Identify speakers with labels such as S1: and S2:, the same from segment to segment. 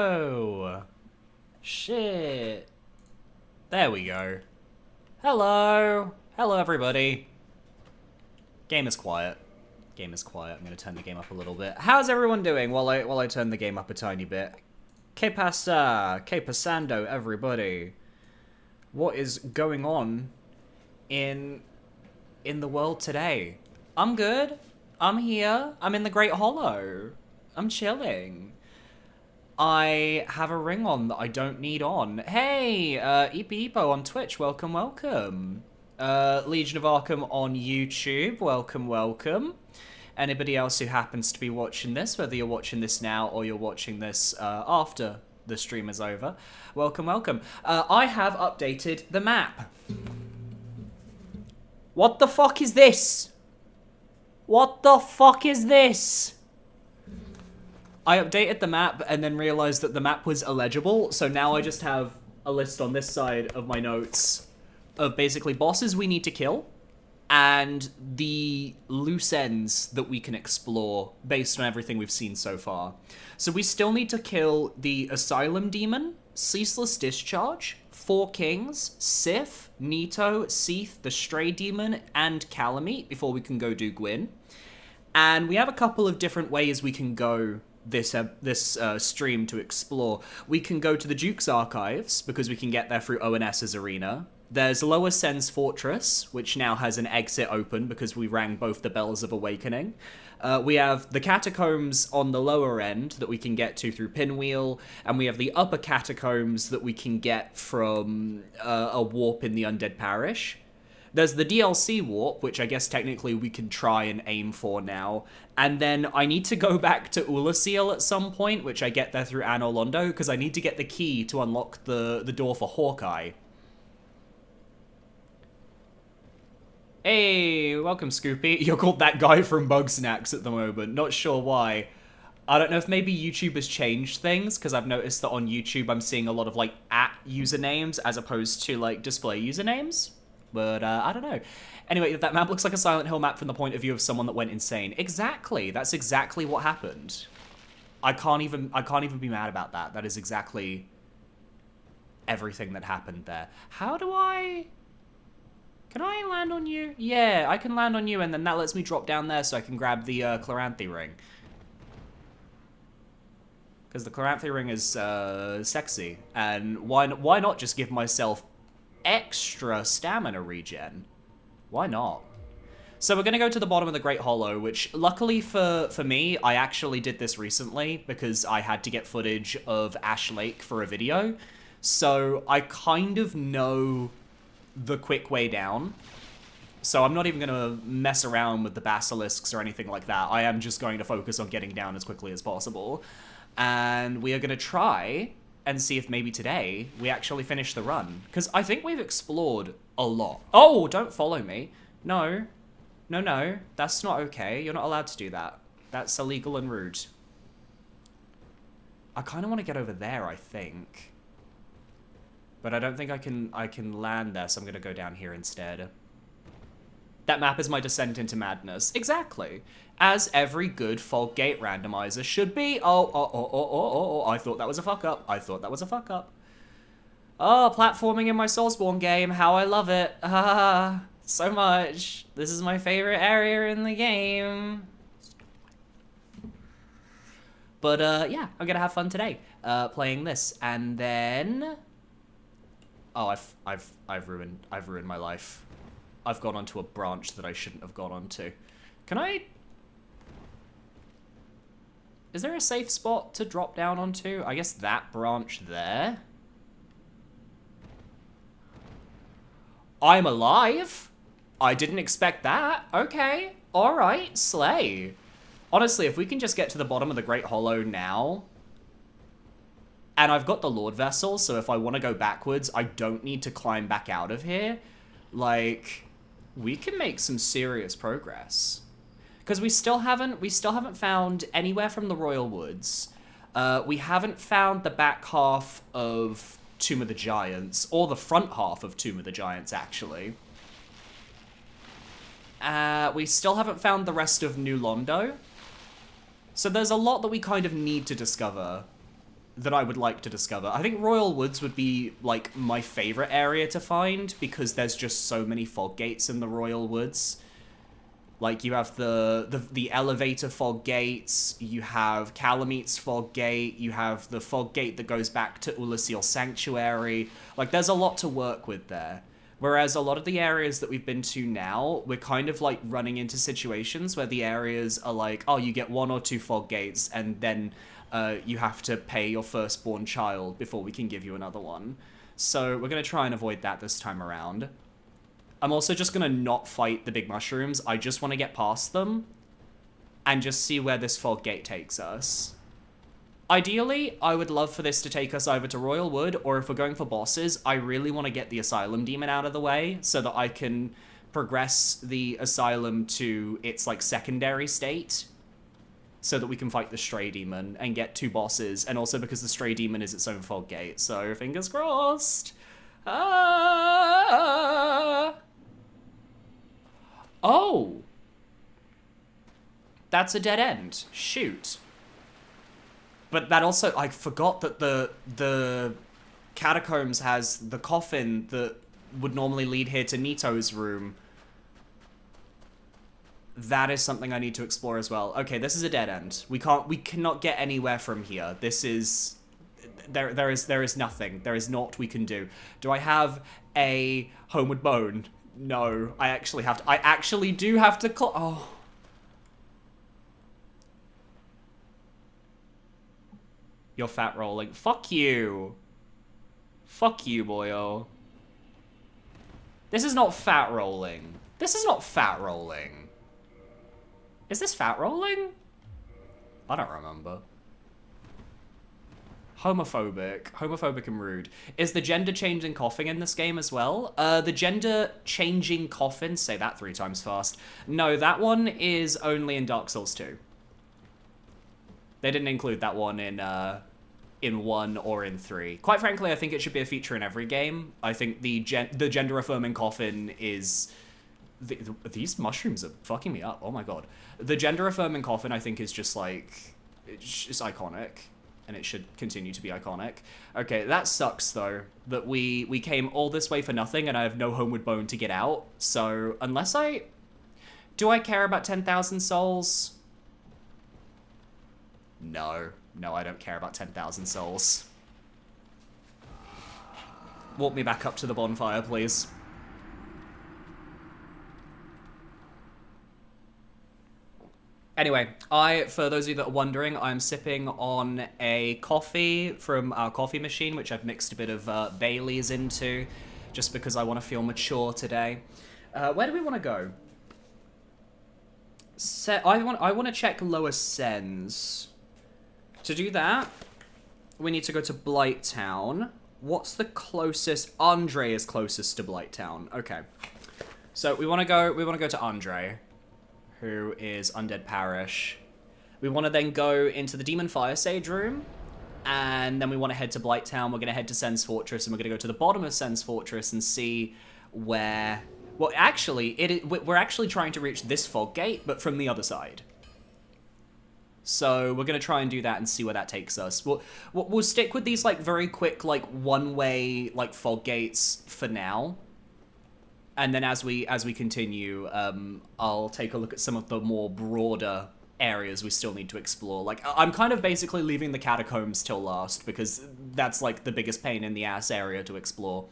S1: No! Shit. There we go. Hello! Hello, everybody. Game is quiet. Game is quiet. I'm gonna turn the game up a little bit. How's everyone doing while I turn the game up a tiny bit? Que pasa? Que pasando, everybody? What is going on in the world today? I'm good. I'm here. I'm in the Great Hollow. I'm chilling. I have a ring on that I don't need on. Hey, Eepo on Twitch, welcome, welcome. Legion of Arkham on YouTube, welcome, welcome. Anybody else who happens to be watching this, whether you're watching this now or you're watching this after the stream is over, welcome, welcome. I have updated the map. What the fuck is this? What the fuck is this? I updated the map and then realized that the map was illegible, so now I just have a list on this side of my notes of basically bosses we need to kill and the loose ends that we can explore based on everything we've seen so far. So we still need to kill the Asylum Demon, Ceaseless Discharge, Four Kings, Sif, Nito, Seath, the Stray Demon, and Calamite before we can go do Gwyn. And we have a couple of different ways we can go this stream to explore. We can go to the Duke's Archives, because we can get there through ONS's arena. There's Lower Sen's Fortress, which now has an exit open because we rang both the Bells of Awakening. We have the Catacombs on the lower end that we can get to through Pinwheel, and we have the upper Catacombs that we can get from a warp in the Undead Parish. There's the DLC warp, which I guess technically we can try and aim for now. And then I need to go back to Ulasil at some point, which I get there through Anor Londo, because I need to get the key to unlock the door for Hawkeye. Hey, welcome, Scoopy. You're called that guy from Bugsnax at the moment. Not sure why. I don't know if maybe YouTube has changed things, because I've noticed that on YouTube I'm seeing a lot of, like, usernames as opposed to, like, display usernames. But, I don't know. Anyway, that map looks like a Silent Hill map from the point of view of someone that went insane. Exactly. That's exactly what happened. I can't even be mad about that. That is exactly everything that happened there. How do I... Can I land on you? Yeah, I can land on you, and then that lets me drop down there so I can grab the Chloranthy ring. Because the Chloranthy ring is sexy. And why not just give myself extra stamina regen? Why not? So we're going to go to the bottom of the Great Hollow, which luckily for me, I actually did this recently because I had to get footage of Ash Lake for a video. So I kind of know the quick way down. So I'm not even going to mess around with the basilisks or anything like that. I am just going to focus on getting down as quickly as possible. And we are going to try and see if maybe today we actually finish the run. Because I think we've explored a lot. Oh, don't follow me. No. No, no. That's not okay. You're not allowed to do that. That's illegal and rude. I kind of want to get over there, I think. But I don't think I can land there, so I'm going to go down here instead. That map is my descent into madness. Exactly. As every good Fog Gate randomizer should be. Oh, I thought that was a fuck up. I thought that was a fuck up. Oh, platforming in my Soulsborne game. How I love it. Ah, so much. This is my favorite area in the game. But, yeah, I'm gonna have fun today, playing this. And then... Oh, I've ruined my life. I've gone onto a branch that I shouldn't have gone onto. Can I... Is there a safe spot to drop down onto? I guess that branch there. I'm alive? I didn't expect that. Okay. Alright, slay. Honestly, if we can just get to the bottom of the Great Hollow now... And I've got the Lord Vessel, so if I want to go backwards, I don't need to climb back out of here. Like, we can make some serious progress. Because we still haven't found anywhere from the Royal Woods. We haven't found the back half of Tomb of the Giants, or the front half of Tomb of the Giants, actually. We still haven't found the rest of New Londo. So there's a lot that we kind of need to discover that I would like to discover. I think Royal Woods would be, like, my favorite area to find, because there's just so many fog gates in the Royal Woods. Like, you have the elevator fog gates, you have Calamete's fog gate, you have the fog gate that goes back to Ulasil Sanctuary. Like, there's a lot to work with there. Whereas a lot of the areas that we've been to now, we're kind of, like, running into situations where the areas are like, oh, you get 1 or 2 fog gates, and then you have to pay your firstborn child before we can give you another one. So we're going to try and avoid that this time around. I'm also just going to not fight the big mushrooms. I just want to get past them and just see where this fog gate takes us. Ideally, I would love for this to take us either to Royal Wood, or if we're going for bosses, I really want to get the Asylum Demon out of the way so that I can progress the Asylum to its, like, secondary state, so that we can fight the Stray Demon and get 2 bosses, and also because the Stray Demon is its own fog gate, so fingers crossed. Ah! Oh! That's a dead end. Shoot. But that also, I forgot that the Catacombs has the coffin that would normally lead here to Nito's room. That is something I need to explore as well. Okay, this is a dead end. We cannot get anywhere from here. This is, there is nothing. There is naught we can do. Do I have a Homeward Bone? No, I actually have to, I actually do have to oh. You're fat rolling. Fuck you. Fuck you, boyo. This is not fat rolling. This is not fat rolling. Is this fat rolling? I don't remember. Homophobic and rude. Is the gender changing coffin in this game as well? The gender changing coffin, say that 3 times fast. No, that one is only in Dark Souls 2. They didn't include that one in 1 or in 3. Quite frankly, I think it should be a feature in every game. I think the gender affirming coffin is... these mushrooms are fucking me up. Oh my god. The gender affirming coffin, I think, is just like... it's just iconic. And it should continue to be iconic. Okay, that sucks, though. That we came all this way for nothing, and I have no Homeward Bone to get out. So, unless I... do I care about 10,000 souls? No. No, I don't care about 10,000 souls. Walk me back up to the bonfire, please. Anyway, for those of you that are wondering, I'm sipping on a coffee from our coffee machine, which I've mixed a bit of Bailey's into, just because I want to feel mature today. Where do we want to go? I want to check Lower Sens. To do that, we need to go to Blighttown. What's the closest? Andre is closest to Blighttown. Okay. So we want to go to Andre, who is Undead Parish. We want to then go into the Demon Fire Sage room, and then we want to head to Blighttown. We're going to head to Sen's Fortress, and we're going to go to the bottom of Sen's Fortress and see where... well, actually, we're actually trying to reach this fog gate, but from the other side. So we're going to try and do that and see where that takes us. We'll stick with these, like, very quick, like, one-way, like, fog gates for now. And then as we continue, I'll take a look at some of the more broader areas we still need to explore. Like, I'm kind of basically leaving the Catacombs till last, because that's, like, the biggest pain in the ass area to explore.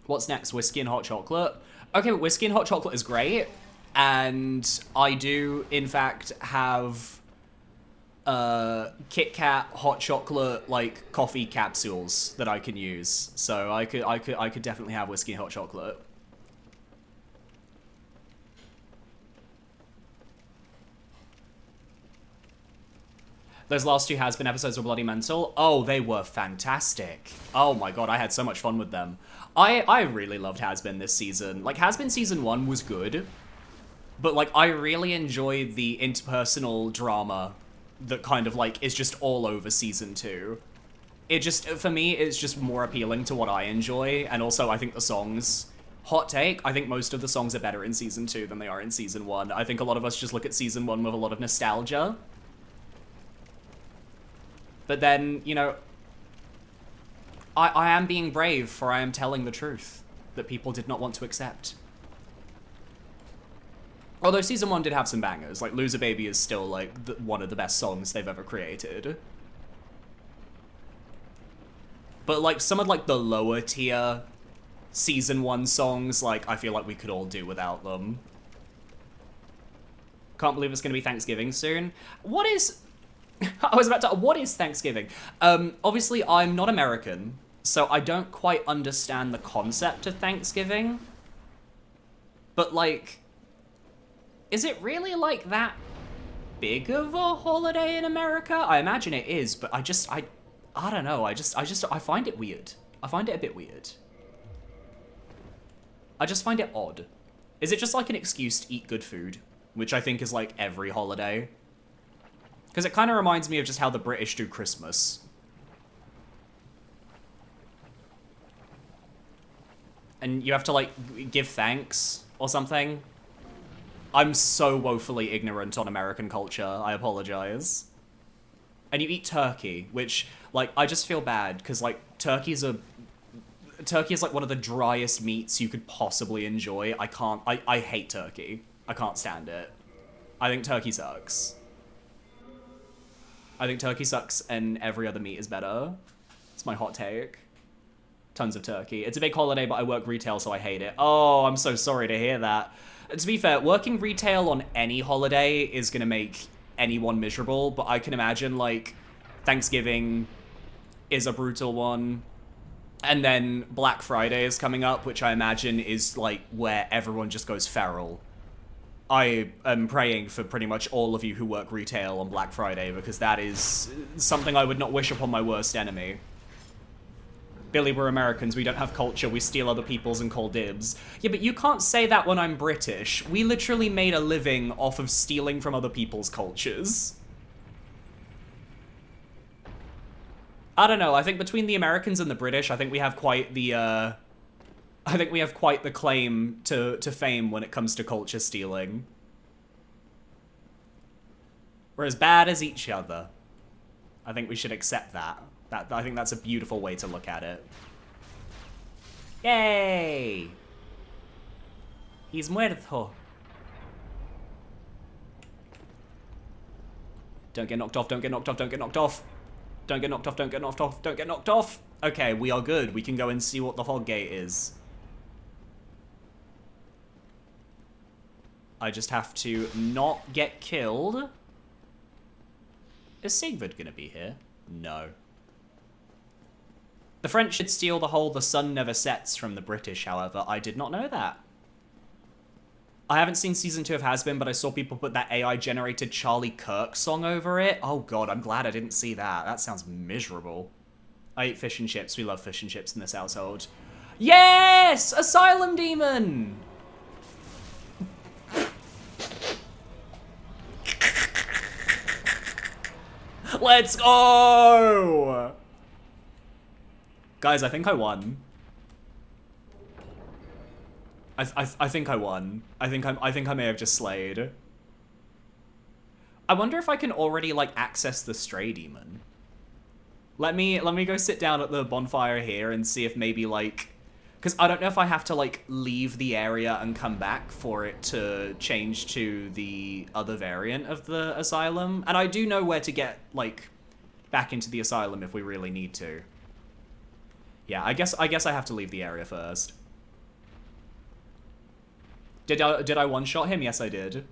S1: What's next? Whiskey and hot chocolate? Okay, but whiskey and hot chocolate is great. And I do, in fact, have Kit Kat hot chocolate, like, coffee capsules that I can use. So I could definitely have whiskey and hot chocolate. Those last 2 Has Been episodes were bloody mental. Oh, they were fantastic. Oh my god, I had so much fun with them. I really loved Has Been this season. Like, Has Been season 1 was good, but, like, I really enjoyed the interpersonal drama that kind of, like, is just all over season 2. It just, for me, it's just more appealing to what I enjoy, and also I think the songs... hot take, I think most of the songs are better in season 2 than they are in season 1. I think a lot of us just look at season 1 with a lot of nostalgia. But then, you know, I am being brave, for I am telling the truth that people did not want to accept. Although Season 1 did have some bangers, like Loser Baby is still, like, one of the best songs they've ever created. But, like, some of, like, the lower tier Season 1 songs, like, I feel like we could all do without them. Can't believe it's gonna be Thanksgiving soon. What is... I was about to... What is Thanksgiving? Obviously, I'm not American, so I don't quite understand the concept of Thanksgiving. But, like... Is it really, like, that big of a holiday in America? I imagine it is, but I don't know. I find it weird. I find it a bit weird. I just find it odd. Is it just, like, an excuse to eat good food? Which I think is, like, every holiday. Because it kind of reminds me of just how the British do Christmas. And you have to, like, give thanks or something. I'm so woefully ignorant on American culture. I apologize. And you eat turkey, which, like, I just feel bad, because, like, turkey is, like, one of the driest meats you could possibly enjoy. I hate turkey. I can't stand it. I think turkey sucks. I think turkey sucks and every other meat is better. It's my hot take. Tons of turkey. It's a big holiday, but I work retail, so I hate it. Oh, I'm so sorry to hear that. To be fair, working retail on any holiday is gonna make anyone miserable, but I can imagine, like, Thanksgiving is a brutal one. And then Black Friday is coming up, which I imagine is, like, where everyone just goes feral. I am praying for pretty much all of you who work retail on Black Friday, because that is something I would not wish upon my worst enemy. Billy, we're Americans, we don't have culture, we steal other people's and call dibs. Yeah, but you can't say that when I'm British. We literally made a living off of stealing from other people's cultures. I don't know, I think between the Americans and the British, I think we have quite the, claim to fame when it comes to culture stealing. We're as bad as each other. I think we should accept that. I think that's a beautiful way to look at it. Yay! He's muerto. Don't get knocked off, don't get knocked off, don't get knocked off. Don't get knocked off, don't get knocked off, don't get knocked off. Okay, we are good. We can go and see what the fog gate is. I just have to not get killed. Is Sigvard gonna be here? No. The French should steal the whole "the sun never sets" from the British, however. I did not know that. I haven't seen Season 2 of Has Been, but I saw people put that AI-generated Charlie Kirk song over it. Oh god, I'm glad I didn't see that. That sounds miserable. I eat fish and chips. We love fish and chips in this household. Yes! Asylum Demon! Let's go! Guys, I think I won. I think I won. I think I may have just slayed. I wonder if I can already, like, access the stray demon. Let me go sit down at the bonfire here and see if maybe, like, because I don't know if I have to, like, leave the area and come back for it to change to the other variant of the asylum. And I do know where to get, like, back into the asylum if we really need to. Yeah, I guess I have to leave the area first. Did I one-shot him? Yes, I did.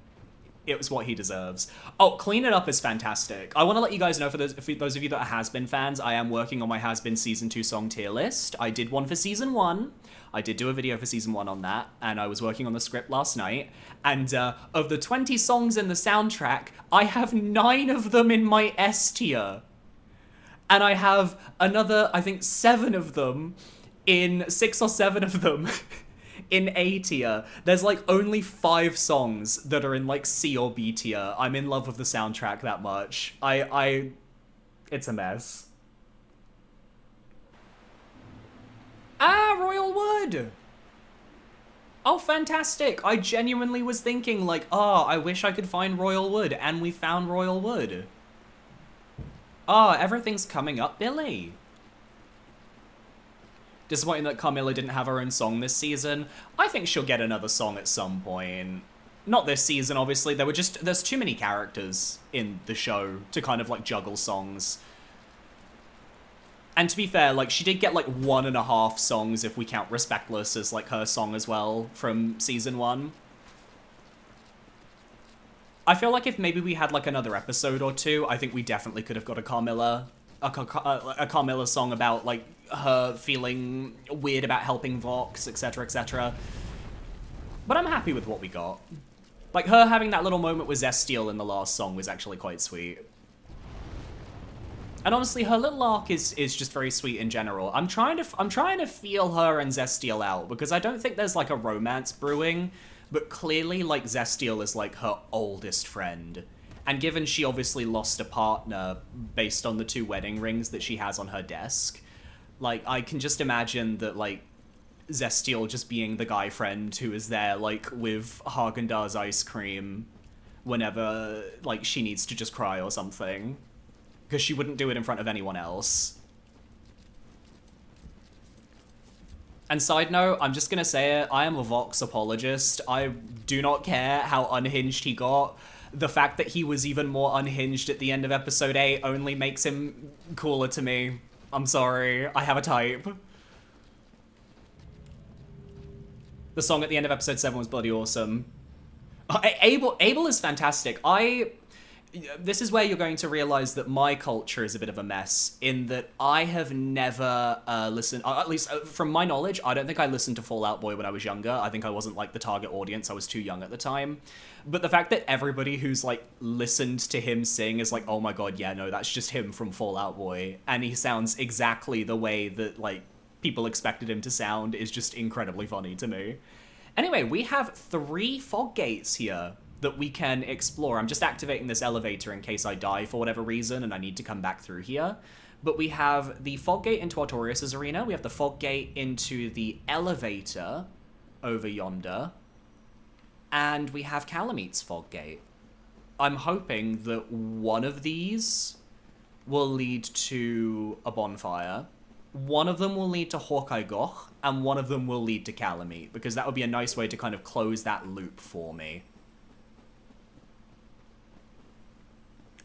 S1: It was what he deserves. Oh, Clean It Up is fantastic. I want to let you guys know, for those of you that are Has Been fans, I am working on my Has Been Season 2 song tier list. I did one for Season 1. I did do a video for Season 1 on that, and I was working on the script last night. And of the 20 songs in the soundtrack, I have 9 of them in my S tier. And I have another, I think, 7 of them in 6 or 7 of them in A tier. There's, like, only 5 songs that are in, like, C or B tier. I'm in love with the soundtrack that much. It's a mess. Ah, Royal Wood! Oh, fantastic! I genuinely was thinking, like, oh, I wish I could find Royal Wood, and we found Royal Wood. Oh, everything's coming up, Billy. Disappointing that Carmilla didn't have her own song this season. I think she'll get another song at some point. Not this season, obviously. There's too many characters in the show to kind of, like, juggle songs. And to be fair, like, she did get, like, 1.5 songs if we count Respectless as, like, her song as well from season 1. I feel like if maybe we had, like, another episode or two, I think we definitely could have got a Carmilla song about, like, her feeling weird about helping Vox, etc., etc. But I'm happy with what we got. Like, her having that little moment with Zestiel in the last song was actually quite sweet. And honestly, her little arc is just very sweet in general. I'm trying to feel her and Zestiel out, because I don't think there's, like, a romance brewing, but clearly, like, Zestiel is, like, her oldest friend. And given she obviously lost a partner based on the 2 wedding rings that she has on her desk, like, I can just imagine that, like, Zestiel just being the guy friend who is there, like, with Haagen-Dazs ice cream whenever, like, she needs to just cry or something. Because she wouldn't do it in front of anyone else. And side note, I'm just gonna say it, I am a Vox apologist. I do not care how unhinged he got. The fact that he was even more unhinged at the end of episode 8 only makes him cooler to me. I'm sorry, I have a type. The song at the end of episode 7 was bloody awesome. Abel is fantastic. This is where you're going to realize that my culture is a bit of a mess, in that I have never listened, at least from my knowledge, I don't think I listened to Fall Out Boy when I was younger. I think I wasn't, like, the target audience. I was too young at the time. But the fact that everybody who's, like, listened to him sing is like, oh my god, yeah, no, that's just him from Fall Out Boy. And he sounds exactly the way that, like, people expected him to sound is just incredibly funny to me. Anyway, we have 3 fog gates here that we can explore. I'm just activating this elevator in case I die for whatever reason and I need to come back through here. But we have the fog gate into Artorias' arena. We have the fog gate into the elevator over yonder. And we have Calamete's fog gate. I'm hoping that one of these will lead to a bonfire. One of them will lead to Hawkeye Goch, and one of them will lead to Calamete, because that would be a nice way to kind of close that loop for me.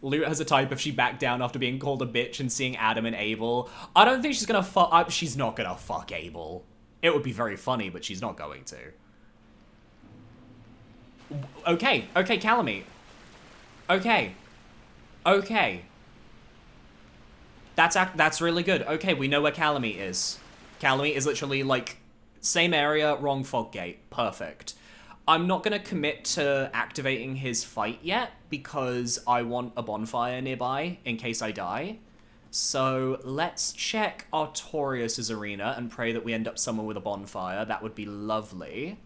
S1: Loot has a type if she backed down after being called a bitch and seeing Adam and Abel. I don't think she's gonna fuck... she's not gonna fuck Abel. It would be very funny, but she's not going to. Okay, Calamete. Okay. That's really good. Okay, we know where Calamete is. Calamete is literally, like, same area, wrong fog gate. Perfect. I'm not gonna commit to activating his fight yet, because I want a bonfire nearby in case I die. So let's check Artorias' arena and pray that we end up somewhere with a bonfire. That would be lovely.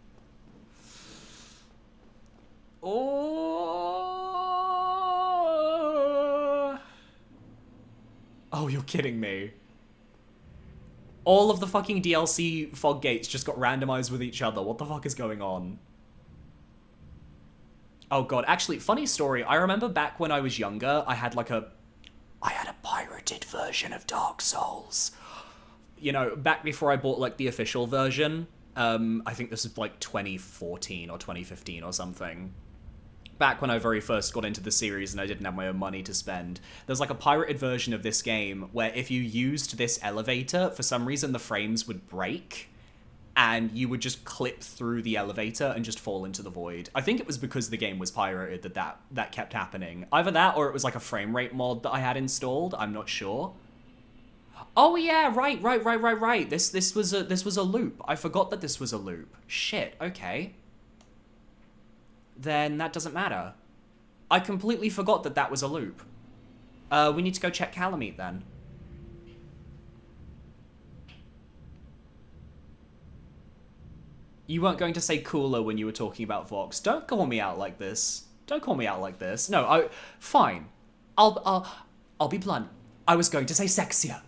S1: Oh, you're kidding me. All of the fucking DLC fog gates just got randomized with each other. What the fuck is going on? Oh god, actually, funny story. I remember back when I was younger, I had a pirated version of Dark Souls. You know, back before I bought, like, the official version. I think this is, like, 2014 or 2015 or something. Back when I very first got into the series and I didn't have my own money to spend, there's, like, a pirated version of this game where if you used this elevator, for some reason the frames would break, and you would just clip through the elevator and just fall into the void. I think it was because the game was pirated that kept happening. Either that, or it was like a frame rate mod that I had installed. I'm not sure. Oh yeah, right. This was a loop. I forgot that this was a loop. Shit. Okay. Then that doesn't matter. I completely forgot that that was a loop. We need to go check Calamete then. You weren't going to say cooler when you were talking about Vox. Don't call me out like this. Don't call me out like this. No, fine. I'll be blunt. I was going to say sexier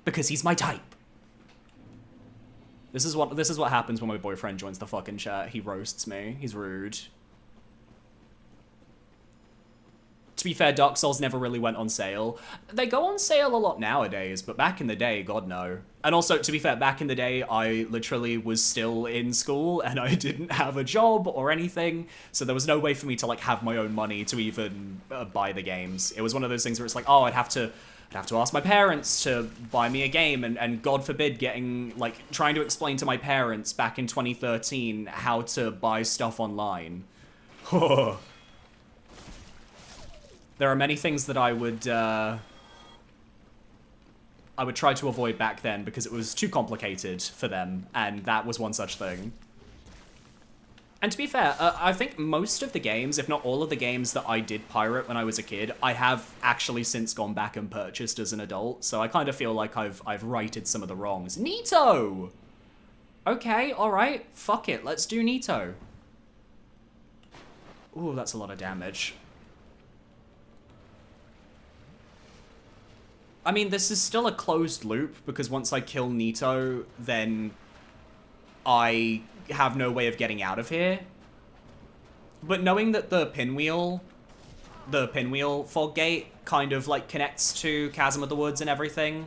S1: because he's my type. This is what happens when my boyfriend joins the fucking chat. He roasts me. He's rude. To be fair, Dark Souls never really went on sale. They go on sale a lot nowadays, but back in the day, God no. And also, to be fair, back in the day, I literally was still in school and I didn't have a job or anything, so there was no way for me to like have my own money to even buy the games. It was one of those things where it's like, oh, I'd have to ask my parents to buy me a game, and God forbid trying to explain to my parents back in 2013 how to buy stuff online. There are many things that I would try to avoid back then because it was too complicated for them, and that was one such thing. And to be fair, I think most of the games, if not all of the games that I did pirate when I was a kid, I have actually since gone back and purchased as an adult, so I kind of feel like I've righted some of the wrongs. Nito! Okay, alright, fuck it, let's do Nito. Ooh, that's a lot of damage. I mean, this is still a closed loop, because once I kill Nito, then I have no way of getting out of here. But knowing that the pinwheel fog gate kind of, like, connects to Chasm of the Woods and everything,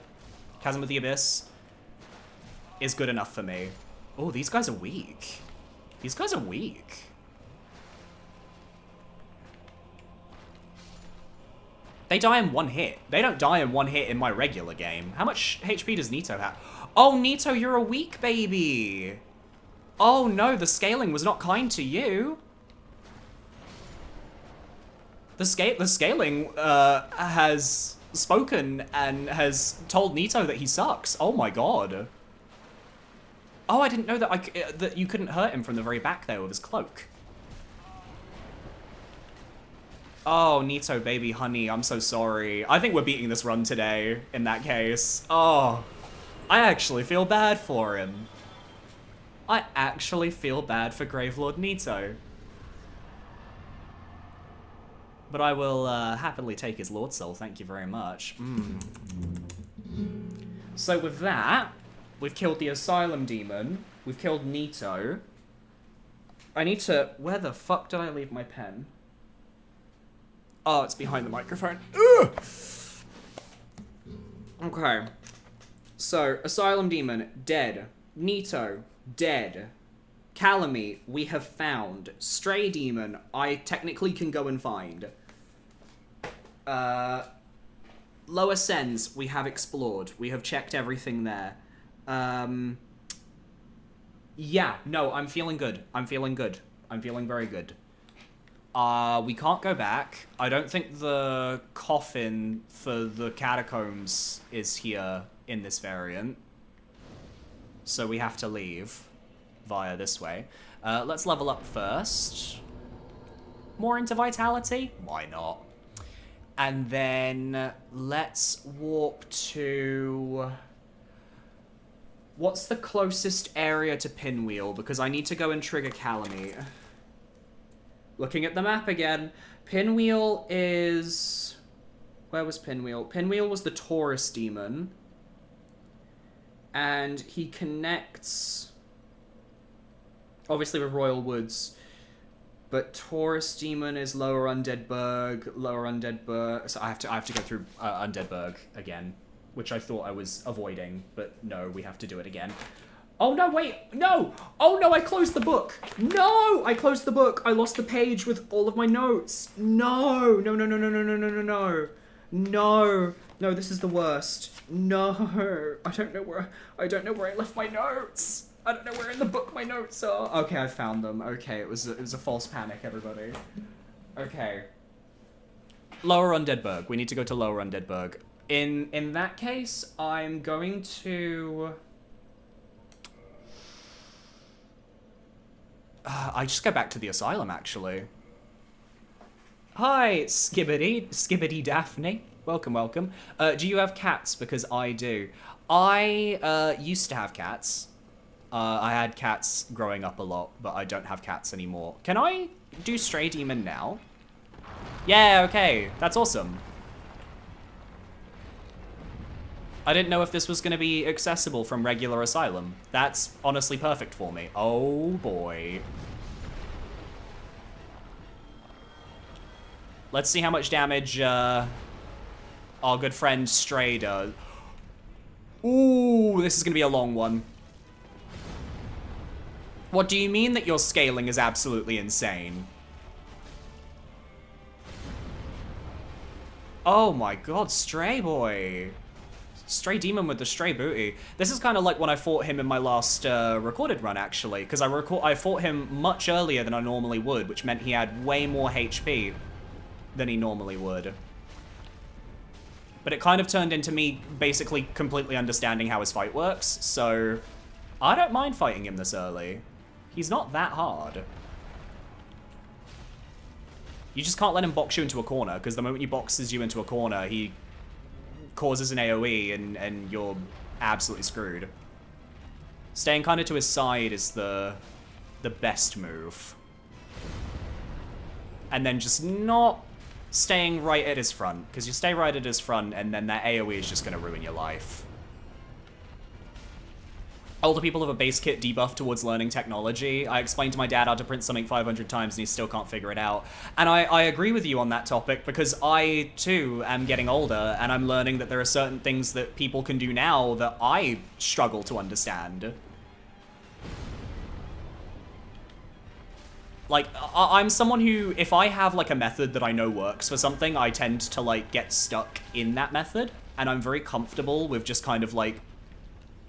S1: Chasm of the Abyss, is good enough for me. Oh, these guys are weak. These guys are weak. They die in one hit. They don't die in one hit in my regular game. How much HP does Nito have? Oh, Nito, you're a weak baby. Oh no, the scaling was not kind to you. The scaling has spoken and has told Nito that he sucks. Oh my god. Oh, I didn't know that that you couldn't hurt him from the very back there with his cloak. Oh, Nito, baby, honey, I'm so sorry. I think we're beating this run today, in that case. Oh, I actually feel bad for him. I actually feel bad for Gravelord Nito. But I will happily take his Lord Soul, thank you very much. So with that, we've killed the Asylum Demon, we've killed Nito. I need to... Where the fuck did I leave my pen? Oh, it's behind the microphone. Ugh! Okay. So, Asylum Demon, dead. Nito, dead. Calamy, we have found. Stray Demon, I technically can go and find. Lower Sens, we have explored. We have checked everything there. Yeah, no, I'm feeling good. I'm feeling good. I'm feeling very good. We can't go back. I don't think the coffin for the catacombs is here in this variant. So we have to leave via this way. Let's level up first. More into Vitality? Why not? And then let's warp to... What's the closest area to Pinwheel? Because I need to go and trigger Calamy. Looking at the map again, Pinwheel is... Where was Pinwheel? Pinwheel was the Taurus Demon. And he connects... Obviously with Royal Woods. But Taurus Demon is Lower Undead Burg, Lower Undead Burg... So I have to go through Undead Burg again. Which I thought I was avoiding, but no, we have to do it again. Oh no, wait, no! Oh no, I closed the book! No! I closed the book! I lost the page with all of my notes! No! No, no, no, no, no, no, no, no, no! No! No, this is the worst. No! I don't know where I left my notes! I don't know where in the book my notes are! Okay, I found them. Okay, it was a false panic, everybody. Okay. Lower Undead Burg. We need to go to Lower Undead Burg. In that case, I'm going to... I just go back to the asylum, actually. Hi, Skibbity Daphne. Welcome, welcome. Do you have cats? Because I do. I used to have cats. I had cats growing up a lot, but I don't have cats anymore. Can I do Stray Demon now? Yeah, okay. That's awesome. I didn't know if this was going to be accessible from regular Asylum. That's honestly perfect for me. Oh boy. Let's see how much damage our good friend Stray does. Ooh, this is gonna be a long one. What do you mean that your scaling is absolutely insane? Oh my god, Stray boy. Stray demon with the stray booty. This is kind of like when I fought him in my last recorded run, actually, because I fought him much earlier than I normally would, which meant he had way more HP than he normally would. But it kind of turned into me basically completely understanding how his fight works, so I don't mind fighting him this early. He's not that hard. You just can't let him box you into a corner, because the moment he boxes you into a corner, he causes an AoE and you're absolutely screwed. Staying kind of to his side is the best move. And then just not staying right at his front, because you stay right at his front and then that AoE is just going to ruin your life. Older people have a base kit debuff towards learning technology. I explained to my dad how to print something 500 times and he still can't figure it out. And I agree with you on that topic because I, too, am getting older and I'm learning that there are certain things that people can do now that I struggle to understand. Like, I'm someone who, if I have, like, a method that I know works for something, I tend to, like, get stuck in that method. And I'm very comfortable with just kind of, like,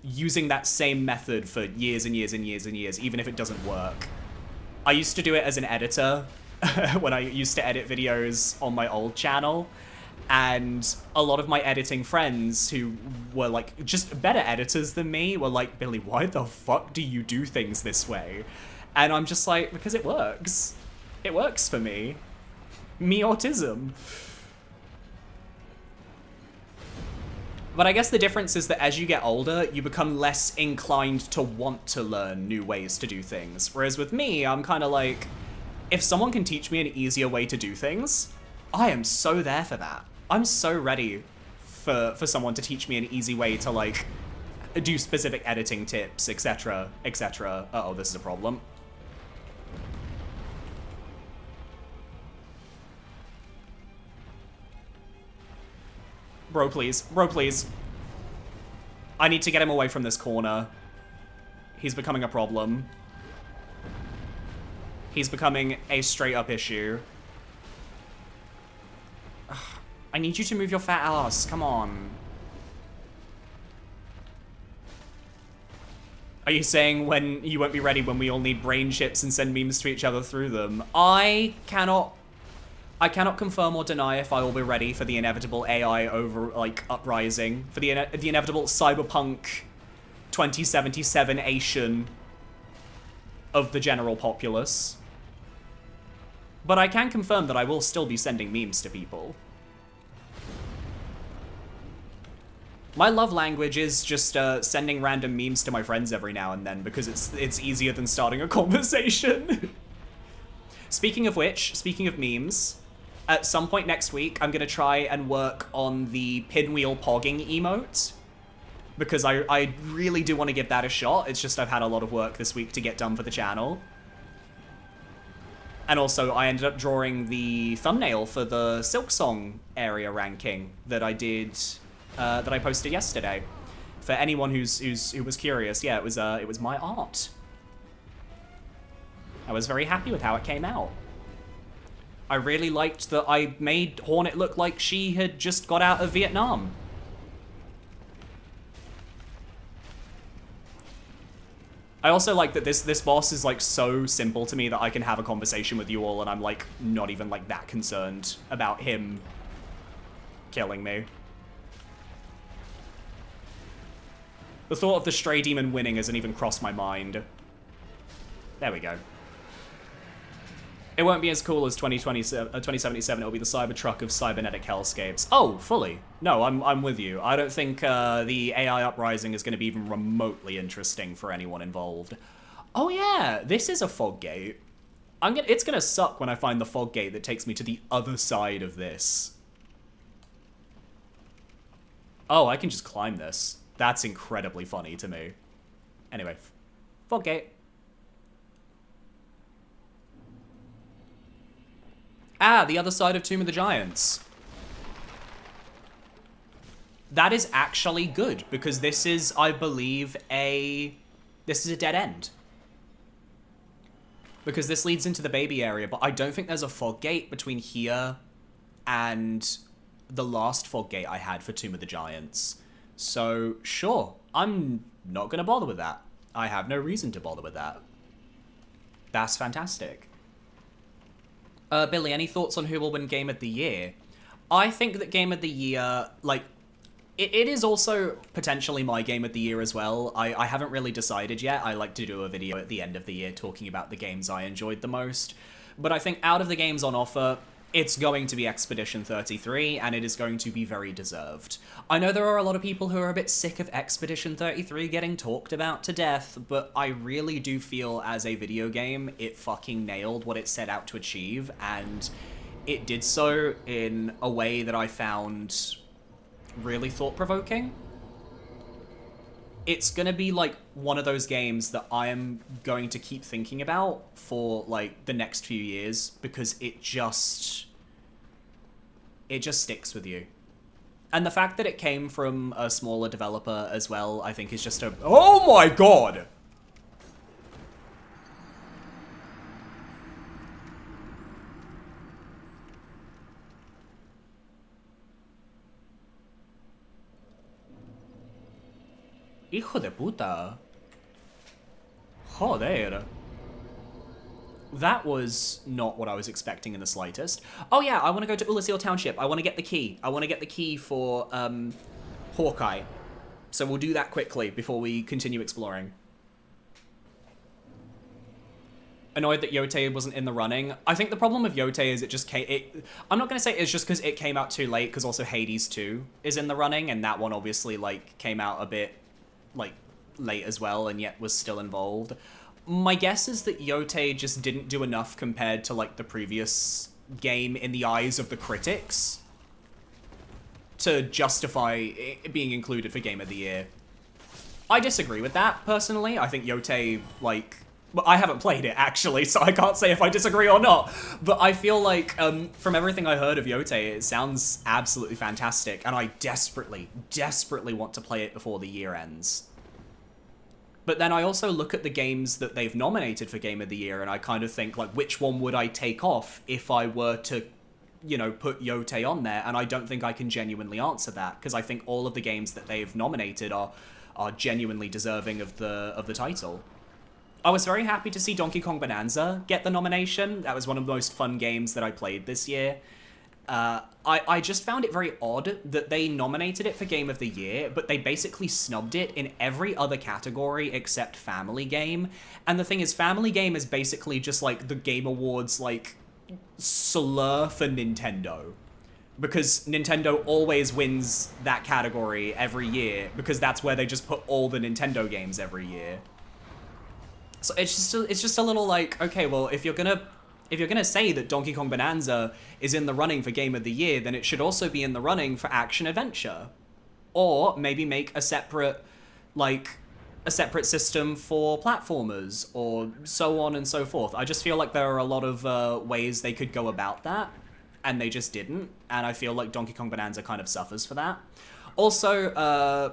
S1: using that same method for years and years and years and years, even if it doesn't work. I used to do it as an editor when I used to edit videos on my old channel, and a lot of my editing friends who were like just better editors than me were like, Billy, why the fuck do you do things this way? And I'm just like, because it works. It works for me. Me autism. But I guess the difference is that as you get older, you become less inclined to want to learn new ways to do things. Whereas with me, I'm kind of like, if someone can teach me an easier way to do things, I am so there for that. I'm so ready for someone to teach me an easy way to, like, do specific editing tips, etc., etc. Uh-oh, this is a problem. Bro, please. Bro, please. I need to get him away from this corner. He's becoming a problem. He's becoming a straight-up issue. Ugh, I need you to move your fat ass. Come on. Are you saying when you won't be ready when we all need brain chips and send memes to each other through them? I cannot confirm or deny if I will be ready for the inevitable AI uprising, for the inevitable cyberpunk 2077-ation of the general populace. But I can confirm that I will still be sending memes to people. My love language is just sending random memes to my friends every now and then because it's easier than starting a conversation. Speaking of which, speaking of memes, at some point next week, I'm going to try and work on the pinwheel pogging emote. Because I really do want to give that a shot. It's just I've had a lot of work this week to get done for the channel. And also, I ended up drawing the thumbnail for the Silksong area ranking that I did, that I posted yesterday. For anyone who was curious, yeah, it was my art. I was very happy with how it came out. I really liked that I made Hornet look like she had just got out of Vietnam. I also like that this boss is like so simple to me that I can have a conversation with you all and I'm like not even like that concerned about him killing me. The thought of the stray demon winning hasn't even crossed my mind. There we go. It won't be as cool as 2077, it'll be the Cybertruck of cybernetic hellscapes. Oh, fully. No, I'm with you. I don't think the AI uprising is going to be even remotely interesting for anyone involved. Oh yeah, this is a fog gate. It's going to suck when I find the fog gate that takes me to the other side of this. Oh, I can just climb this. That's incredibly funny to me. Anyway, fog gate. Ah, The Other Side of Tomb of the Giants. That is actually good, because this is, I believe, this is a dead end. Because this leads into the baby area, but I don't think there's a fog gate between here and the last fog gate I had for Tomb of the Giants. So, sure, I'm not gonna bother with that. I have no reason to bother with that. That's fantastic. Billy, any thoughts on who will win Game of the Year? I think that Game of the Year, like, it is also potentially my Game of the Year as well. I haven't really decided yet. I like to do a video at the end of the year talking about the games I enjoyed the most. But I think out of the games on offer, it's going to be Expedition 33, and it is going to be very deserved. I know there are a lot of people who are a bit sick of Expedition 33 getting talked about to death, but I really do feel as a video game, it fucking nailed what it set out to achieve, and it did so in a way that I found really thought-provoking. It's gonna be like one of those games that I am going to keep thinking about for like the next few years, because it just sticks with you. And the fact that it came from a smaller developer as well, I think is just a— oh my god! Hijo de puta. Joder. That was not what I was expecting in the slightest. Oh yeah, I want to go to Ulasil Township. I want to get the key. I want to get the key for, Hawkeye. So we'll do that quickly before we continue exploring. Annoyed that Yote wasn't in the running. I think the problem with Yote is it just came— I'm not going to say it's just because it came out too late, because also Hades 2 is in the running, and that one obviously, like, came out a bit, like, late as well, and yet was still involved. My guess is that Yote just didn't do enough compared to, like, the previous game in the eyes of the critics to justify it being included for Game of the Year. I disagree with that, personally. I think Yote, like— well, I haven't played it, actually, so I can't say if I disagree or not. But I feel like, from everything I heard of Yote, it sounds absolutely fantastic, and I desperately, desperately want to play it before the year ends. But then I also look at the games that they've nominated for Game of the Year, and I kind of think, like, which one would I take off if I were to, you know, put Yote on there? And I don't think I can genuinely answer that, because I think all of the games that they've nominated are genuinely deserving of the title. I was very happy to see Donkey Kong Bonanza get the nomination. That was one of the most fun games that I played this year. I just found it very odd that they nominated it for Game of the Year, but they basically snubbed it in every other category except Family Game. And the thing is, Family Game is basically just like the Game Awards, like, slur for Nintendo. Because Nintendo always wins that category every year, because that's where they just put all the Nintendo games every year. So it's just a little like, okay, well, if you're gonna say that Donkey Kong Bonanza is in the running for Game of the Year, then it should also be in the running for Action Adventure. Or maybe make a separate system for platformers, or so on and so forth. I just feel like there are a lot of ways they could go about that, and they just didn't, and I feel like Donkey Kong Bonanza kind of suffers for that. Also,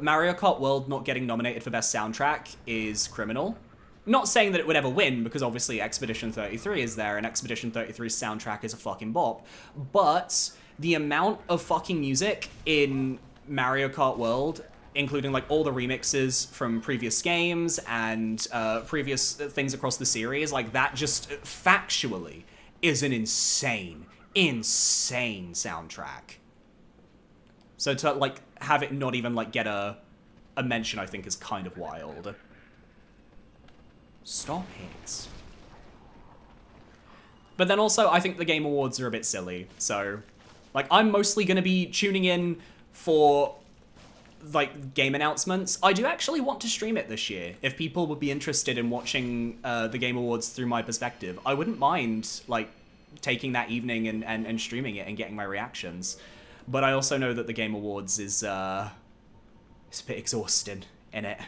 S1: Mario Kart World not getting nominated for Best Soundtrack is criminal. Not saying that it would ever win, because obviously Expedition 33 is there, and Expedition 33's soundtrack is a fucking bop. But the amount of fucking music in Mario Kart World, including like all the remixes from previous games and previous things across the series, like that just factually is an insane, insane soundtrack. So to like have it not even like get a mention, I think is kind of wild. Stop it. But then also, I think the Game Awards are a bit silly, so like I'm mostly gonna be tuning in for like game announcements. I do actually want to stream it this year. If people would be interested in watching the Game Awards through my perspective, I wouldn't mind like taking that evening and streaming it and getting my reactions. But I also know that the Game Awards is it's a bit exhausting, innit?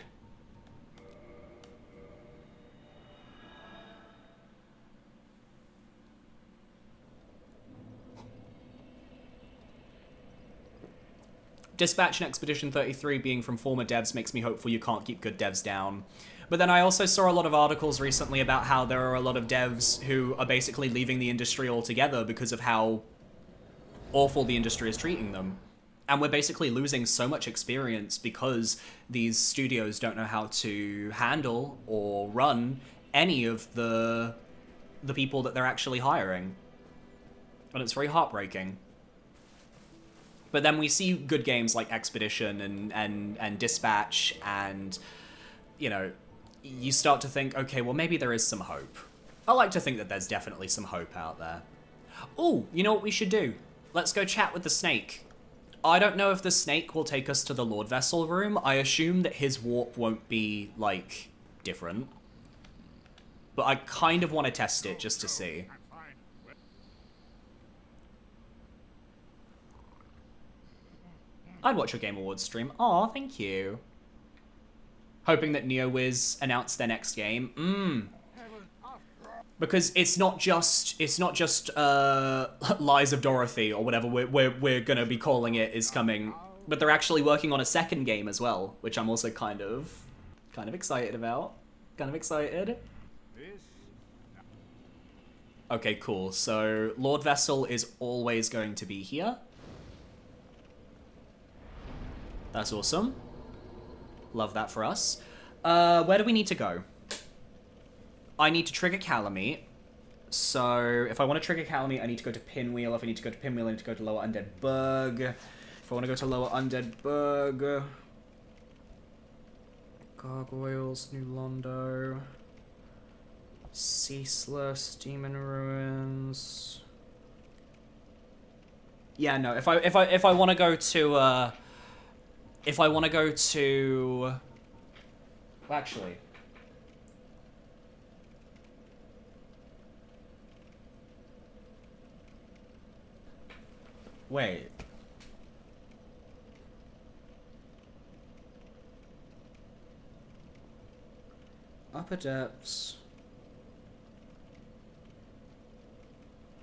S1: Dispatch and Expedition 33 being from former devs makes me hopeful you can't keep good devs down. But then I also saw a lot of articles recently about how there are a lot of devs who are basically leaving the industry altogether because of how awful the industry is treating them. And we're basically losing so much experience because these studios don't know how to handle or run any of the people that they're actually hiring. And it's very heartbreaking. But then we see good games like Expedition and Dispatch, and, you know, you start to think, okay, well, maybe there is some hope. I like to think that there's definitely some hope out there. Oh, you know what we should do? Let's go chat with the snake. I don't know if the snake will take us to the Lord Vessel room. I assume that his warp won't be, like, different. But I kind of want to test it just to see. I'd watch your Game Awards stream. Aw, thank you. Hoping that NeoWiz announced their next game. Because it's not just Lies of Dorothy or whatever we're gonna be calling it is coming, but they're actually working on a second game as well, which I'm also kind of excited about. Kind of excited. Okay, cool. So Lord Vessel is always going to be here. That's awesome. Love that for us. Where do we need to go? I need to trigger Calamite. So if I want to trigger Calamite, I need to go to Pinwheel. If I need to go to Pinwheel, I need to go to Lower Undead Bug. If I want to go to Lower Undead Bug... Gargoyles, New Londo... Ceaseless, Demon Ruins... Yeah, no, if I want to go to, if I want to go to... Well, actually... Wait. Upper Depths...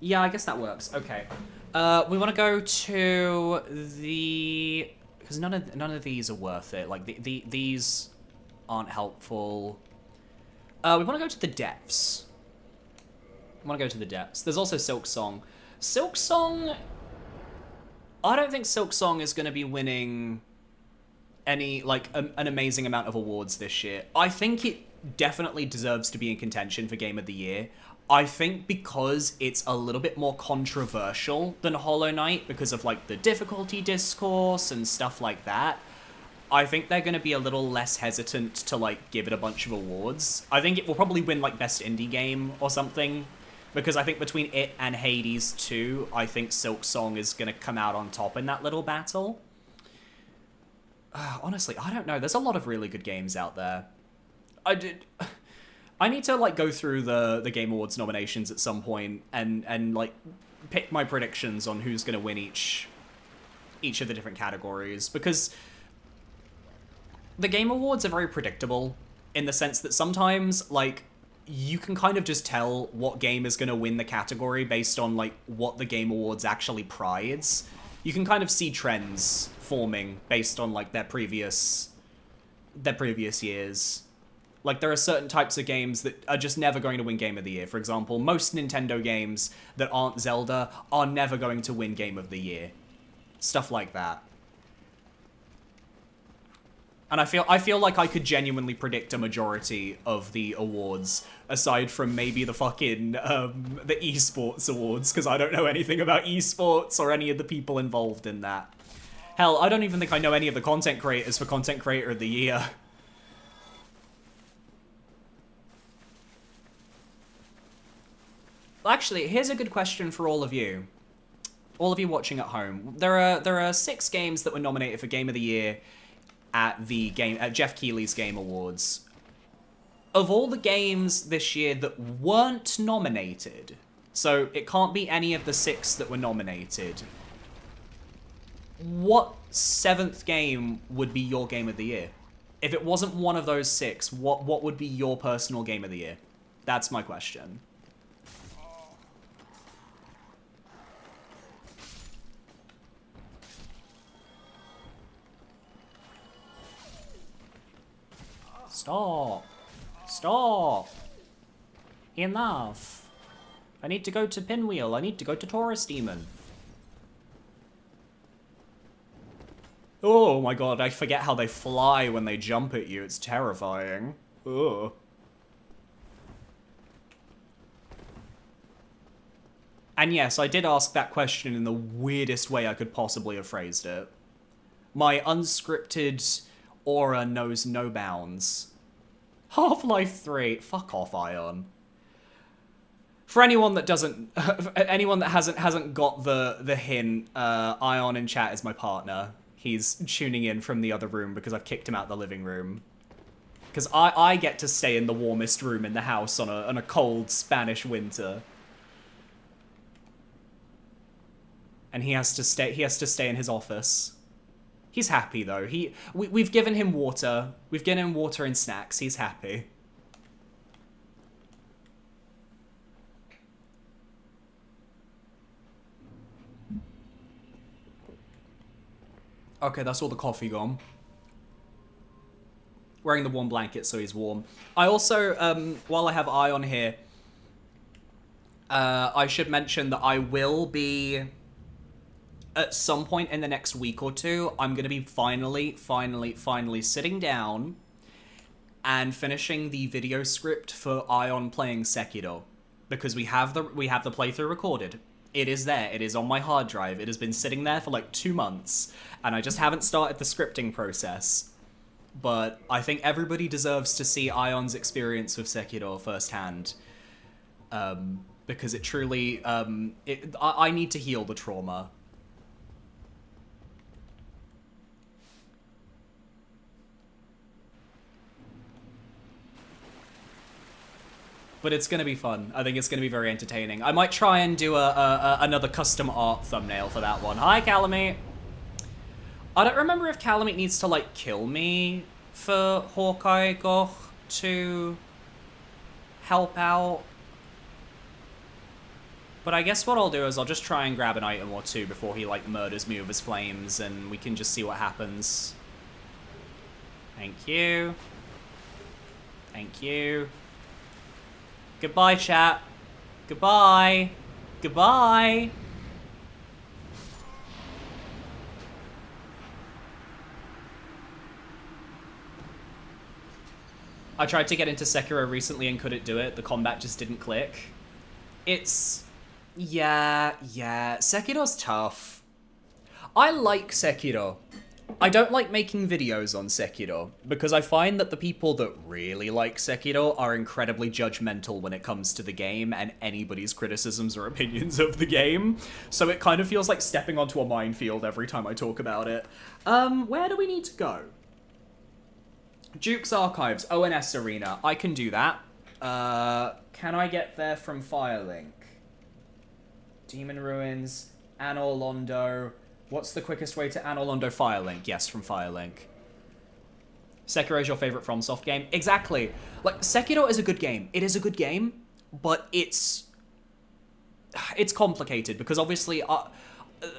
S1: Yeah, I guess that works. Okay. We want to go to the... Because none of these are worth it. Like, these aren't helpful. We want to go to the depths. I want to go to the depths. There's also Silk Song. Silk Song... I don't think Silk Song is going to be winning any, like, an amazing amount of awards this year. I think it definitely deserves to be in contention for Game of the Year. I think because it's a little bit more controversial than Hollow Knight because of, like, the difficulty discourse and stuff like that, I think they're going to be a little less hesitant to, like, give it a bunch of awards. I think it will probably win, like, Best Indie Game or something, because I think between it and Hades 2, I think Silk Song is going to come out on top in that little battle. Honestly, I don't know. There's a lot of really good games out there. I need to, like, go through the Game Awards nominations at some point and like, pick my predictions on who's going to win each of the different categories, because the Game Awards are very predictable in the sense that sometimes, like, you can kind of just tell what game is going to win the category based on, like, what the Game Awards actually prides. You can kind of see trends forming based on, like, their previous years. Like, there are certain types of games that are just never going to win Game of the Year. For example, most Nintendo games that aren't Zelda are never going to win Game of the Year. Stuff like that. And I feel like I could genuinely predict a majority of the awards, aside from maybe the fucking, the esports awards, because I don't know anything about esports or any of the people involved in that. Hell, I don't even think I know any of the content creators for Content Creator of the Year. Actually, here's a good question for all of you. All of you watching at home. There are 6 games that were nominated for Game of the Year at Jeff Keighley's Game Awards. Of all the games this year that weren't nominated, so it can't be any of the 6 that were nominated, what 7th game would be your Game of the Year? If it wasn't one of those 6, what would be your personal Game of the Year? That's my question. Stop. Stop. Enough. I need to go to Pinwheel. I need to go to Taurus Demon. Oh my god, I forget how they fly when they jump at you. It's terrifying. Ugh. And yes, I did ask that question in the weirdest way I could possibly have phrased it. My unscripted aura knows no bounds. Half-Life 3. Fuck off, Ion. For anyone that doesn't, anyone that hasn't got the hint, Ion in chat is my partner. He's tuning in from the other room because I've kicked him out the living room. Because I get to stay in the warmest room in the house on a cold Spanish winter. And he has to stay in his office. He's happy though. We've given him water. We've given him water and snacks. He's happy. Okay, that's all the coffee gone. Wearing the warm blanket so he's warm. I also, while I have Ion here, I should mention that I will be, at some point in the next week or two, I'm going to be finally sitting down and finishing the video script for Ion playing Sekiro. Because we have the playthrough recorded. It is there. It is on my hard drive. It has been sitting there for like 2 months, and I just haven't started the scripting process. But I think everybody deserves to see Ion's experience with Sekiro firsthand. Because it truly, I need to heal the trauma. But it's gonna be fun. I think it's gonna be very entertaining. I might try and do another custom art thumbnail for that one. Hi, Calamite. I don't remember if Calamite needs to, like, kill me for Hawkeye Goch to help out. But I guess what I'll do is I'll just try and grab an item or two before he, like, murders me with his flames, and we can just see what happens. Thank you. Thank you. Goodbye, chat. Goodbye. Goodbye. I tried to get into Sekiro recently and couldn't do it. The combat just didn't click. It's... Yeah. Sekiro's tough. I like Sekiro. I don't like making videos on Sekiro, because I find that the people that really like Sekiro are incredibly judgmental when it comes to the game and anybody's criticisms or opinions of the game. So it kind of feels like stepping onto a minefield every time I talk about it. Where do we need to go? Duke's Archives, ONS Arena. I can do that. Can I get there from Firelink? Demon Ruins, Anor Londo. What's the quickest way to Anor Londo? Firelink. Yes, from Firelink. Sekiro is your favorite FromSoft game? Exactly. Like, Sekiro is a good game. It is a good game, but it's complicated because obviously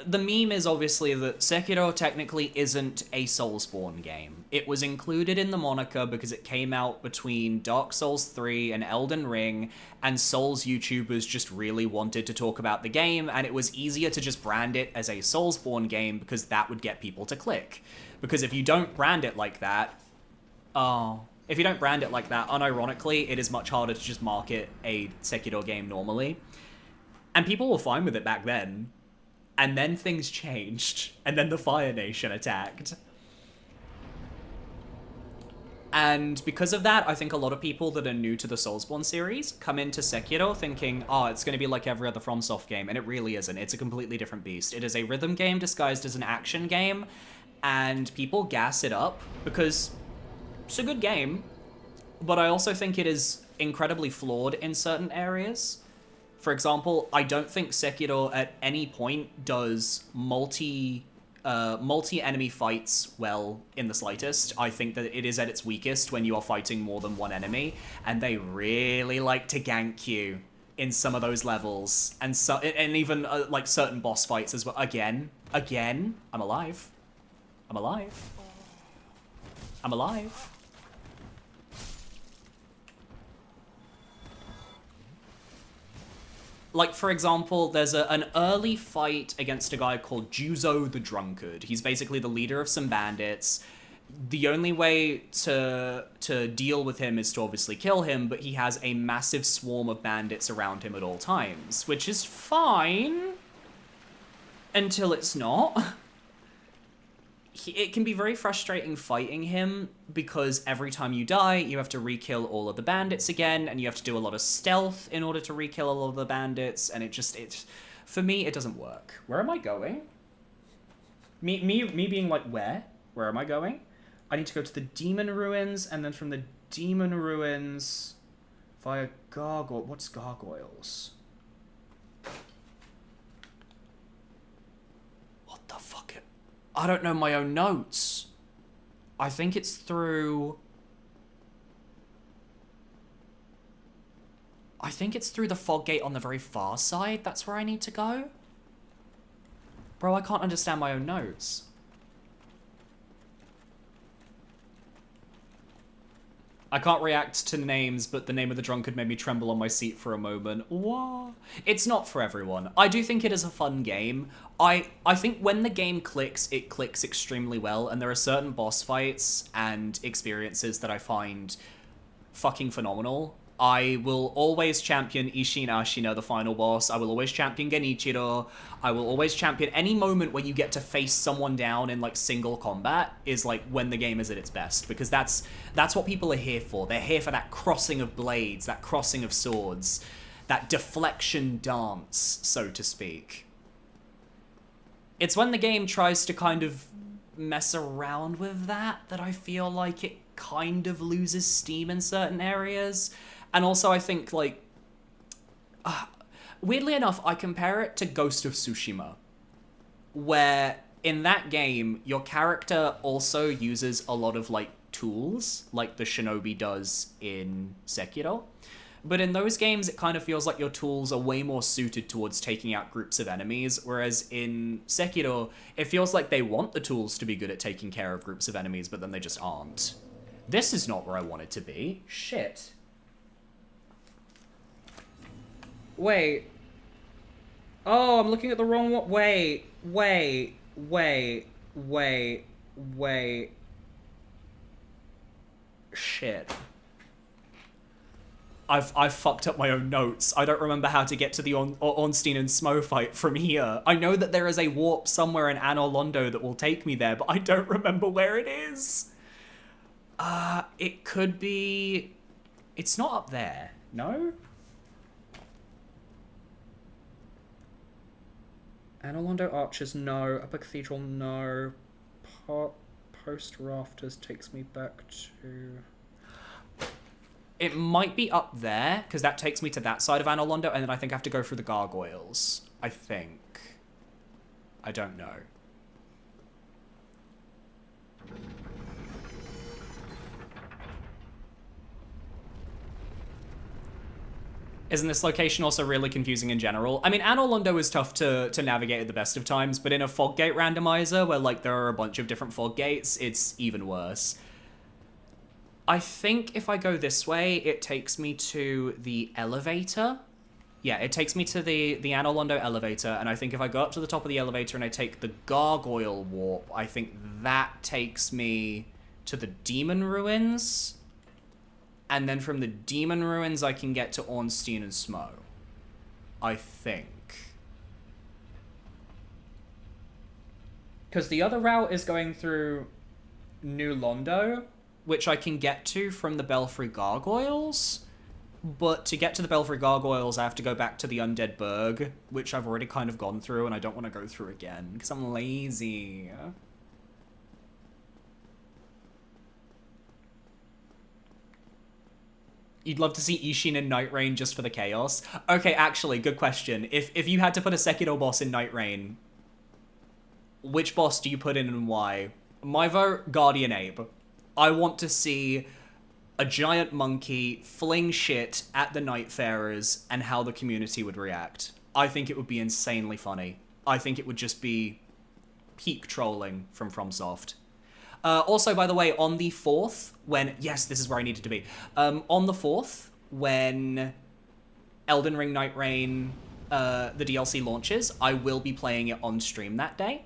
S1: the meme is obviously that Sekiro technically isn't a Soulsborne game. It was included in the moniker because it came out between Dark Souls 3 and Elden Ring, and Souls YouTubers just really wanted to talk about the game, and it was easier to just brand it as a Soulsborne game because that would get people to click. Because if you don't brand it like that, unironically, it is much harder to just market a Sekiro game normally. And people were fine with it back then. And then things changed, and then the Fire Nation attacked. And because of that, I think a lot of people that are new to the Soulsborne series come into Sekiro thinking, oh, it's going to be like every other FromSoft game, and it really isn't. It's a completely different beast. It is a rhythm game disguised as an action game, and people gas it up because it's a good game, but I also think it is incredibly flawed in certain areas. For example, I don't think Sekiro at any point does multi-enemy fights well in the slightest. I think that it is at its weakest when you are fighting more than one enemy, and they really like to gank you in some of those levels, and even like certain boss fights as well. Again, I'm alive. I'm alive. I'm alive. Like, for example, there's an early fight against a guy called Juzo the Drunkard. He's basically the leader of some bandits. The only way to deal with him is to obviously kill him, but he has a massive swarm of bandits around him at all times, which is fine until it's not. It can be very frustrating fighting him because every time you die, you have to re-kill all of the bandits again, and you have to do a lot of stealth in order to re-kill all of the bandits, and for me, it doesn't work. Where am I going? Me being like, where? Where am I going? I need to go to the Demon Ruins, and then from the Demon Ruins via Gargoyle. What's Gargoyles? What the fuck? I don't know my own notes. I think it's through... I think it's through the fog gate on the very far side. That's where I need to go. Bro, I can't understand my own notes. I can't react to names, but the name of the drunkard made me tremble on my seat for a moment. What? It's not for everyone. I do think it is a fun game. I think when the game clicks, it clicks extremely well, and there are certain boss fights and experiences that I find fucking phenomenal. I will always champion Ishin Ashina, the final boss. I will always champion Genichiro. I will always champion any moment where you get to face someone down in, like, single combat is, like, when the game is at its best. Because that's what people are here for. They're here for that crossing of blades, that crossing of swords, that deflection dance, so to speak. It's when the game tries to kind of mess around with that I feel like it kind of loses steam in certain areas. And also, I think, like, weirdly enough, I compare it to Ghost of Tsushima, where in that game, your character also uses a lot of, like, tools, like the shinobi does in Sekiro. But in those games, it kind of feels like your tools are way more suited towards taking out groups of enemies, whereas in Sekiro, it feels like they want the tools to be good at taking care of groups of enemies, but then they just aren't. This is not where I want it to be. Shit. Wait. Oh, I'm looking at the wrong one. Wait. Shit. I've fucked up my own notes. I don't remember how to get to the Ornstein and Smo fight from here. I know that there is a warp somewhere in Anor Londo that will take me there, but I don't remember where it is. It could be... It's not up there, no? Anor Londo Archers, no. Upper Cathedral, no. Post Rafters takes me back to... It might be up there, because that takes me to that side of Anor Londo, and then I think I have to go through the gargoyles. I think. I don't know. Isn't this location also really confusing in general? I mean, Anor Londo is tough to navigate at the best of times, but in a fog gate randomizer, where, like, there are a bunch of different fog gates, it's even worse. I think if I go this way, it takes me to the elevator. Yeah, it takes me to the Anor Londo elevator, and I think if I go up to the top of the elevator and I take the gargoyle warp, I think that takes me to the Demon Ruins. And then from the Demon Ruins, I can get to Ornstein and Smo. I think. Because the other route is going through New Londo, which I can get to from the Belfry Gargoyles. But to get to the Belfry Gargoyles, I have to go back to the Undead Burg, which I've already kind of gone through, and I don't want to go through again, because I'm lazy. You'd love to see Ishin in Night Rain just for the chaos? Okay, actually, good question. If you had to put a Sekiro boss in Night Rain, which boss do you put in and why? My vote, Guardian Abe. I want to see a giant monkey fling shit at the Nightfarers and how the community would react. I think it would be insanely funny. I think it would just be peak trolling from FromSoft. Also, by the way, on the 4th, when... Yes, this is where I needed to be. On the 4th, when Elden Ring Night Rain the DLC launches, I will be playing it on stream that day.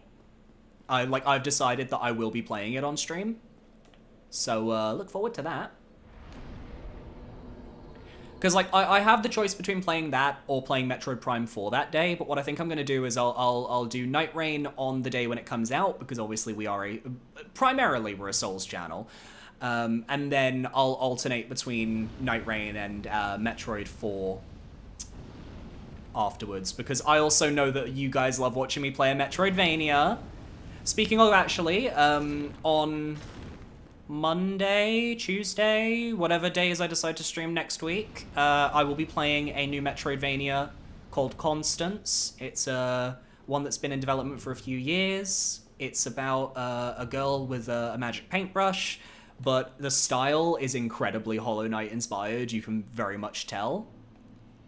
S1: I've decided that I will be playing it on stream. So, look forward to that. Because, like, I have the choice between playing that or playing Metroid Prime 4 that day, but what I think I'm going to do is I'll do Night Rain on the day when it comes out, because obviously primarily we're a Souls channel. And then I'll alternate between Night Rain and Metroid 4 afterwards, because I also know that you guys love watching me play a Metroidvania. Speaking of, actually, on Monday, Tuesday, whatever days I decide to stream next week, I will be playing a new Metroidvania called Constance. It's one that's been in development for a few years. It's about a girl with a magic paintbrush, but the style is incredibly Hollow Knight inspired, you can very much tell.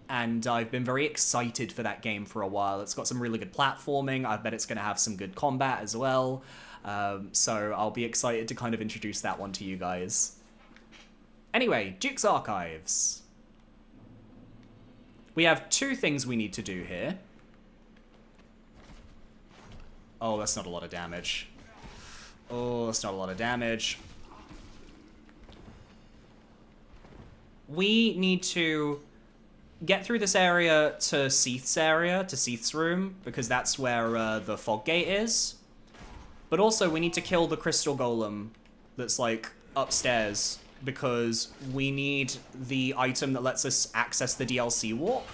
S1: And I've been very excited for that game for a while. It's got some really good platforming. I bet it's going to have some good combat as well. So I'll be excited to kind of introduce that one to you guys. Anyway, Duke's Archives. We have 2 things we need to do here. Oh, that's not a lot of damage. Oh, that's not a lot of damage. We need to get through this area to Seath's room, because that's where the fog gate is. But also, we need to kill the crystal golem that's, like, upstairs, because we need the item that lets us access the DLC warp.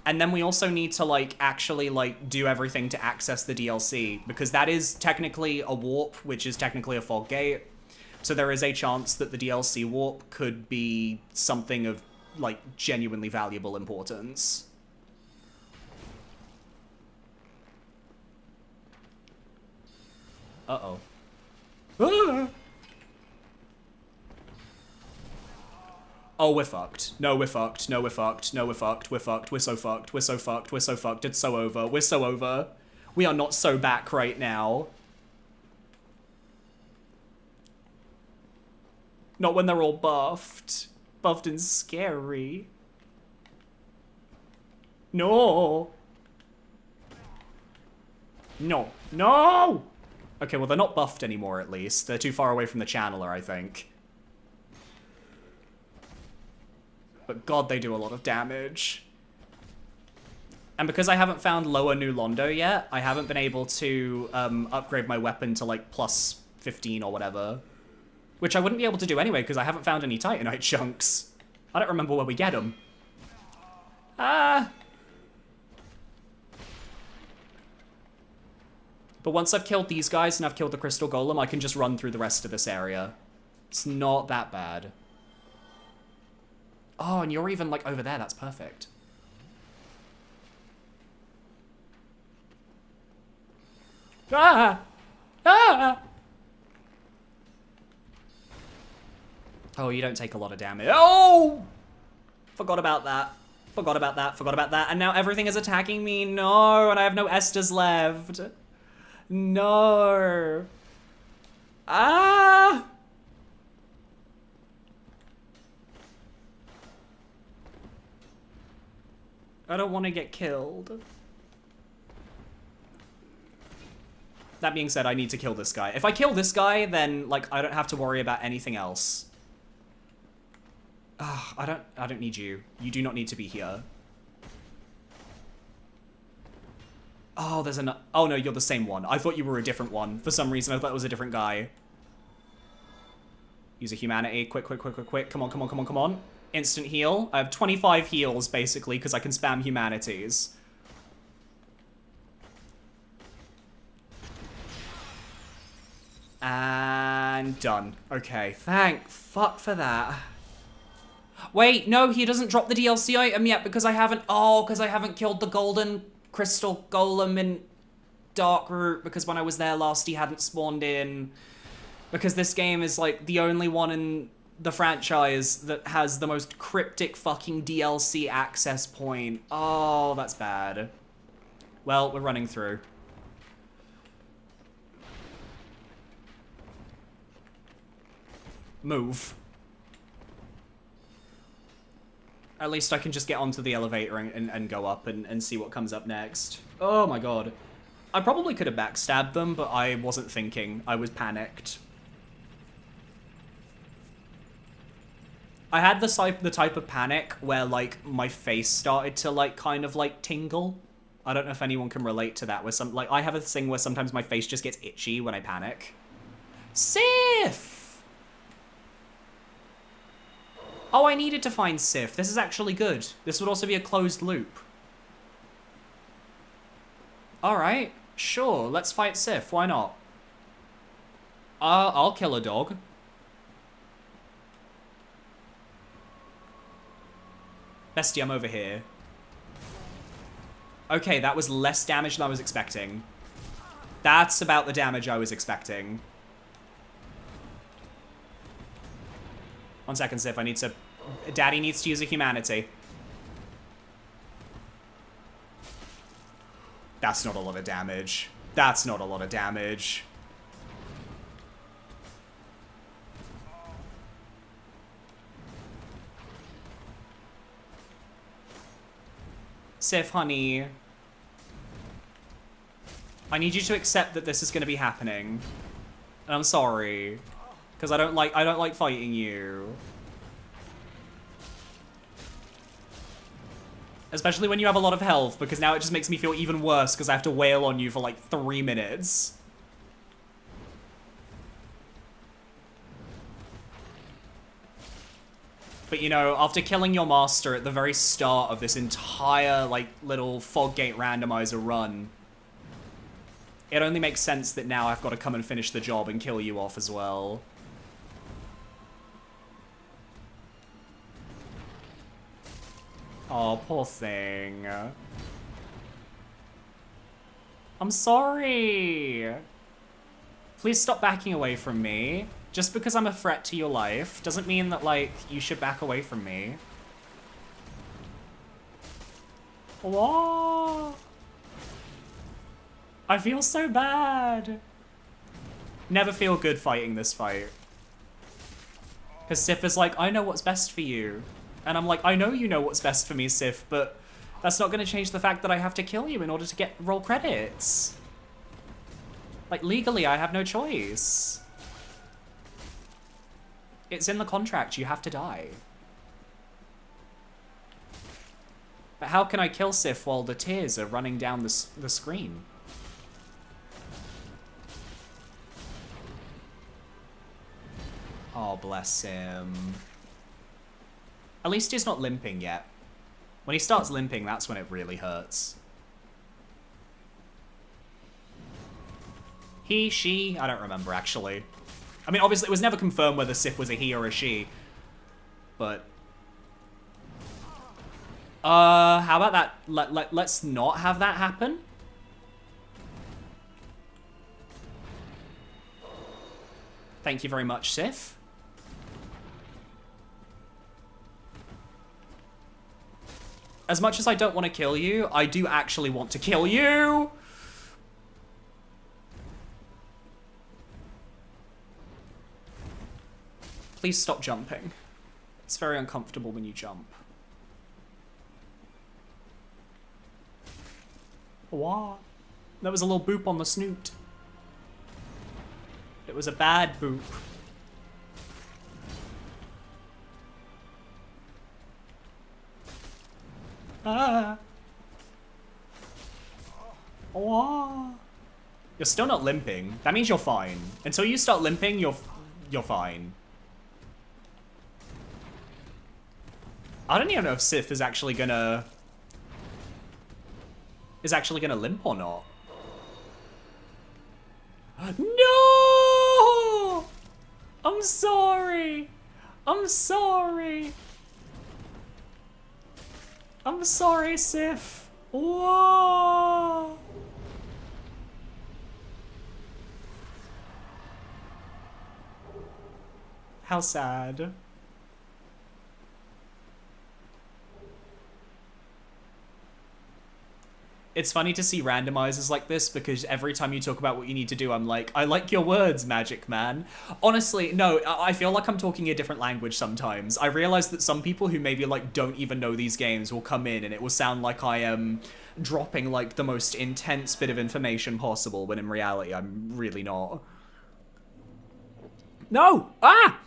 S1: And then we also need to, like, actually, like, do everything to access the DLC, because that is technically a warp, which is technically a fog gate. So there is a chance that the DLC warp could be something of, like, genuinely valuable importance. Uh-oh. Ah! Oh, we're fucked. No, we're fucked. No, we're fucked. No, we're fucked. We're fucked. We're so fucked. We're so fucked. We're so fucked. It's so over. We're so over. We are not so back right now. Not when they're all buffed. Buffed and scary. No. No. No! Okay, well, they're not buffed anymore, at least. They're too far away from the channeler, I think. But god, they do a lot of damage. And because I haven't found Lower New Londo yet, I haven't been able to upgrade my weapon to, like, plus 15 or whatever. Which I wouldn't be able to do anyway, because I haven't found any Titanite chunks. I don't remember where we get them. Ah! But once I've killed these guys and I've killed the crystal golem, I can just run through the rest of this area. It's not that bad. Oh, and you're even, like, over there. That's perfect. Ah! Ah! Oh, you don't take a lot of damage. Oh! Forgot about that. Forgot about that. Forgot about that. And now everything is attacking me. No, and I have no Esters left. No. Ah! I don't want to get killed. That being said, I need to kill this guy. If I kill this guy, then, like, I don't have to worry about anything else. I don't need you. You do not need to be here. Oh, there's an... Oh, no, you're the same one. I thought you were a different one. For some reason, I thought it was a different guy. Use a humanity. Quick, quick, quick, quick, quick. Come on, come on, come on, come on. Instant heal. I have 25 heals, basically, because I can spam humanities. And done. Okay, thank fuck for that. Wait, no, he doesn't drop the DLC item yet because I haven't... Oh, because I haven't killed the golden crystal golem in Darkroot, because when I was there last, he hadn't spawned in. Because this game is, like, the only one in the franchise that has the most cryptic fucking DLC access point. Oh, that's bad. Well, we're running through. Move. At least I can just get onto the elevator and go up and see what comes up next. Oh my god. I probably could have backstabbed them, but I wasn't thinking. I was panicked. I had the type of panic where, like, my face started to, like, kind of, like, tingle. I don't know if anyone can relate to that, where like, I have a thing where sometimes my face just gets itchy when I panic. Sif! Oh, I needed to find Sif. This is actually good. This would also be a closed loop. Alright, sure, let's fight Sif. Why not? I'll kill a dog. Bestie, I'm over here. Okay, that was less damage than I was expecting. That's about the damage I was expecting. 1 second, Sif. I need to... Daddy needs to use a humanity. That's not a lot of damage. That's not a lot of damage. Sif, honey. I need you to accept that this is going to be happening. And I'm sorry. Because I don't like fighting you. Especially when you have a lot of health, because now it just makes me feel even worse because I have to wail on you for like 3 minutes. But, you know, after killing your master at the very start of this entire, like, little Foggate randomizer run, it only makes sense that now I've got to come and finish the job and kill you off as well. Oh, poor thing. I'm sorry. Please stop backing away from me. Just because I'm a threat to your life doesn't mean that, like, you should back away from me. What? I feel so bad. Never feel good fighting this fight. Because Sif is like, I know what's best for you. And I'm like, I know you know what's best for me, Sif, but that's not going to change the fact that I have to kill you in order to get roll credits. Like, legally, I have no choice. It's in the contract, you have to die. But how can I kill Sif while the tears are running down the screen? Oh, bless him. At least he's not limping yet. When he starts limping, that's when it really hurts. He, she, I don't remember actually. I mean, obviously it was never confirmed whether Sif was a he or a she. But... how about that? Let's not have that happen. Thank you very much, Sif. As much as I don't want to kill you, I do actually want to kill you! Please stop jumping. It's very uncomfortable when you jump. What? There was a little boop on the snoot. It was a bad boop. Ah. What? You're still not limping. That means you're fine. Until you start limping, you're fine. I don't even know if Sif is actually gonna limp or not. No! I'm sorry. I'm sorry. I'm sorry, Sif. Whoa. How sad. It's funny to see randomizers like this because every time you talk about what you need to do, I'm like, I like your words, Magic Man. Honestly, no, I feel like I'm talking a different language sometimes. I realize that some people who maybe like don't even know these games will come in and it will sound like I am dropping like the most intense bit of information possible, when in reality, I'm really not. No! Ah!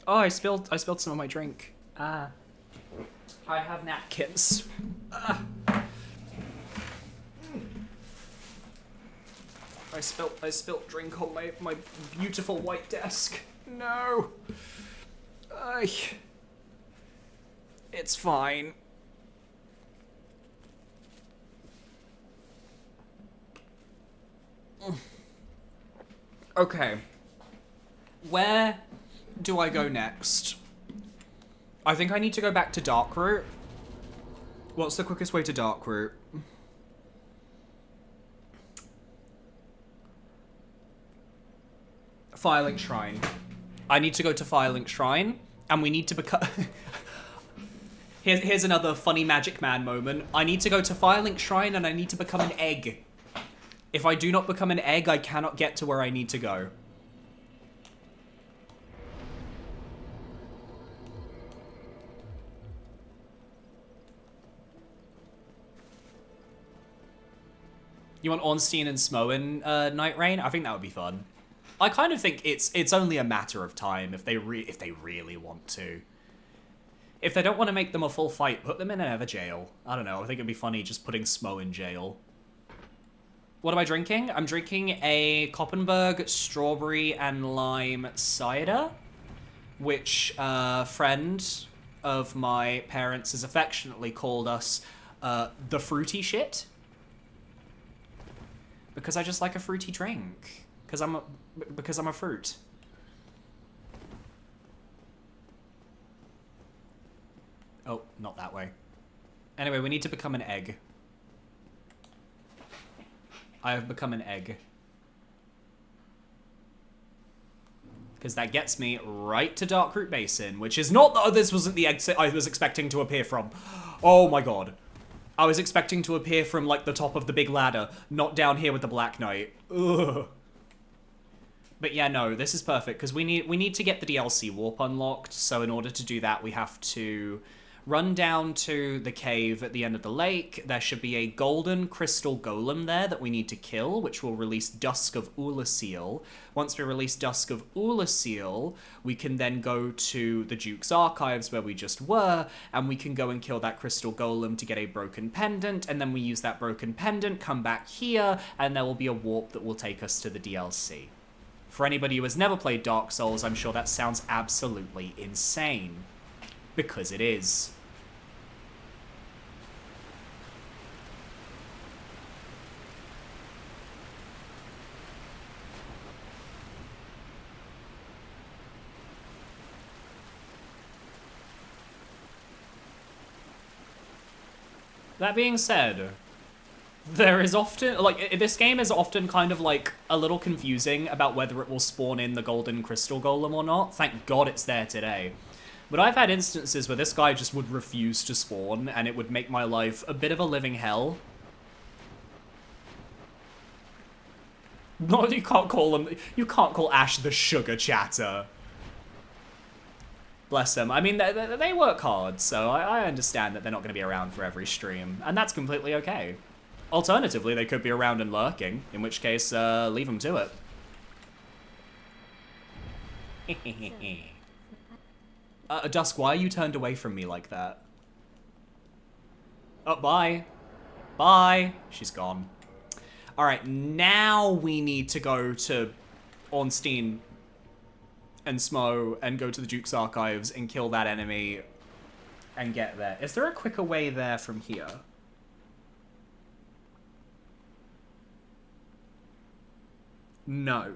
S1: Oh, I spilled some of my drink. Ah. I have napkins. I spilt drink on my beautiful white desk. No. It's fine. Okay. Where do I go next? I think I need to go back to Darkroot. What's the quickest way to Darkroot? Firelink Shrine. I need to go to Firelink Shrine, and we need to become... Here's another funny Magic Man moment. I need to go to Firelink Shrine, and I need to become an egg. If I do not become an egg, I cannot get to where I need to go. You want Ornstein and Smoen Night Rain? I think that would be fun. I kind of think it's only a matter of time if they really want to. If they don't want to make them a full fight, put them in another jail. I don't know. I think it'd be funny just putting Smo in jail. What am I drinking? I'm drinking a Koppenberg strawberry and lime cider, which a friend of my parents has affectionately called us the fruity shit. Because I just like a fruity drink. Because I'm a fruit. Oh, not that way. Anyway, we need to become an egg. I have become an egg. Because that gets me right to Darkroot Basin, which is not... Oh, this wasn't the exit I was expecting to appear from. Oh my god. I was expecting to appear from, like, the top of the big ladder, not down here with the Black Knight. Ugh. But yeah, no, this is perfect, because we need to get the DLC warp unlocked, so in order to do that, we have to run down to the cave at the end of the lake. There should be a golden crystal golem there that we need to kill, which will release Dusk of Ulasil. Once we release Dusk of Ulasil, we can then go to the Duke's Archives where we just were, and we can go and kill that crystal golem to get a broken pendant, and then we use that broken pendant, come back here, and there will be a warp that will take us to the DLC. For anybody who has never played Dark Souls, I'm sure that sounds absolutely insane. Because it is. That being said, there is often, like, this game is often kind of, like, a little confusing about whether it will spawn in the golden crystal golem or not. Thank God it's there today. But I've had instances where this guy just would refuse to spawn, and it would make my life a bit of a living hell. No, you can't call Ash the sugar chatter. Bless them. I mean, they work hard, so I understand that they're not going to be around for every stream, and that's completely okay. Alternatively, they could be around and lurking, in which case, leave them to it. Dusk, why are you turned away from me like that? Oh, bye. Bye. She's gone. Alright, now we need to go to Ornstein and Smo and go to the Duke's Archives and kill that enemy and get there. Is there a quicker way there from here? No.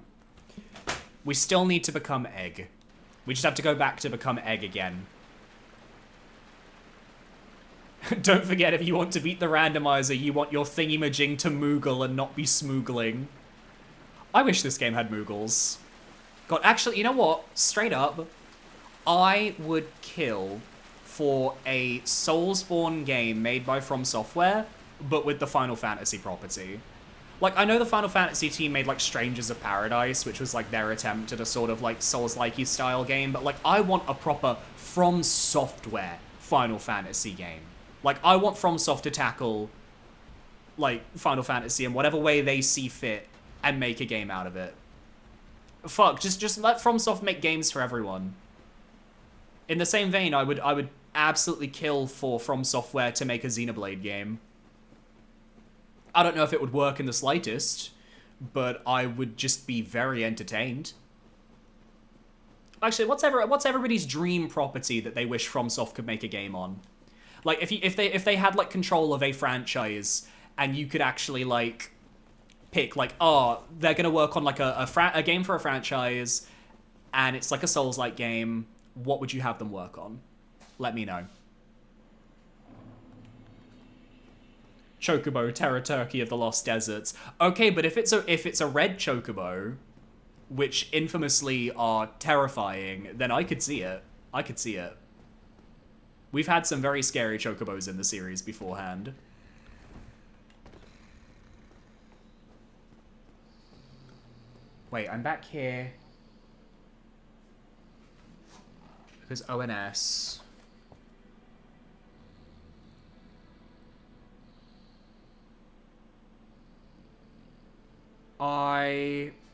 S1: We still need to become egg. We just have to go back to become egg again. Don't forget, if you want to beat the randomizer, you want your thingy-majing to moogle and not be smoogling. I wish this game had moogles. God, actually, you know what? Straight up, I would kill for a Soulsborne game made by From Software, but with the Final Fantasy property. Like, I know the Final Fantasy team made, like, Strangers of Paradise, which was, like, their attempt at a sort of, like, Souls-like-y style game, but, like, I want a proper From Software Final Fantasy game. Like, I want FromSoft to tackle, like, Final Fantasy in whatever way they see fit and make a game out of it. Fuck, just let FromSoft make games for everyone. In the same vein, I would absolutely kill for From Software to make a Xenoblade game. I don't know if it would work in the slightest, but I would just be very entertained. Actually, what's everybody's dream property that they wish FromSoft could make a game on? Like, if they had, like, control of a franchise, and you could actually, like, pick, like, oh, they're gonna work on, like, a game for a franchise, and it's like a Souls-like game, what would you have them work on? Let me know. Chocobo, Terra Turkey of the Lost Deserts. Okay, but if it's a red Chocobo, which infamously are terrifying, then I could see it. I could see it. We've had some very scary Chocobos in the series beforehand. Wait, I'm back here. Because ONS.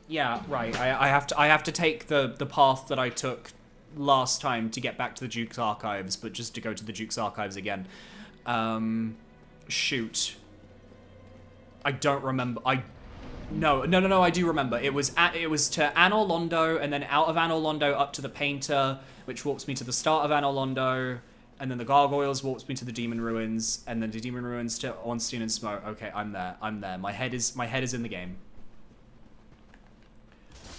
S1: Yeah, right. I have to take the path that I took last time to get back to the Duke's Archives, but just to go to the Duke's Archives again. Shoot. I don't remember. No, I do remember. It was to Anor Londo, and then out of Anor Londo up to the Painter, which walks me to the start of Anor Londo, and then the Gargoyles walks me to the Demon Ruins, and then the Demon Ruins to Ornstein and Smoke. Okay, I'm there. My head is in the game.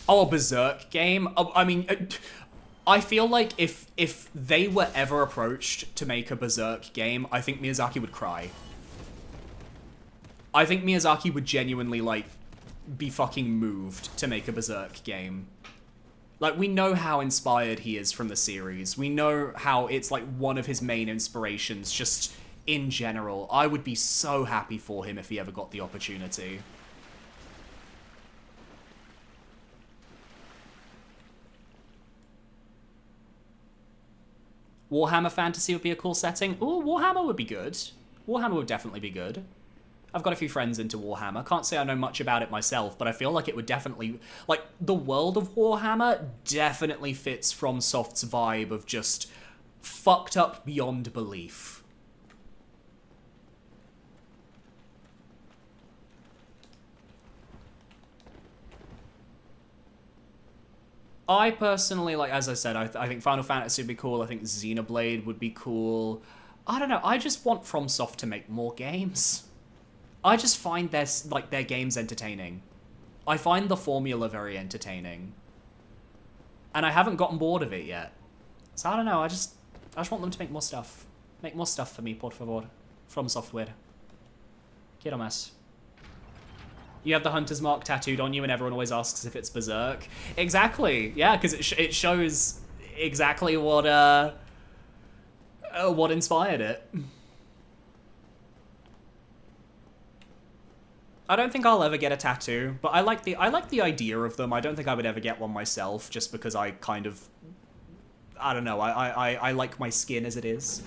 S1: Oh, a Berserk game? Oh, I mean, I feel like if they were ever approached to make a Berserk game, I think Miyazaki would cry. I think Miyazaki would genuinely, like, be fucking moved to make a Berserk game. Like, we know how inspired he is from the series. We know how it's, like, one of his main inspirations, just in general. I would be so happy for him if he ever got the opportunity. Warhammer Fantasy would be a cool setting. Ooh, Warhammer would be good. Warhammer would definitely be good. I've got a few friends into Warhammer. Can't say I know much about it myself, but I feel like it would definitely... Like, the world of Warhammer definitely fits FromSoft's vibe of just fucked up beyond belief. I personally, like, as I said, I think Final Fantasy would be cool. I think Xenoblade would be cool. I don't know. I just want FromSoft to make more games. I just find their games entertaining. I find the formula very entertaining. And I haven't gotten bored of it yet. So I don't know, I just want them to make more stuff. Make more stuff for me, por favor. From Software. Quiero más. You have the Hunter's Mark tattooed on you and everyone always asks if it's Berserk. Exactly, yeah, because it shows exactly what inspired it. I don't think I'll ever get a tattoo, but I like the idea of them. I don't think I would ever get one myself, just because I kind of... I don't know, I like my skin as it is.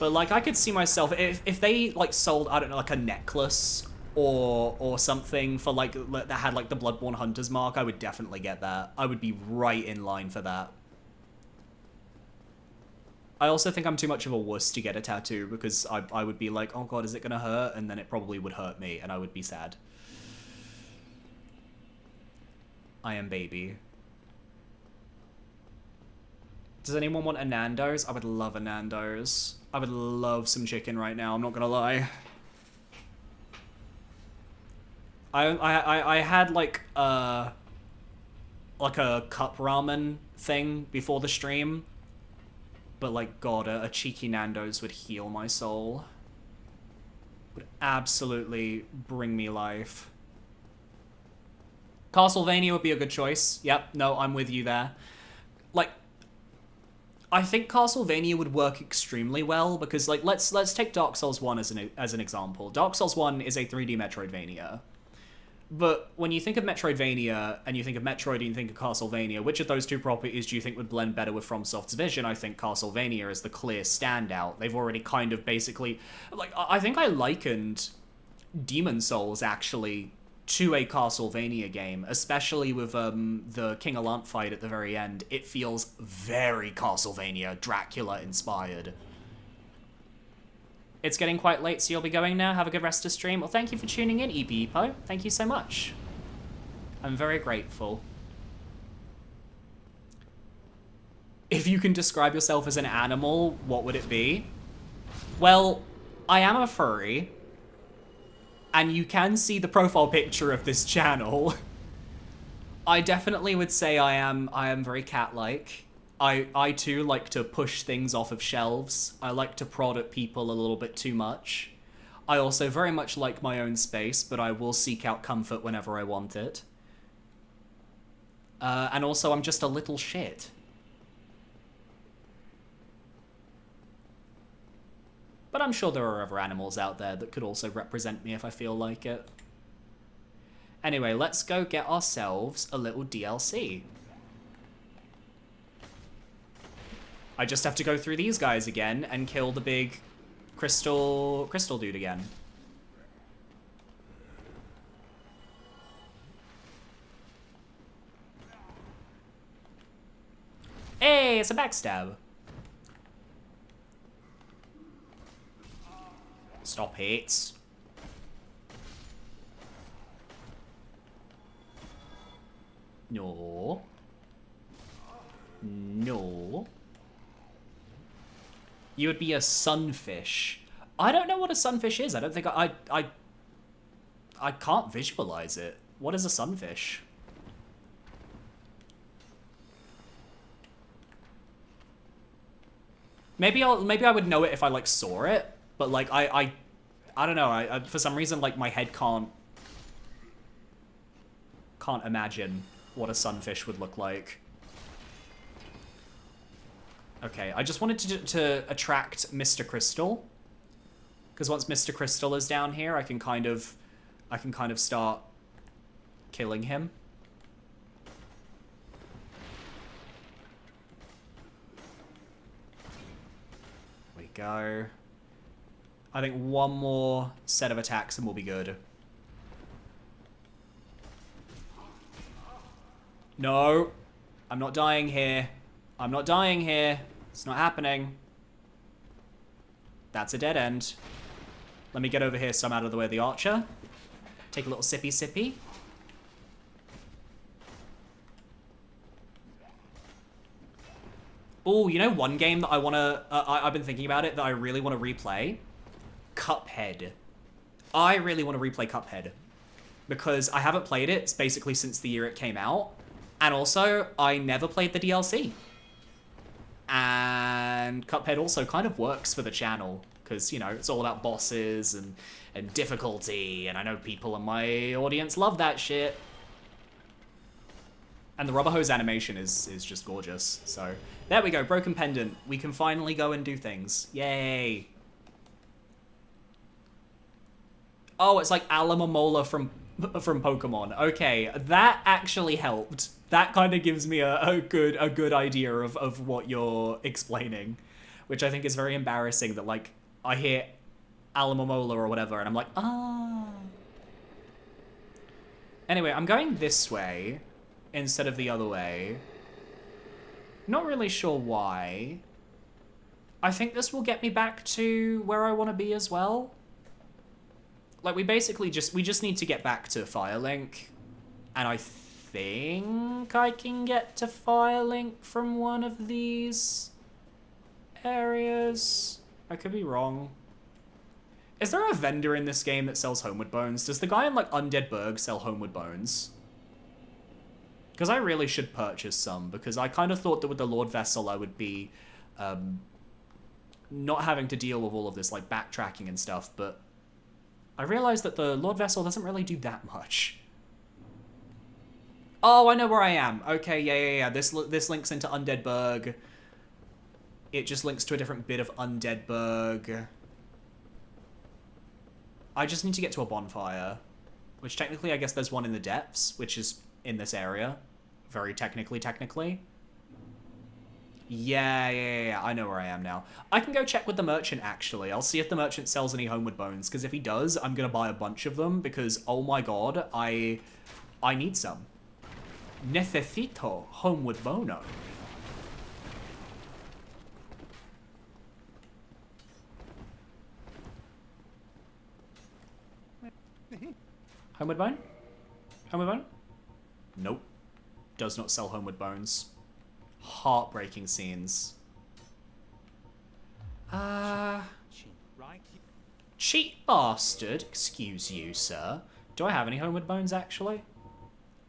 S1: But, like, I could see myself... If they, like, sold, I don't know, like, a necklace or something for, like, that had, like, the Bloodborne Hunter's Mark, I would definitely get that. I would be right in line for that. I also think I'm too much of a wuss to get a tattoo, because I would be like, oh god, is it gonna hurt? And then it probably would hurt me, and I would be sad. I am baby. Does anyone want a Nando's? I would love a Nando's. I would love some chicken right now, I'm not gonna lie. I had like a cup ramen thing before the stream. But, like, God, a cheeky Nando's would heal my soul. Would absolutely bring me life. Castlevania would be a good choice. Yep, no, I'm with you there. Like, I think Castlevania would work extremely well because, like, let's take Dark Souls 1 as an example. Dark Souls 1 is a 3D Metroidvania. But when you think of Metroidvania, and you think of Metroid and you think of Castlevania, which of those two properties do you think would blend better with FromSoft's vision? I think Castlevania is the clear standout. They've already kind of basically... Like, I think I likened Demon Souls, actually, to a Castlevania game, especially with the King Allant fight at the very end. It feels very Castlevania, Dracula-inspired. It's getting quite late, so you'll be going now. Have a good rest of stream. Well, thank you for tuning in, Epo. Thank you so much. I'm very grateful. If you can describe yourself as an animal, what would it be? Well, I am a furry. And you can see the profile picture of this channel. I definitely would say I am very cat-like. I too like to push things off of shelves. I like to prod at people a little bit too much. I also very much like my own space, but I will seek out comfort whenever I want it. And also, I'm just a little shit. But I'm sure there are other animals out there that could also represent me if I feel like it. Anyway, let's go get ourselves a little DLC. I just have to go through these guys again and kill the big crystal dude again. Hey, it's a backstab. Stop it. No. No. You would be a sunfish. I don't know what a sunfish is. I don't think I can't visualize it. What is a sunfish? Maybe I would know it if I like saw it, but like I don't know. I for some reason like my head can't imagine what a sunfish would look like. Okay, I just wanted to attract Mr. Crystal, because once Mr. Crystal is down here, I can kind of start killing him. There we go. I think one more set of attacks and we'll be good. No, I'm not dying here. I'm not dying here. It's not happening. That's a dead end. Let me get over here so I'm out of the way of the archer. Take a little sippy sippy. Oh, you know one game that I want to... I've been thinking about it, that I really want to replay? Cuphead. I really want to replay Cuphead. Because I haven't played it basically since the year it came out. And also, I never played the DLC. And Cuphead also kind of works for the channel, because, you know, it's all about bosses and difficulty, and I know people in my audience love that shit. And the rubber hose animation is just gorgeous. So, there we go, broken pendant. We can finally go and do things. Yay! Oh, it's like Alamomola from Pokemon. Okay, that actually helped. That kind of gives me a good idea of what you're explaining, which I think is very embarrassing that, like, I hear Alamomola or whatever, and I'm like, ah. Anyway, I'm going this way instead of the other way. Not really sure why. I think this will get me back to where I want to be as well. Like, we basically just need to get back to Firelink, and I think I can get to Firelink from one of these areas. I could be wrong. Is there a vendor in this game that sells Homeward Bones? Does the guy in, like, Undead Burg sell Homeward Bones? Because I really should purchase some, because I kind of thought that with the Lord Vessel I would be not having to deal with all of this, like, backtracking and stuff, but I realized that the Lord Vessel doesn't really do that much. Oh, I know where I am. Okay, yeah. This links into Undead Burg. It just links to a different bit of Undeadburg. I just need to get to a bonfire. Which technically, I guess there's one in the depths, which is in this area. Very technically. Yeah, I know where I am now. I can go check with the merchant, actually. I'll see if the merchant sells any homeward bones, because if he does, I'm gonna buy a bunch of them, because, oh my god, I need some. Necesito homeward bono. Homeward bone? Homeward bone? Nope. Does not sell homeward bones. Heartbreaking scenes. Cheat bastard. Excuse you, sir. Do I have any homeward bones, actually?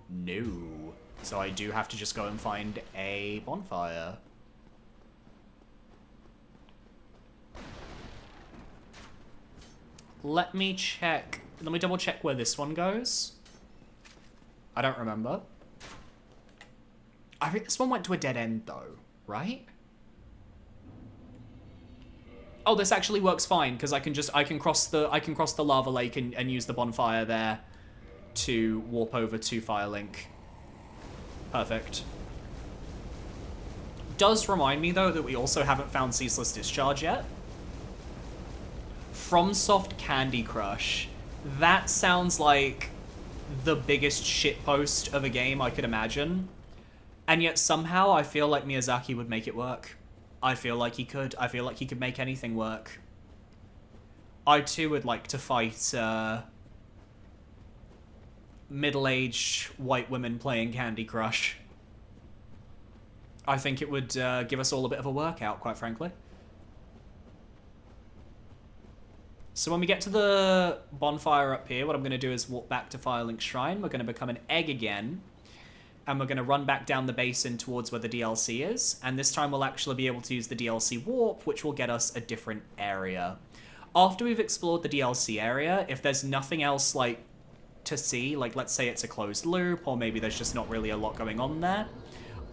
S1: No. So I do have to just go and find a bonfire. Let me check. Let me double check where this one goes. I don't remember. I think this one went to a dead end though, right? Oh, this actually works fine because I can cross the lava lake and use the bonfire there to warp over to Firelink. Perfect. Does remind me though that we also haven't found Ceaseless Discharge yet. FromSoft Candy Crush. That sounds like the biggest shitpost of a game I could imagine. And yet somehow I feel like Miyazaki would make it work. I feel like he could. I feel like he could make anything work. I too would like to fight middle-aged white women playing Candy Crush. I think it would give us all a bit of a workout, quite frankly. So when we get to the bonfire up here, what I'm going to do is walk back to Firelink Shrine. We're going to become an egg again. And we're going to run back down the basin towards where the DLC is. And this time we'll actually be able to use the DLC warp, which will get us a different area. After we've explored the DLC area, if there's nothing else, like, to see, like, let's say it's a closed loop, or maybe there's just not really a lot going on there,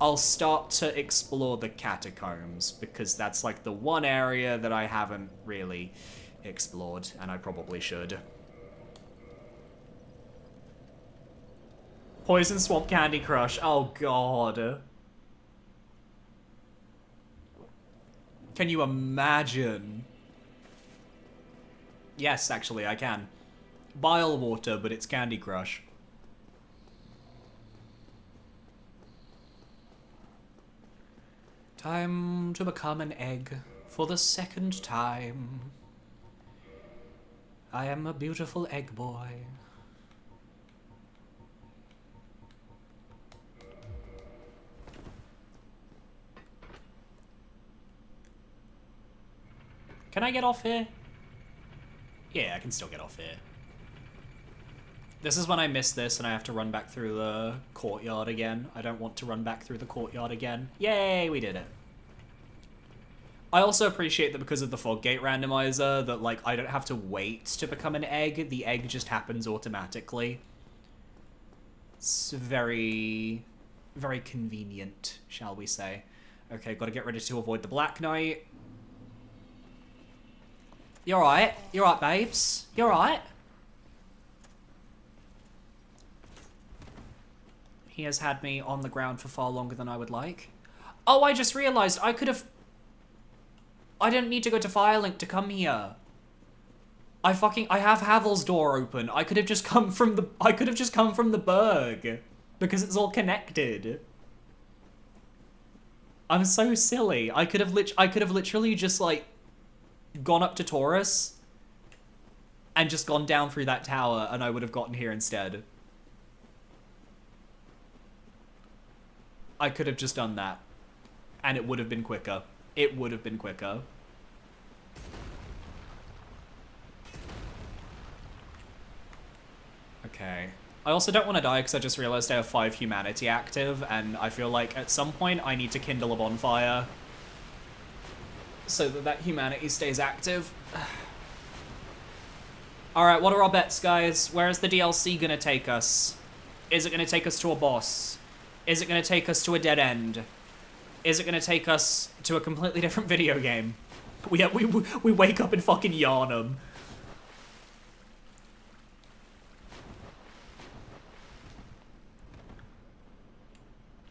S1: I'll start to explore the catacombs, because that's, like, the one area that I haven't really explored, and I probably should. Poison Swamp Candy Crush. Oh, God. Can you imagine? Yes, actually, I can. Bile water, but it's Candy Crush. Time to become an egg for the second time. I am a beautiful egg boy. Can I get off here? Yeah, I can still get off here. This is when I miss this and I have to run back through the courtyard again. I don't want to run back through the courtyard again. Yay, we did it. I also appreciate that because of the fog gate randomizer, that, like, I don't have to wait to become an egg. The egg just happens automatically. It's very, very convenient, shall we say. Okay, gotta get ready to avoid the Black Knight. You alright? You alright, babes? You alright? He has had me on the ground for far longer than I would like. Oh, I just realized I could have... I didn't need to go to Firelink to come here. I have Havel's door open. I could have just come from the Berg. Because it's all connected. I'm so silly. I could have literally just, like, gone up to Taurus and just gone down through that tower and I would have gotten here instead. I could have just done that and it would have been quicker. It would have been quicker. Okay. I also don't want to die because I just realized I have 5 humanity active and I feel like at some point I need to kindle a bonfire so that humanity stays active. Alright, what are our bets, guys? Where is the DLC gonna take us? Is it gonna take us to a boss? Is it gonna take us to a dead end? Is it going to take us to a completely different video game? We wake up in fucking Yarnum.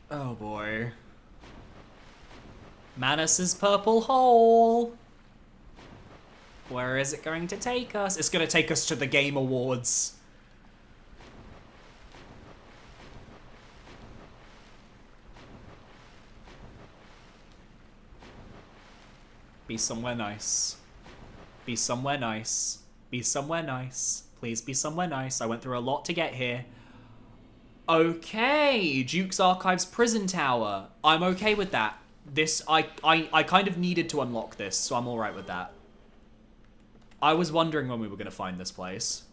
S1: Oh boy. Manus's purple hole. Where is it going to take us? It's going to take us to the Game Awards. Be somewhere nice. Be somewhere nice. Be somewhere nice. Please be somewhere nice. I went through a lot to get here. Okay, Duke's Archives Prison Tower. I'm okay with that. This, I kind of needed to unlock this, so I'm alright with that. I was wondering when we were going to find this place.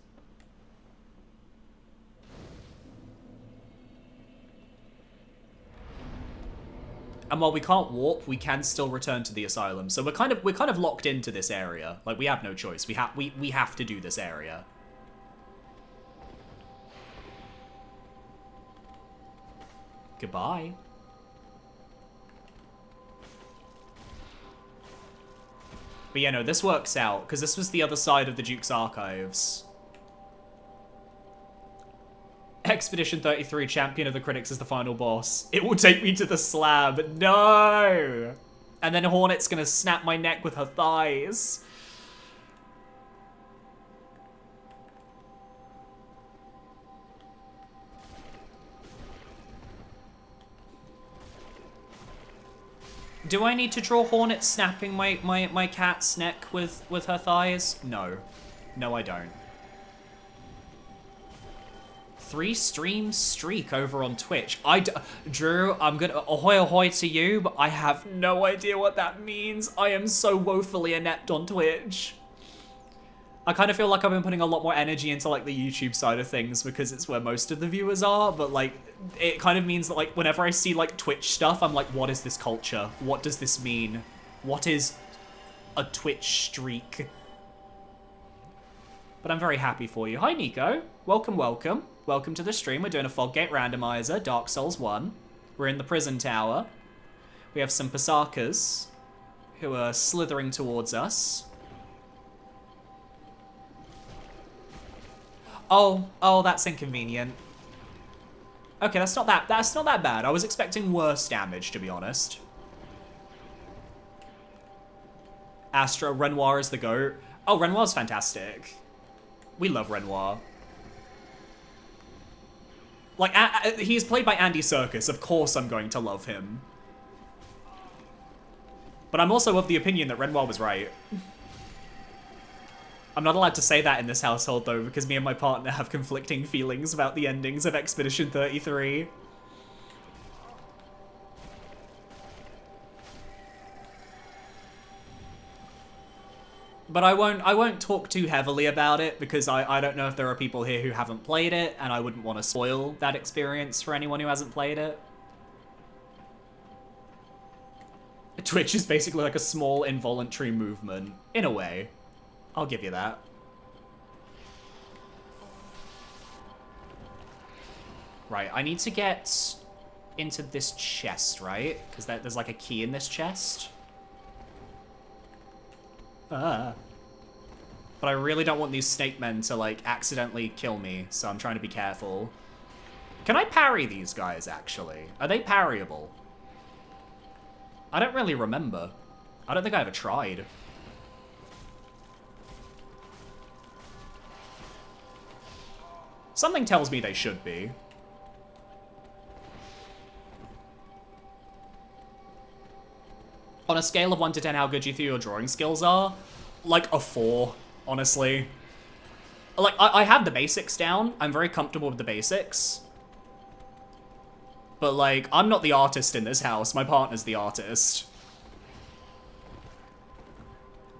S1: And while we can't warp, we can still return to the asylum. So we're kind of locked into this area. Like, we have no choice. We have to do this area. Goodbye. But yeah, no, this works out, because this was the other side of the Duke's Archives. Expedition 33, Champion of the Critics is the final boss. It will take me to the slab. No! And then Hornet's gonna snap my neck with her thighs. Do I need to draw Hornet snapping my cat's neck with her thighs? No. No, I don't. 3-stream streak over on Twitch. Drew, I'm gonna ahoy ahoy to you, but I have no idea what that means. I am so woefully inept on Twitch. I kind of feel like I've been putting a lot more energy into like the YouTube side of things because it's where most of the viewers are, but like it kind of means that like whenever I see like Twitch stuff, I'm like, what is this culture? What does this mean? What is a Twitch streak? But I'm very happy for you. Hi, Nico. Welcome, welcome. Welcome to the stream. We're doing a Foggate Randomizer, Dark Souls 1. We're in the prison tower. We have some Pasakas who are slithering towards us. Oh, that's inconvenient. Okay, that's not that bad. I was expecting worse damage, to be honest. Astra, Renoir is the GOAT. Oh, Renoir's fantastic. We love Renoir. Like, he's played by Andy Serkis. Of course I'm going to love him. But I'm also of the opinion that Renoir was right. I'm not allowed to say that in this household, though, because me and my partner have conflicting feelings about the endings of Expedition 33. But I won't talk too heavily about it, because I don't know if there are people here who haven't played it, and I wouldn't want to spoil that experience for anyone who hasn't played it. Twitch is basically like a small involuntary movement, in a way. I'll give you that. Right, I need to get into this chest, right? Because there's like a key in this chest. But I really don't want these snake men to, like, accidentally kill me, so I'm trying to be careful. Can I parry these guys, actually? Are they parryable? I don't really remember. I don't think I ever tried. Something tells me they should be. On a scale of 1 to 10, how good do you think your drawing skills are? Like a 4, honestly. Like, I have the basics down. I'm very comfortable with the basics. But, like, I'm not the artist in this house. My partner's the artist.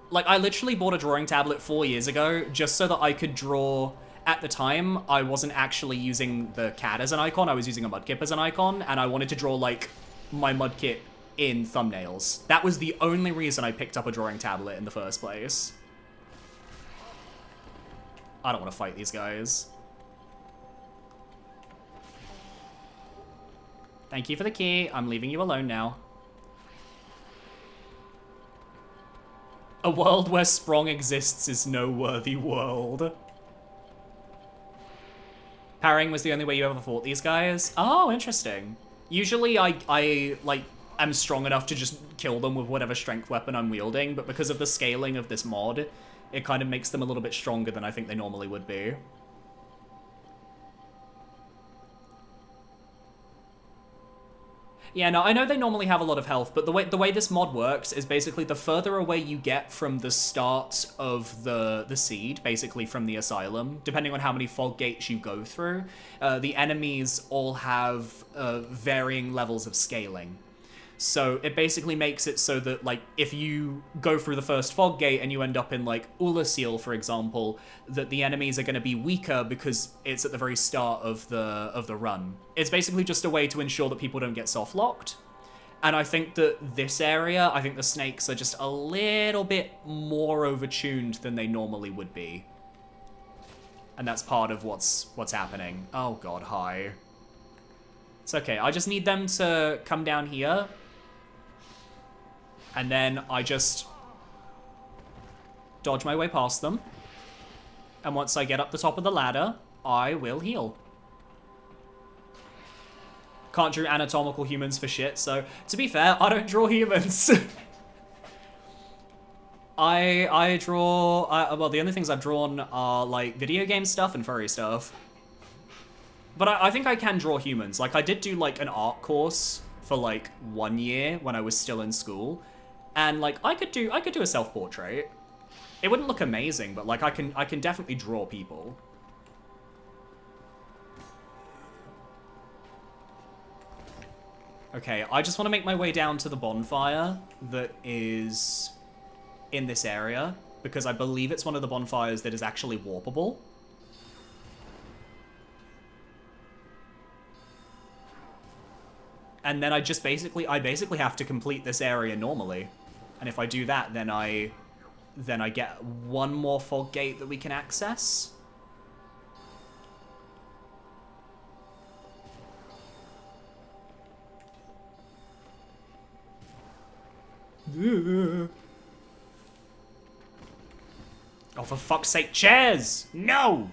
S1: Like, I literally bought a drawing tablet 4 years ago just so that I could draw... At the time, I wasn't actually using the cat as an icon. I was using a mudkip as an icon, and I wanted to draw, like, my mudkip in thumbnails. That was the only reason I picked up a drawing tablet in the first place. I don't want to fight these guys. Thank you for the key. I'm leaving you alone now. A world where Sprong exists is no worthy world. Parrying was the only way you ever fought these guys? Oh, interesting. Usually I like, am strong enough to just kill them with whatever strength weapon I'm wielding, but because of the scaling of this mod, it kind of makes them a little bit stronger than I think they normally would be. Yeah, no, I know they normally have a lot of health, but the way this mod works is basically the further away you get from the start of the seed, basically from the asylum, depending on how many fog gates you go through, the enemies all have varying levels of scaling. So it basically makes it so that, like, if you go through the first fog gate and you end up in, like, Ulasil, for example, that the enemies are going to be weaker because it's at the very start of the run. It's basically just a way to ensure that people don't get soft-locked. And I think that this area, I think the snakes are just a little bit more overtuned than they normally would be. And that's part of what's happening. Oh god, hi. It's okay, I just need them to come down here. And then I just dodge my way past them. And once I get up the top of the ladder, I will heal. Can't draw anatomical humans for shit, so to be fair, I don't draw humans. I draw, well, the only things I've drawn are, like, video game stuff and furry stuff. But I think I can draw humans. Like, I did do, like, an art course for, like, 1 year when I was still in school. And, like, I could do a self-portrait. It wouldn't look amazing, but, like, I can definitely draw people. Okay, I just want to make my way down to the bonfire that is in this area, because I believe it's one of the bonfires that is actually warpable. And then I basically have to complete this area normally. And if I do that, then I get one more fog gate that we can access. Oh, for fuck's sake, chairs! No!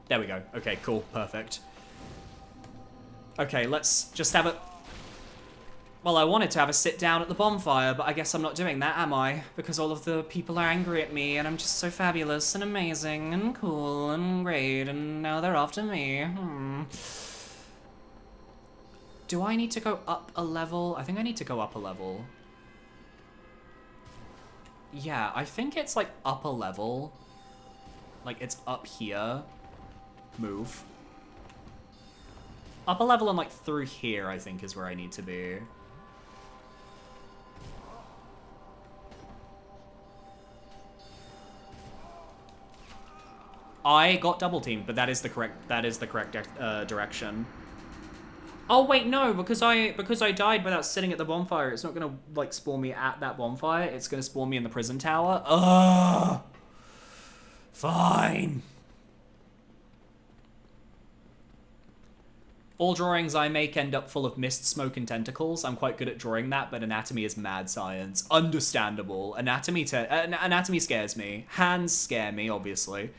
S1: There we go. Okay, cool. Perfect. Okay, let's just have a... Well, I wanted to have a sit down at the bonfire, but I guess I'm not doing that, am I? Because all of the people are angry at me, and I'm just so fabulous and amazing and cool and great, and now they're after me. Do I need to go up a level? I think I need to go up a level. Yeah, I think it's, like, up a level. Like, it's up here. Move. Up a level and, like, through here, I think, is where I need to be. I got double teamed, but that is the correct direction. Oh wait, no, because I died without sitting at the bonfire, it's not gonna, like, spawn me at that bonfire, it's gonna spawn me in the prison tower. Ugh. Fine. All drawings I make end up full of mist, smoke, and tentacles. I'm quite good at drawing that, but anatomy is mad science. Understandable. Anatomy scares me. Hands scare me, obviously.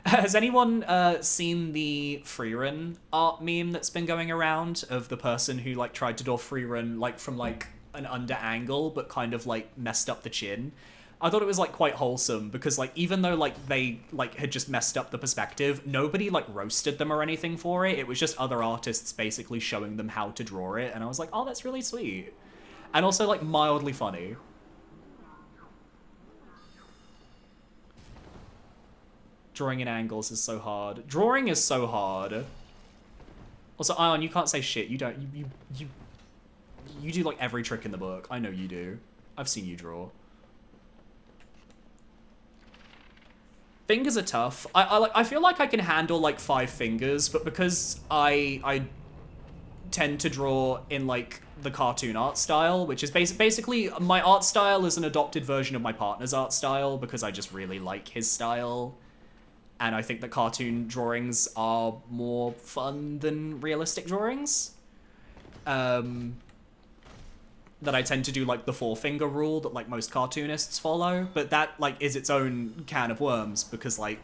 S1: Has anyone seen the Freerun art meme that's been going around of the person who, like, tried to draw Freerun, like, from, like, an under angle, but kind of, like, messed up the chin? I thought it was, like, quite wholesome, because, like, even though, like, they, like, had just messed up the perspective, nobody, like, roasted them or anything for it. It was just other artists basically showing them how to draw it, and I was like, oh, that's really sweet. And also, like, mildly funny. Drawing in angles is so hard. Drawing is so hard. Also, Ion, you can't say shit. You don't, you do, like, every trick in the book. I know you do. I've seen you draw. Fingers are tough. I feel like I can handle, like, 5 fingers, but because I tend to draw in, like, the cartoon art style, which is basically my art style is an adopted version of my partner's art style, because I just really like his style. And I think that cartoon drawings are more fun than realistic drawings. that I tend to do, like, the four-finger rule that, like, most cartoonists follow, but that, like, is its own can of worms, because, like,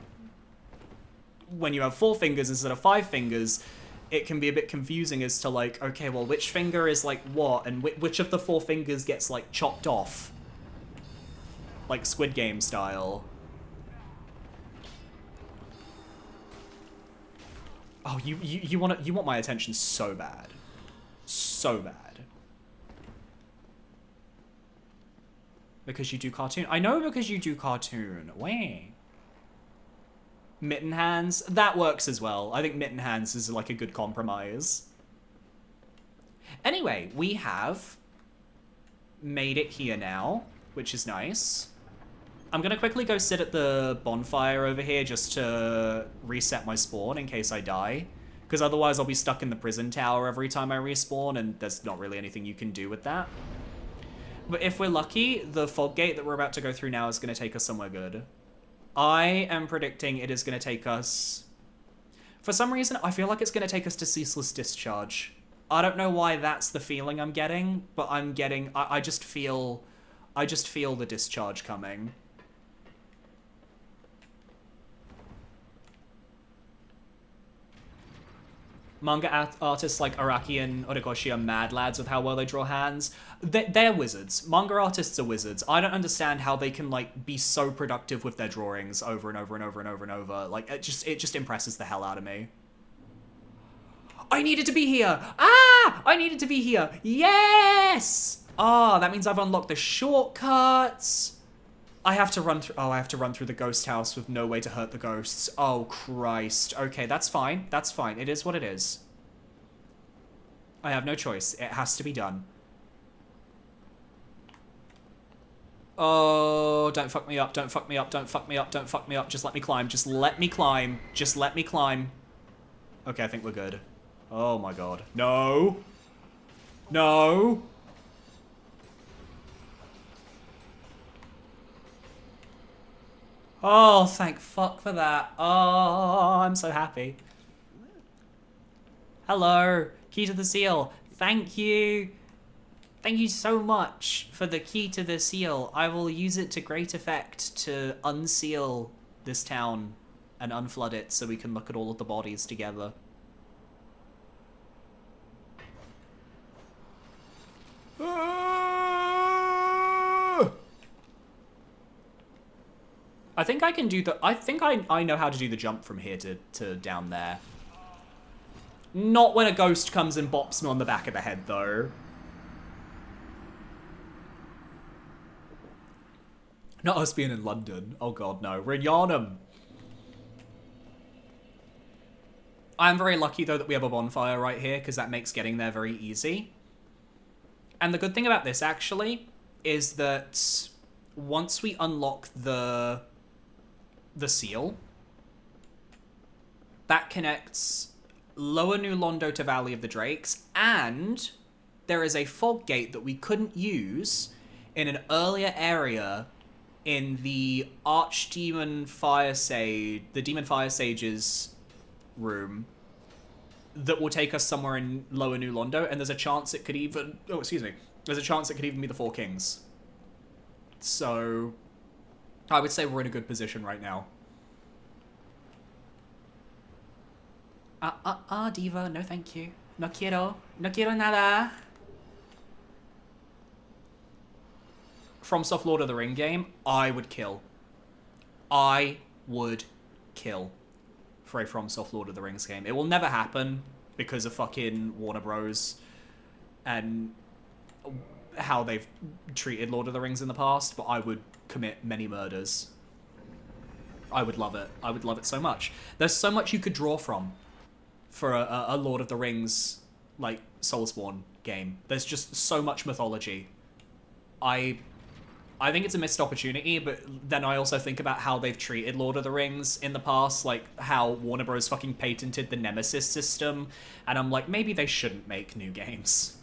S1: when you have 4 fingers instead of 5 fingers, it can be a bit confusing as to, like, okay, well, which finger is, like, what, and which of the 4 fingers gets, like, chopped off? Like, Squid Game style. Oh, you want my attention so bad. So bad. Because you do cartoon. I know, because you do cartoon. Wait. Mitten hands. That works as well. I think mitten hands is like a good compromise. Anyway, we have made it here now, which is nice. I'm gonna quickly go sit at the bonfire over here just to reset my spawn in case I die. Because otherwise I'll be stuck in the prison tower every time I respawn, and there's not really anything you can do with that. But if we're lucky, the fog gate that we're about to go through now is going to take us somewhere good. I am predicting it is going to take us... For some reason, I feel like it's going to take us to Ceaseless Discharge. I don't know why that's the feeling I'm getting, but I'm getting... I just feel the discharge coming. Manga artists like Araki and Horikoshi are mad lads with how well they draw hands. They're wizards. Manga artists are wizards. I don't understand how they can, like, be so productive with their drawings over and over and over and over and over. Like, it just impresses the hell out of me. I needed to be here! Ah! I needed to be here! Yes! Ah, that means I've unlocked the shortcuts. I have to run through... Oh, I have to run through the ghost house with no way to hurt the ghosts. Oh, Christ. Okay, that's fine. That's fine. It is what it is. I have no choice. It has to be done. Oh, don't fuck me up. Don't fuck me up. Don't fuck me up. Don't fuck me up. Just let me climb. Just let me climb. Just let me climb. Okay, I think we're good. Oh, my God. No. No. Oh, thank fuck for that. Oh, I'm so happy. Hello, key to the seal. Thank you. Thank you so much for the key to the seal. I will use it to great effect to unseal this town and unflood it so we can look at all of the bodies together. I think I can do the... I think I know how to do the jump from here to down there. Not when a ghost comes and bops me on the back of the head, though. Not us being in London. Oh god, no. We're in Yarnham. I'm very lucky, though, that we have a bonfire right here, because that makes getting there very easy. And the good thing about this, actually, is that once we unlock the seal, that connects Lower New Londo to Valley of the Drakes, and there is a fog gate that we couldn't use in an earlier area in the Archdemon Fire Sage, the Demon Fire Sage's room, that will take us somewhere in Lower New Londo, and there's a chance it could even... Oh, excuse me. There's a chance it could even be the Four Kings. So I would say we're in a good position right now. Diva, no thank you. No quiero. No quiero nada. FromSoft Lord of the Ring game, I would kill. I would kill for a FromSoft Lord of the Rings game. It will never happen because of fucking Warner Bros. And how they've treated Lord of the Rings in the past, but I would commit many murders. I would love it. I would love it so much. There's so much you could draw from for a Lord of the Rings, like, Soulsborne game. There's just so much mythology. I think it's a missed opportunity, but then I also think about how they've treated Lord of the Rings in the past, like how Warner Bros. Fucking patented the Nemesis system, and I'm like, maybe they shouldn't make new games.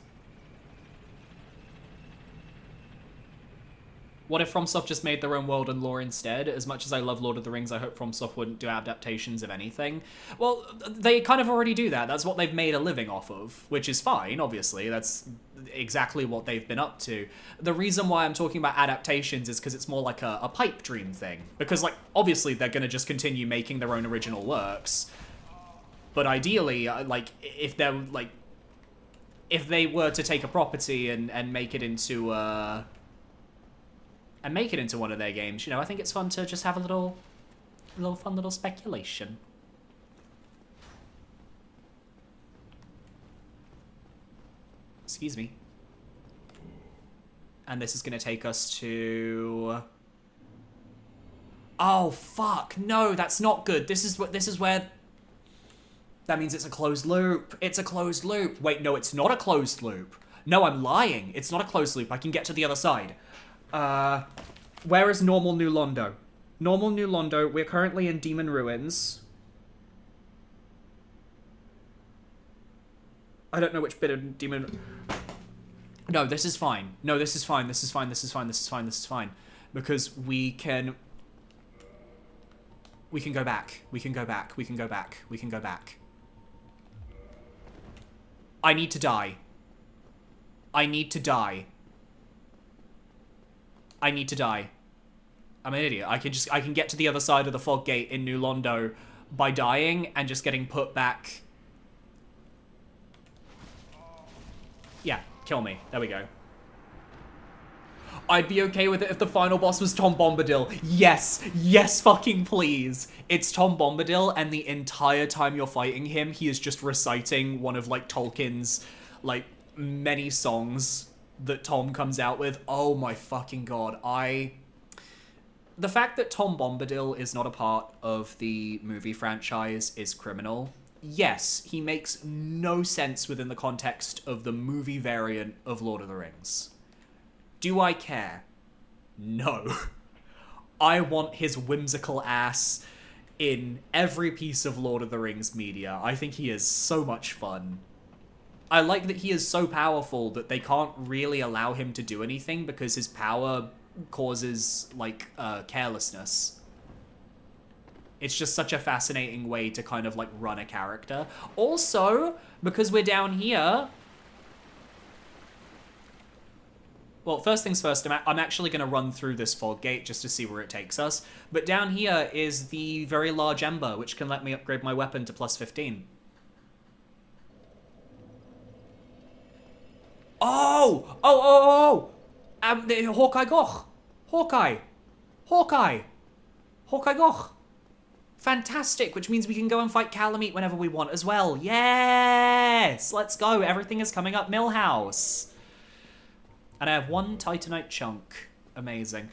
S1: What if FromSoft just made their own world and lore instead? As much as I love Lord of the Rings, I hope FromSoft wouldn't do adaptations of anything. Well, they kind of already do that. That's what they've made a living off of, which is fine, obviously. That's exactly what they've been up to. The reason why I'm talking about adaptations is because it's more like a pipe dream thing. Because, like, obviously they're going to just continue making their own original works. But ideally, like, if they're, like... if they were to take a property and make it into, and make it into one of their games, you know, I think it's fun to just have a fun little speculation. Excuse me. And this is going to take us to... oh, fuck. No, that's not good. This is where... that means it's a closed loop. It's a closed loop. Wait, no, it's not a closed loop. No, I'm lying. It's not a closed loop. I can get to the other side. Where is normal New Londo? Normal New Londo, we're currently in Demon Ruins. I don't know which bit of Demon... no, this is fine. No, this is fine. This is fine. This is fine. This is fine. This is fine. Because we can go back. We can go back. We can go back. We can go back. I need to die. I need to die. I need to die. I'm an idiot. I can get to the other side of the fog gate in New Londo by dying and just getting put back. Yeah, kill me. There we go. I'd be okay with it if the final boss was Tom Bombadil. Yes, yes fucking please. It's Tom Bombadil, and the entire time you're fighting him, he is just reciting one of, like, Tolkien's, like, many songs that Tom comes out with. Oh my fucking god. The fact that Tom Bombadil is not a part of the movie franchise is criminal. Yes, he makes no sense within the context of the movie variant of Lord of the Rings. Do I care? No. I want his whimsical ass in every piece of Lord of the Rings media. I think he is so much fun. I like that he is so powerful that they can't really allow him to do anything because his power causes, like, carelessness. It's just such a fascinating way to kind of, like, run a character. Also, because we're down here... well, first things first, I'm actually going to run through this fog gate just to see where it takes us. But down here is the very large ember, which can let me upgrade my weapon to plus 15. Oh! The Hawkeye Goch! Hawkeye Goch! Fantastic, which means we can go and fight Calamite whenever we want as well. Yes! Let's go. Everything is coming up Millhouse. And I have one Titanite chunk. Amazing.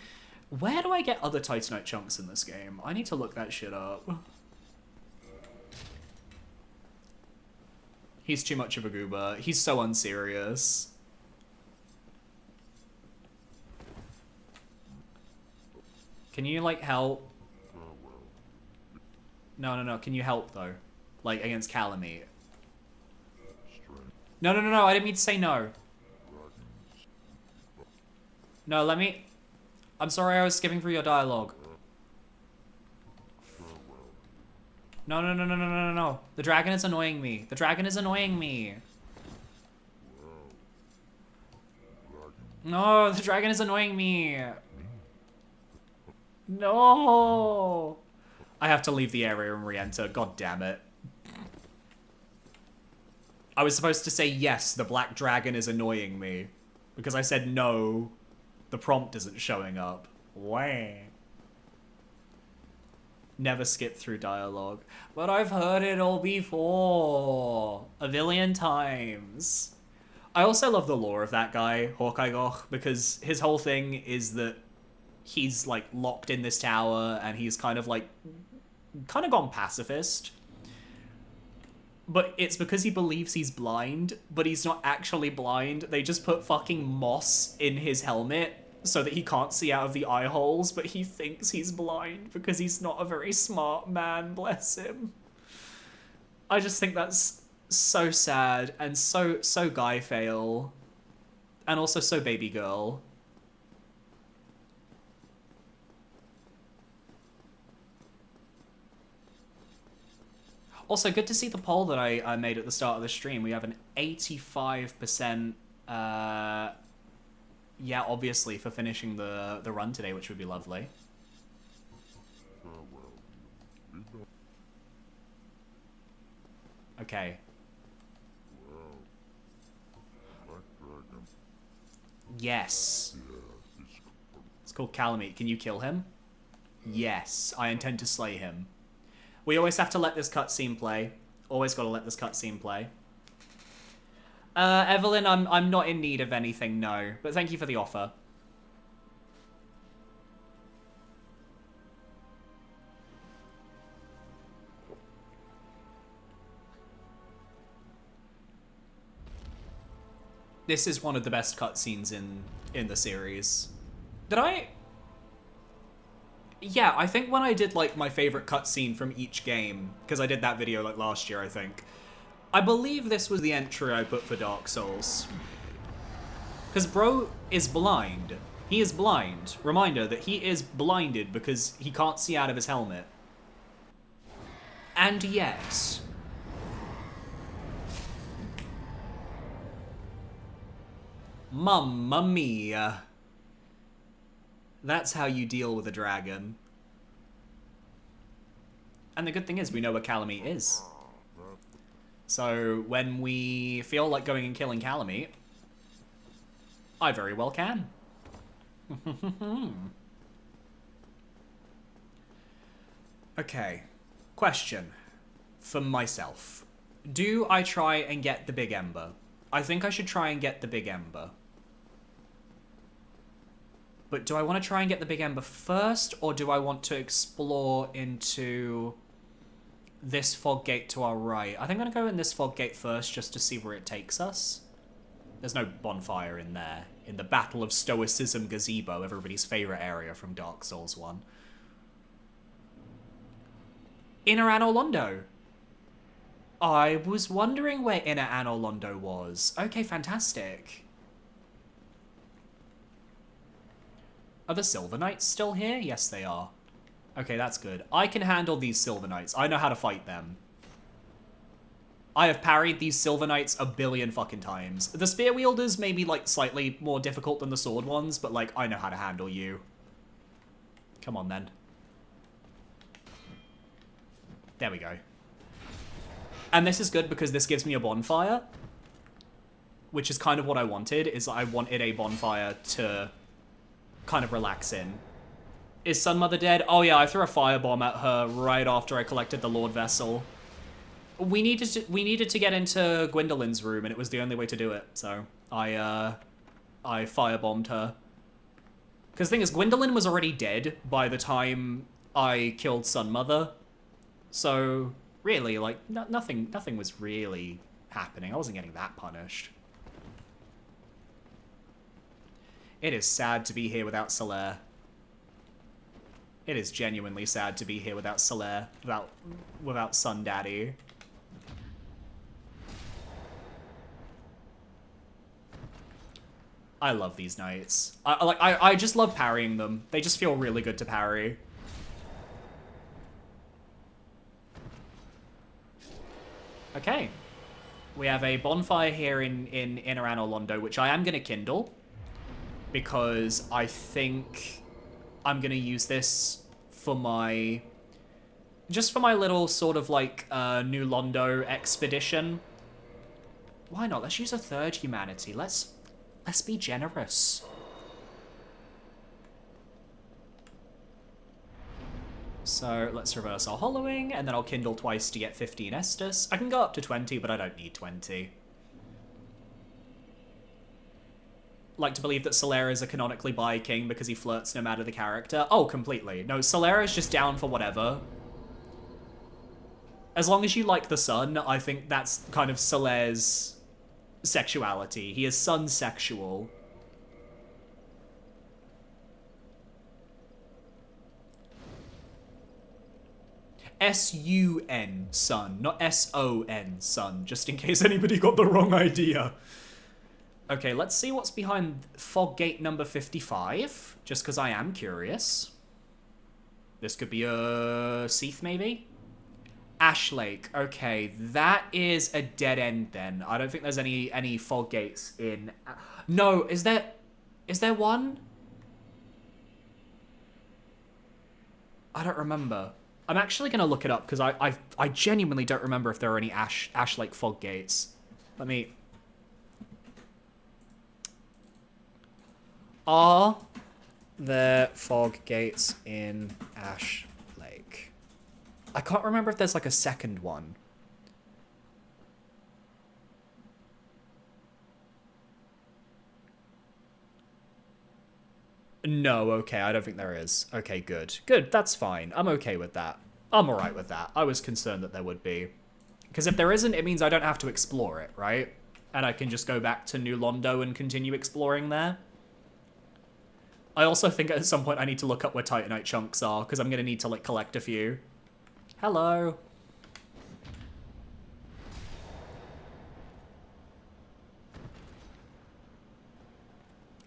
S1: Where do I get other Titanite chunks in this game? I need to look that shit up. He's too much of a goober. He's so unserious. Can you, like, help? No. Can you help, though? Like, against Calamite? No. I didn't mean to say no. No, let me... I'm sorry I was skipping through your dialogue. No. The dragon is annoying me. The dragon is annoying me. No, the dragon is annoying me. No. I have to leave the area and re-enter. God damn it. I was supposed to say yes, the black dragon is annoying me. Because I said no, the prompt isn't showing up. Wah. Never skip through dialogue. But I've heard it all before. A billion times. I also love the lore of that guy, Hawkeye Goch, because his whole thing is that he's, like, locked in this tower, and he's kind of gone pacifist. But it's because he believes he's blind, but he's not actually blind. They just put fucking moss in his helmet so that he can't see out of the eye holes, but he thinks he's blind because he's not a very smart man, bless him. I just think that's so sad and so guy fail. And also so baby girl. Also, good to see the poll that I made at the start of the stream. We have an 85%, yeah, obviously, for finishing the run today, which would be lovely. Okay. Yes. It's called Calamite. Can you kill him? Yes. I intend to slay him. We always have to let this cutscene play. Always gotta let this cutscene play. Evelyn, I'm not in need of anything, no. But thank you for the offer. This is one of the best cutscenes in the series. Did I? Yeah, I think when I did, like, my favorite cutscene from each game, because I did that video, like, last year, I think, I believe this was the entry I put for Dark Souls. Because bro is blind. He is blind. Reminder that he is blinded because he can't see out of his helmet. And yet... Mamma mia. That's how you deal with a dragon. And the good thing is, we know where Calamite is. So, when we feel like going and killing Calamite, I very well can. Okay. Question. For myself. Do I try and get the Big Ember? I think I should try and get the Big Ember. But do I want to try and get the Big Ember first, or do I want to explore into this fog gate to our right? I think I'm going to go in this fog gate first, just to see where it takes us. There's no bonfire in there. In the Battle of Stoicism gazebo, everybody's favorite area from Dark Souls 1. Inner Anor Londo. I was wondering where Inner Anor Londo was. Okay, fantastic. Are the Silver Knights still here? Yes, they are. Okay, that's good. I can handle these Silver Knights. I know how to fight them. I have parried these Silver Knights a billion fucking times. The Spear Wielders may be, like, slightly more difficult than the Sword ones, but, like, I know how to handle you. Come on, then. There we go. And this is good because this gives me a bonfire, which is kind of what I wanted, is I wanted a bonfire to kind of relax in. Is Sun Mother dead? Oh yeah, I threw a firebomb at her right after I collected the Lord Vessel. We needed to get into Gwendolyn's room, and it was the only way to do it, so I firebombed her. Because the thing is, Gwendolyn was already dead by the time I killed Sun Mother, so really, like, nothing was really happening. I wasn't getting that punished. It is sad to be here without Solaire. It is genuinely sad to be here without Solaire, without Sun Daddy. I love these knights. I just love parrying them. They just feel really good to parry. Okay. We have a bonfire here in Inner Anor Londo, which I am going to kindle, because I think I'm going to use this for my... just for my little sort of, like, New Londo expedition. Why not? Let's use a third humanity. Let's be generous. So let's reverse our hollowing, and then I'll kindle twice to get 15 Estus. I can go up to 20, but I don't need 20. Like to believe that Solaire is a canonically bi king because he flirts no matter the character. Oh, completely. No, Solaire is just down for whatever. As long as you like the sun, I think that's kind of Solaire's sexuality. He is sun-sexual. S-U-N, sun, not S-O-N, sun, just in case anybody got the wrong idea. Okay, let's see what's behind fog gate number 55, just because I am curious. This could be a Seath, maybe? Ash Lake. Okay, that is a dead end then. I don't think there's any fog gates in... No, is there one? I don't remember. I'm actually going to look it up because I genuinely don't remember if there are any Ash Lake fog gates. Let me... Are there fog gates in Ash Lake? I can't remember if there's like a second one. No, okay, I don't think there is. Okay, good. Good, that's fine. I'm okay with that. I'm alright with that. I was concerned that there would be. Because if there isn't, it means I don't have to explore it, right? And I can just go back to New Londo and continue exploring there. I also think at some point I need to look up where Titanite chunks are, because I'm going to need to, like, collect a few. Hello.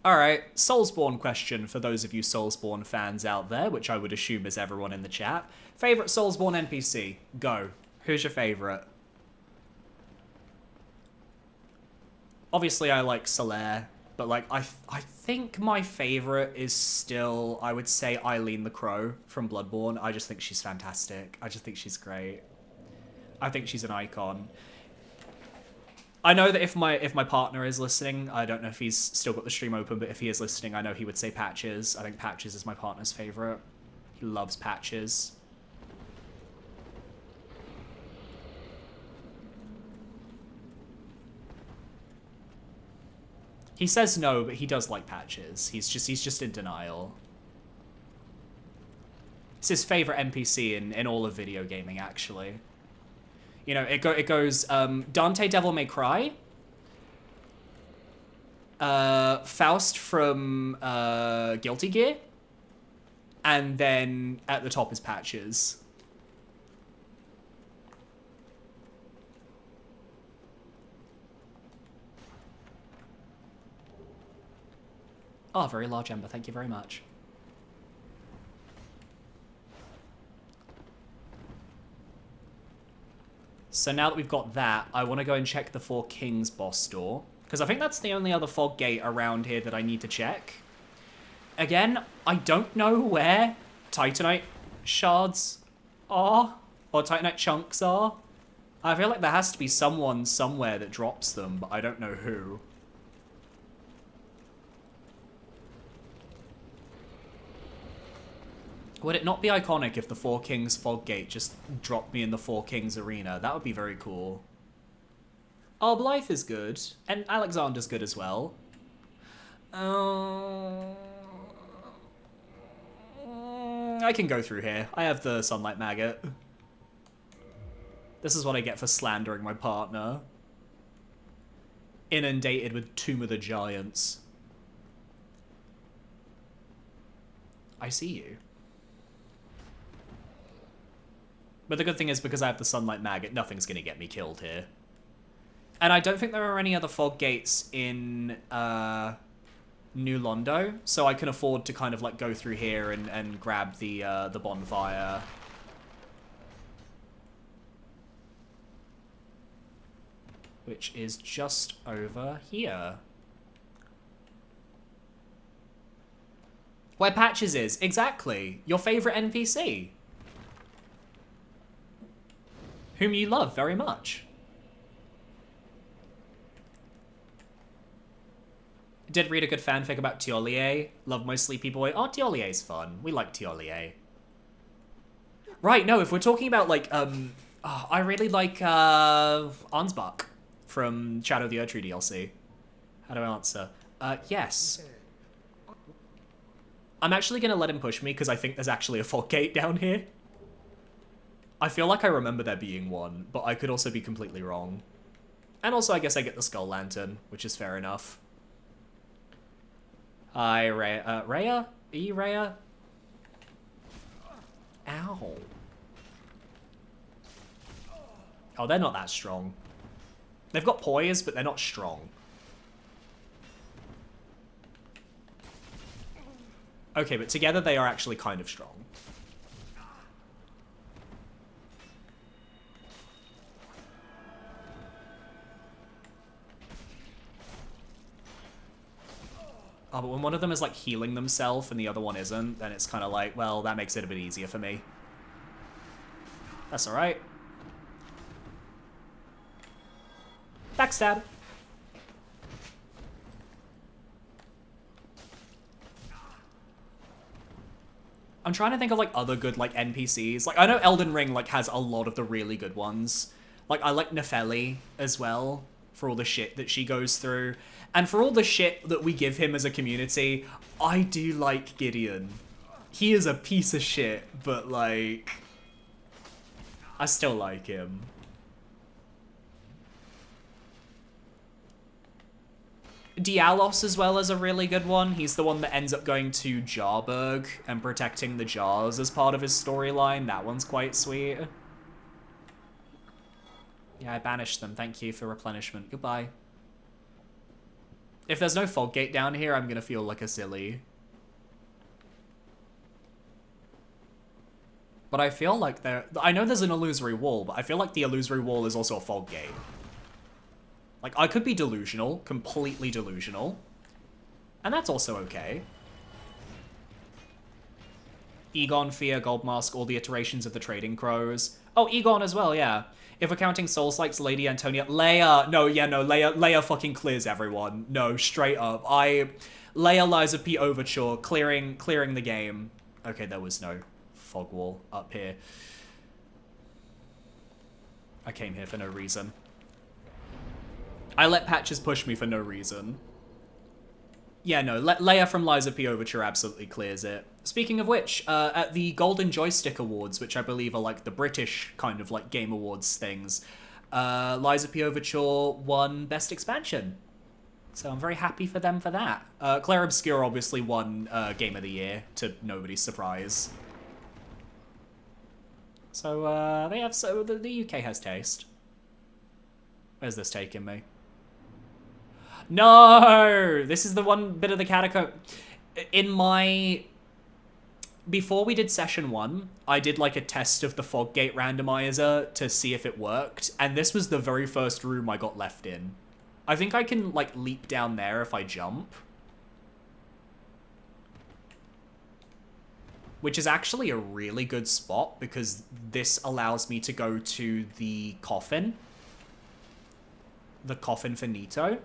S1: Alright, Soulsborne question for those of you Soulsborne fans out there, which I would assume is everyone in the chat. Favorite Soulsborne NPC? Go. Who's your favorite? Obviously I like Solaire, but like I think my favorite is still, I would say, Eileen the Crow from Bloodborne. I just think she's fantastic. I just think she's great. I think she's an icon. I know that if my partner is listening, I don't know if he's still got the stream open, but if he is listening, I know he would say Patches. I think Patches is my partner's favorite. He loves Patches. He says no, but he does like Patches. He's just in denial. It's his favorite NPC in all of video gaming, actually. You know, it goes Dante Devil May Cry, Faust from Guilty Gear, and then at the top is Patches. Oh, very large ember, thank you very much. So now that we've got that, I want to go and check the Four Kings boss door, because I think that's the only other fog gate around here that I need to check. Again, I don't know where Titanite shards are, or Titanite chunks are. I feel like there has to be someone somewhere that drops them, but I don't know who. Would it not be iconic if the Four Kings fog gate just dropped me in the Four Kings arena? That would be very cool. Oh, Blythe is good. And Alexander's good as well. I can go through here. I have the Sunlight Maggot. This is what I get for slandering my partner. Inundated with Tomb of the Giants. I see you. But the good thing is, because I have the Sunlight Maggot, nothing's going to get me killed here. And I don't think there are any other fog gates in New Londo, so I can afford to kind of like go through here and grab the bonfire. Which is just over here. Where Patches is, exactly. Your favorite NPC. Whom you love very much. Did read a good fanfic about Tiolier. Love my sleepy boy. Oh, Tiolier's fun. We like Tiolier. Right, no, if we're talking about, like, I really like, Ansbach from Shadow of the Erdtree DLC. How do I answer? Yes. I'm actually gonna let him push me, because I think there's actually a fog gate down here. I feel like I remember there being one, but I could also be completely wrong. And also, I guess I get the Skull Lantern, which is fair enough. Hi, Rhea. Rhea? Are you Rhea? Ow. Oh, they're not that strong. They've got poise, but they're not strong. Okay, but together they are actually kind of strong. Oh, but when one of them is, like, healing themselves and the other one isn't, then it's kind of like, well, that makes it a bit easier for me. That's alright. Backstab. I'm trying to think of, like, other good, like, NPCs. Like, I know Elden Ring, like, has a lot of the really good ones. Like, I like Nefeli as well, for all the shit that she goes through. And for all the shit that we give him as a community, I do like Gideon. He is a piece of shit, but, like, I still like him. Dialos as well is a really good one. He's the one that ends up going to Jarburg and protecting the jars as part of his storyline. That one's quite sweet. Yeah, I banished them. Thank you for replenishment. Goodbye. If there's no fog gate down here, I'm gonna feel like a silly. But I feel like I know there's an illusory wall, but I feel like the illusory wall is also a fog gate. Like, I could be delusional, completely delusional. And that's also okay. Egon, Fear, Goldmask, all the iterations of the Trading Crows. Oh, Egon as well, yeah. If we're counting Souls-likes, Lady Antonia... Leia! No, yeah, no, Leia fucking clears everyone. No, straight up. Leia, Liza P. Overture, clearing the game. Okay, there was no fog wall up here. I came here for no reason. I let Patches push me for no reason. Yeah, no, Leia from Liza P. Overture absolutely clears it. Speaking of which, at the Golden Joystick Awards, which I believe are like the British kind of like Game Awards things, Liza P. Overture won Best Expansion. So I'm very happy for them for that. Claire Obscure obviously won Game of the Year, to nobody's surprise. So they have, so the UK has taste. Where's this taking me? No! This is the one bit of the catacomb. Before we did session 1, I did like a test of the fog gate randomizer to see if it worked, and this was the very first room I got left in. I think I can like leap down there if I jump. Which is actually a really good spot because this allows me to go to the coffin. The coffin for Nito.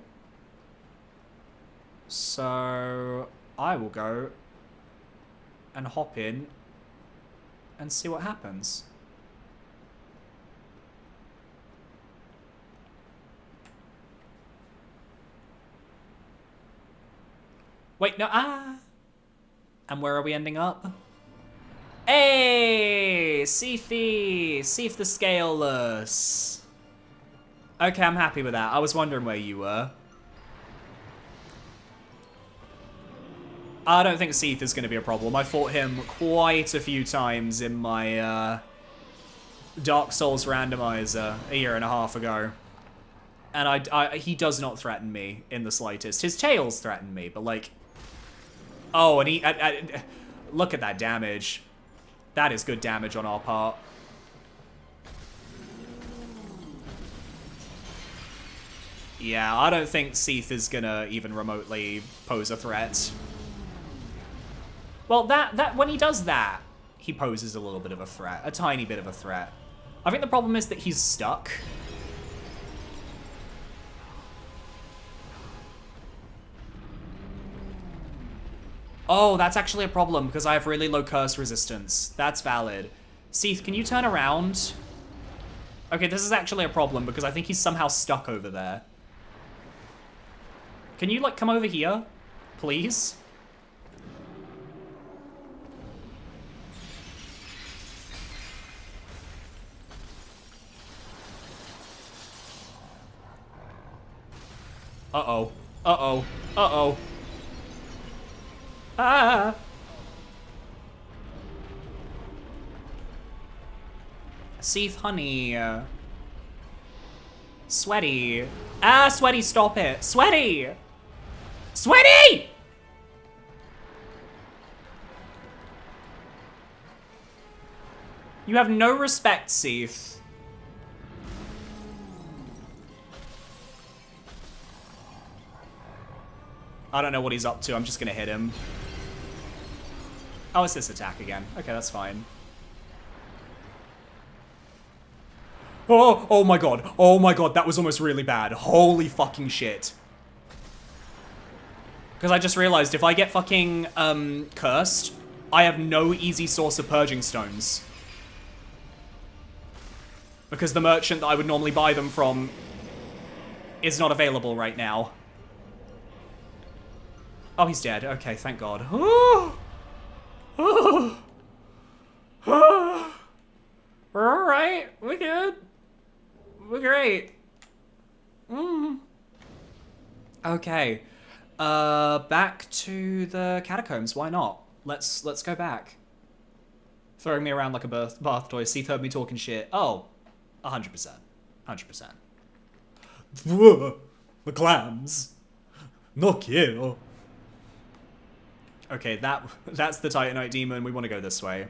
S1: So I will go and hop in and see what happens. Wait, no, And where are we ending up? Hey, Seif the Scaleless. Okay, I'm happy with that. I was wondering where you were. I don't think Seif is going to be a problem. I fought him quite a few times in my Dark Souls randomizer a year and a half ago. And he does not threaten me in the slightest. His tails threaten me, but like... Oh, and he... look at that damage. That is good damage on our part. Yeah, I don't think Seif is gonna even remotely pose a threat. Well, when he does that, he poses a little bit of a threat. A tiny bit of a threat. I think the problem is that he's stuck. Oh, that's actually a problem because I have really low curse resistance. That's valid. Seif, can you turn around? Okay, this is actually a problem because I think he's somehow stuck over there. Can you, like, come over here? Please? Uh-oh. Uh-oh. Uh-oh. Ah! Seif, honey. Sweaty. Ah, Sweaty, stop it. Sweaty! Sweaty! You have no respect, Seif. I don't know what he's up to. I'm just gonna hit him. Oh, it's this attack again. Okay, that's fine. Oh, oh my god. Oh my god, that was almost really bad. Holy fucking shit. Because I just realized if I get fucking, cursed, I have no easy source of purging stones. Because the merchant that I would normally buy them from is not available right now. Oh, he's dead. Okay, thank God. We're alright. We're good. We're great. Okay. Back to the catacombs. Why not? Let's go back. Throwing me around like a bath toy. Seath heard me talking shit. Oh, 100%. 100%. The clams. No kill. Okay, that's the Titanite demon. We want to go this way.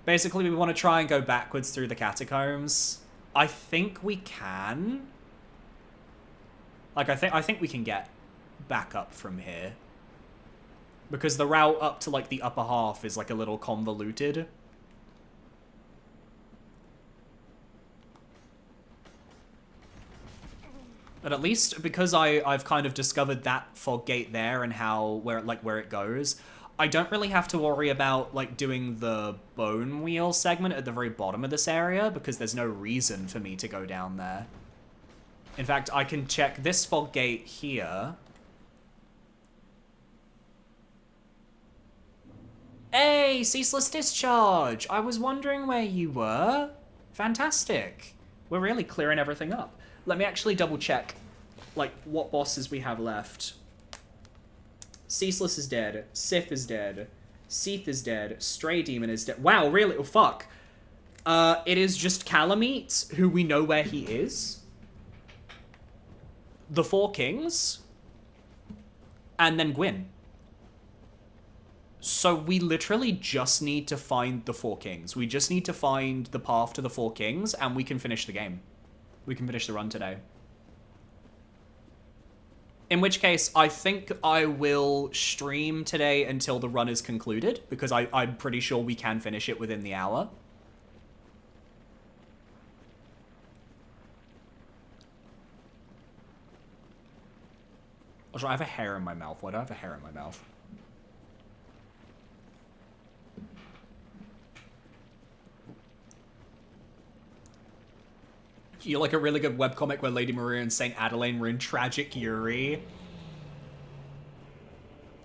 S1: Basically, we want to try and go backwards through the catacombs. I think we can. Like, I think we can get back up from here. Because the route up to, like, the upper half is, like, a little convoluted. But at least because I've kind of discovered that fog gate there and where it goes, I don't really have to worry about, like, doing the bone wheel segment at the very bottom of this area, because there's no reason for me to go down there. In fact, I can check this fog gate here. Hey, Ceaseless Discharge! I was wondering where you were. Fantastic. We're really clearing everything up. Let me actually double check, like, what bosses we have left. Ceaseless is dead. Sif is dead. Seath is dead. Stray Demon is dead. Wow, really? Oh, fuck. It is just Calamite, who we know where he is. The Four Kings. And then Gwyn. So we literally just need to find the Four Kings. We just need to find the path to the Four Kings, and we can finish the game. We can finish the run today. In which case, I think I will stream today until the run is concluded, because I'm pretty sure we can finish it within the hour. Also, I have a hair in my mouth. Why do I have a hair in my mouth? You like a really good webcomic where Lady Maria and Saint Adelaine were in tragic Yuri.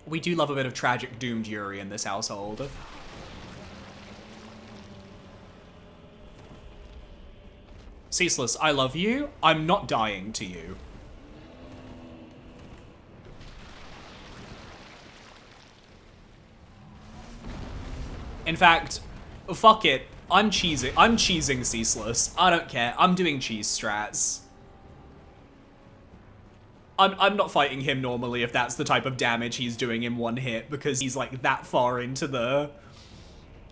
S1: We do love a bit of tragic doomed Yuri in this household. Ceaseless, I love you. I'm not dying to you. In fact, fuck it. I'm cheesing Ceaseless. I don't care. I'm doing cheese strats. I'm not fighting him normally if that's the type of damage he's doing in one hit, because he's like that far into the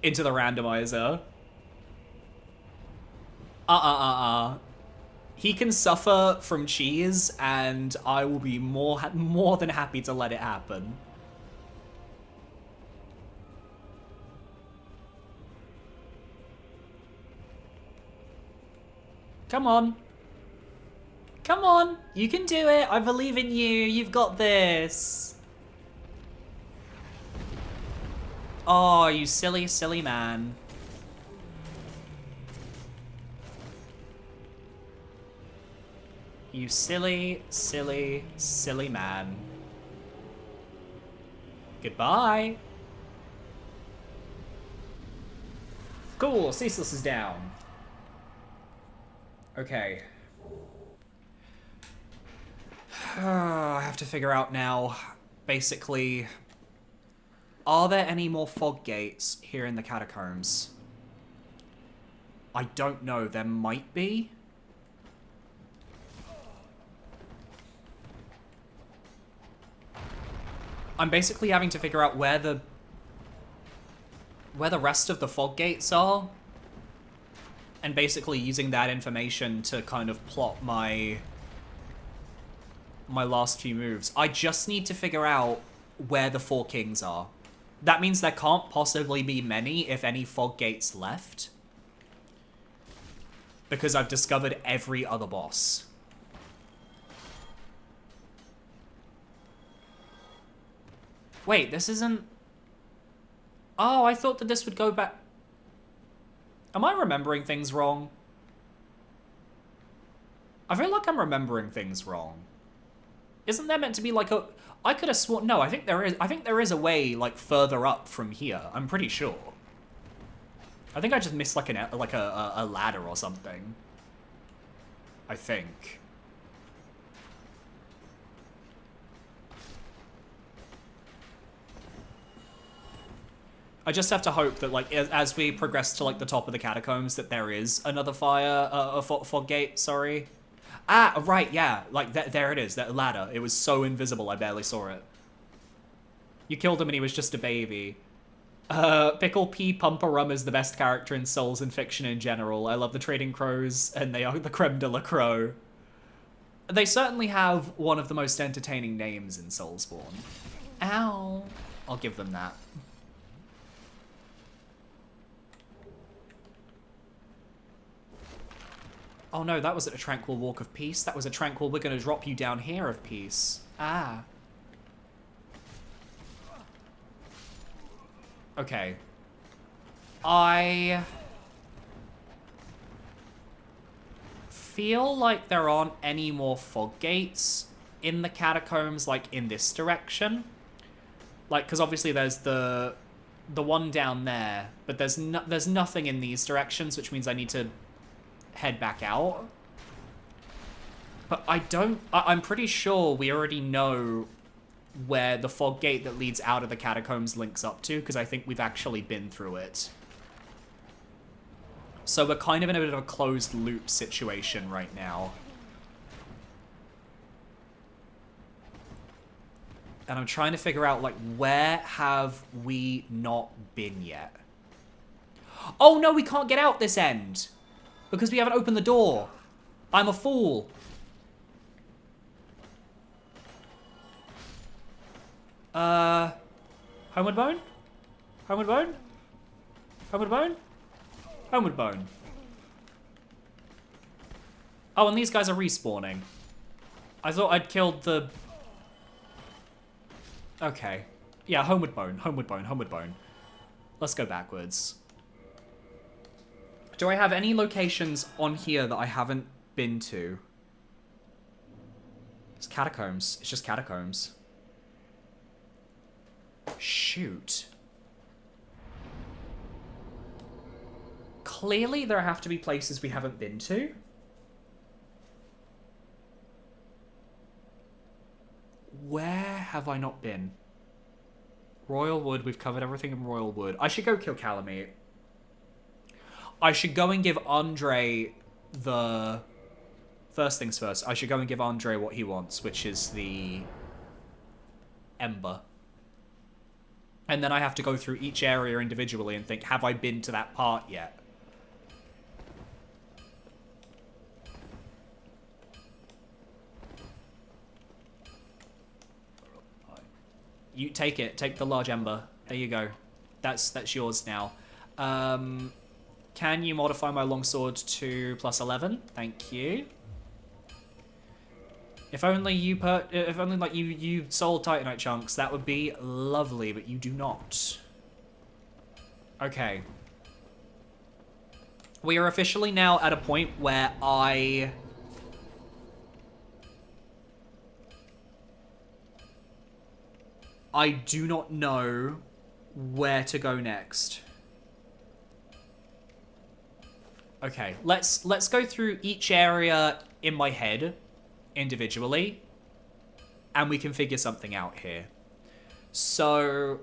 S1: randomizer. He can suffer from cheese, and I will be more than happy to let it happen. Come on. Come on. You can do it. I believe in you. You've got this. Oh, you silly, silly man. You silly, silly, silly man. Goodbye. Cool, Ceaseless is down. Okay. I have to figure out now, basically, are there any more fog gates here in the catacombs? I don't know, there might be. I'm basically having to figure out where the rest of the fog gates are, and basically using that information to kind of plot my my last few moves. I just need to figure out where the 4 kings are. That means there can't possibly be many, if any, fog gates left. Because I've discovered every other boss. Wait, this isn't... Oh, I thought that this would go back... Am I remembering things wrong? I feel like I'm remembering things wrong. Isn't there meant to be like a... I could have sworn... No, I think there is a way, like, further up from here. I'm pretty sure. I think I just missed, like, a ladder or something. I think. I just have to hope that, like, as we progress to, like, the top of the catacombs, that there is another fog gate, sorry. Ah, right, yeah. Like, there it is, that ladder. It was so invisible, I barely saw it. You killed him and he was just a baby. Pickle P. Pumperum is the best character in Souls and fiction in general. I love the Trading Crows, and they are the creme de la crow. They certainly have one of the most entertaining names in Soulsborne. Ow. I'll give them that. Oh no, that wasn't a tranquil walk of peace. That was a tranquil, we're gonna drop you down here of peace. Ah. Okay. I feel like there aren't any more fog gates in the catacombs, like, in this direction. Like, because obviously there's the one down there, but there's nothing in these directions, which means I need to head back out. But I'm pretty sure we already know where the fog gate that leads out of the catacombs links up to, because I think we've actually been through it. So we're kind of in a bit of a closed loop situation right now. And I'm trying to figure out, like, where have we not been yet? Oh no, we can't get out this end! Because we haven't opened the door. I'm a fool. Homeward Bone? Homeward Bone? Homeward Bone? Homeward Bone. Oh, and these guys are respawning. I thought I'd killed the... Okay. Yeah, Homeward Bone, Homeward Bone, Homeward Bone. Let's go backwards. Do I have any locations on here that I haven't been to? It's catacombs. It's just catacombs. Shoot. Clearly there have to be places we haven't been to. Where have I not been? Royal Wood. We've covered everything in Royal Wood. I should go kill Calamite. I should go and give Andre the... First things first, I should go and give Andre what he wants, which is the... Ember. And then I have to go through each area individually and think, have I been to that part yet? You take it. Take the large ember. There you go. That's yours now. Can you modify my longsword to +11? Thank you. If only you sold Titanite chunks, that would be lovely, but you do not. Okay. We are officially now at a point where I do not know where to go next. Okay, let's go through each area in my head individually, and we can figure something out here. So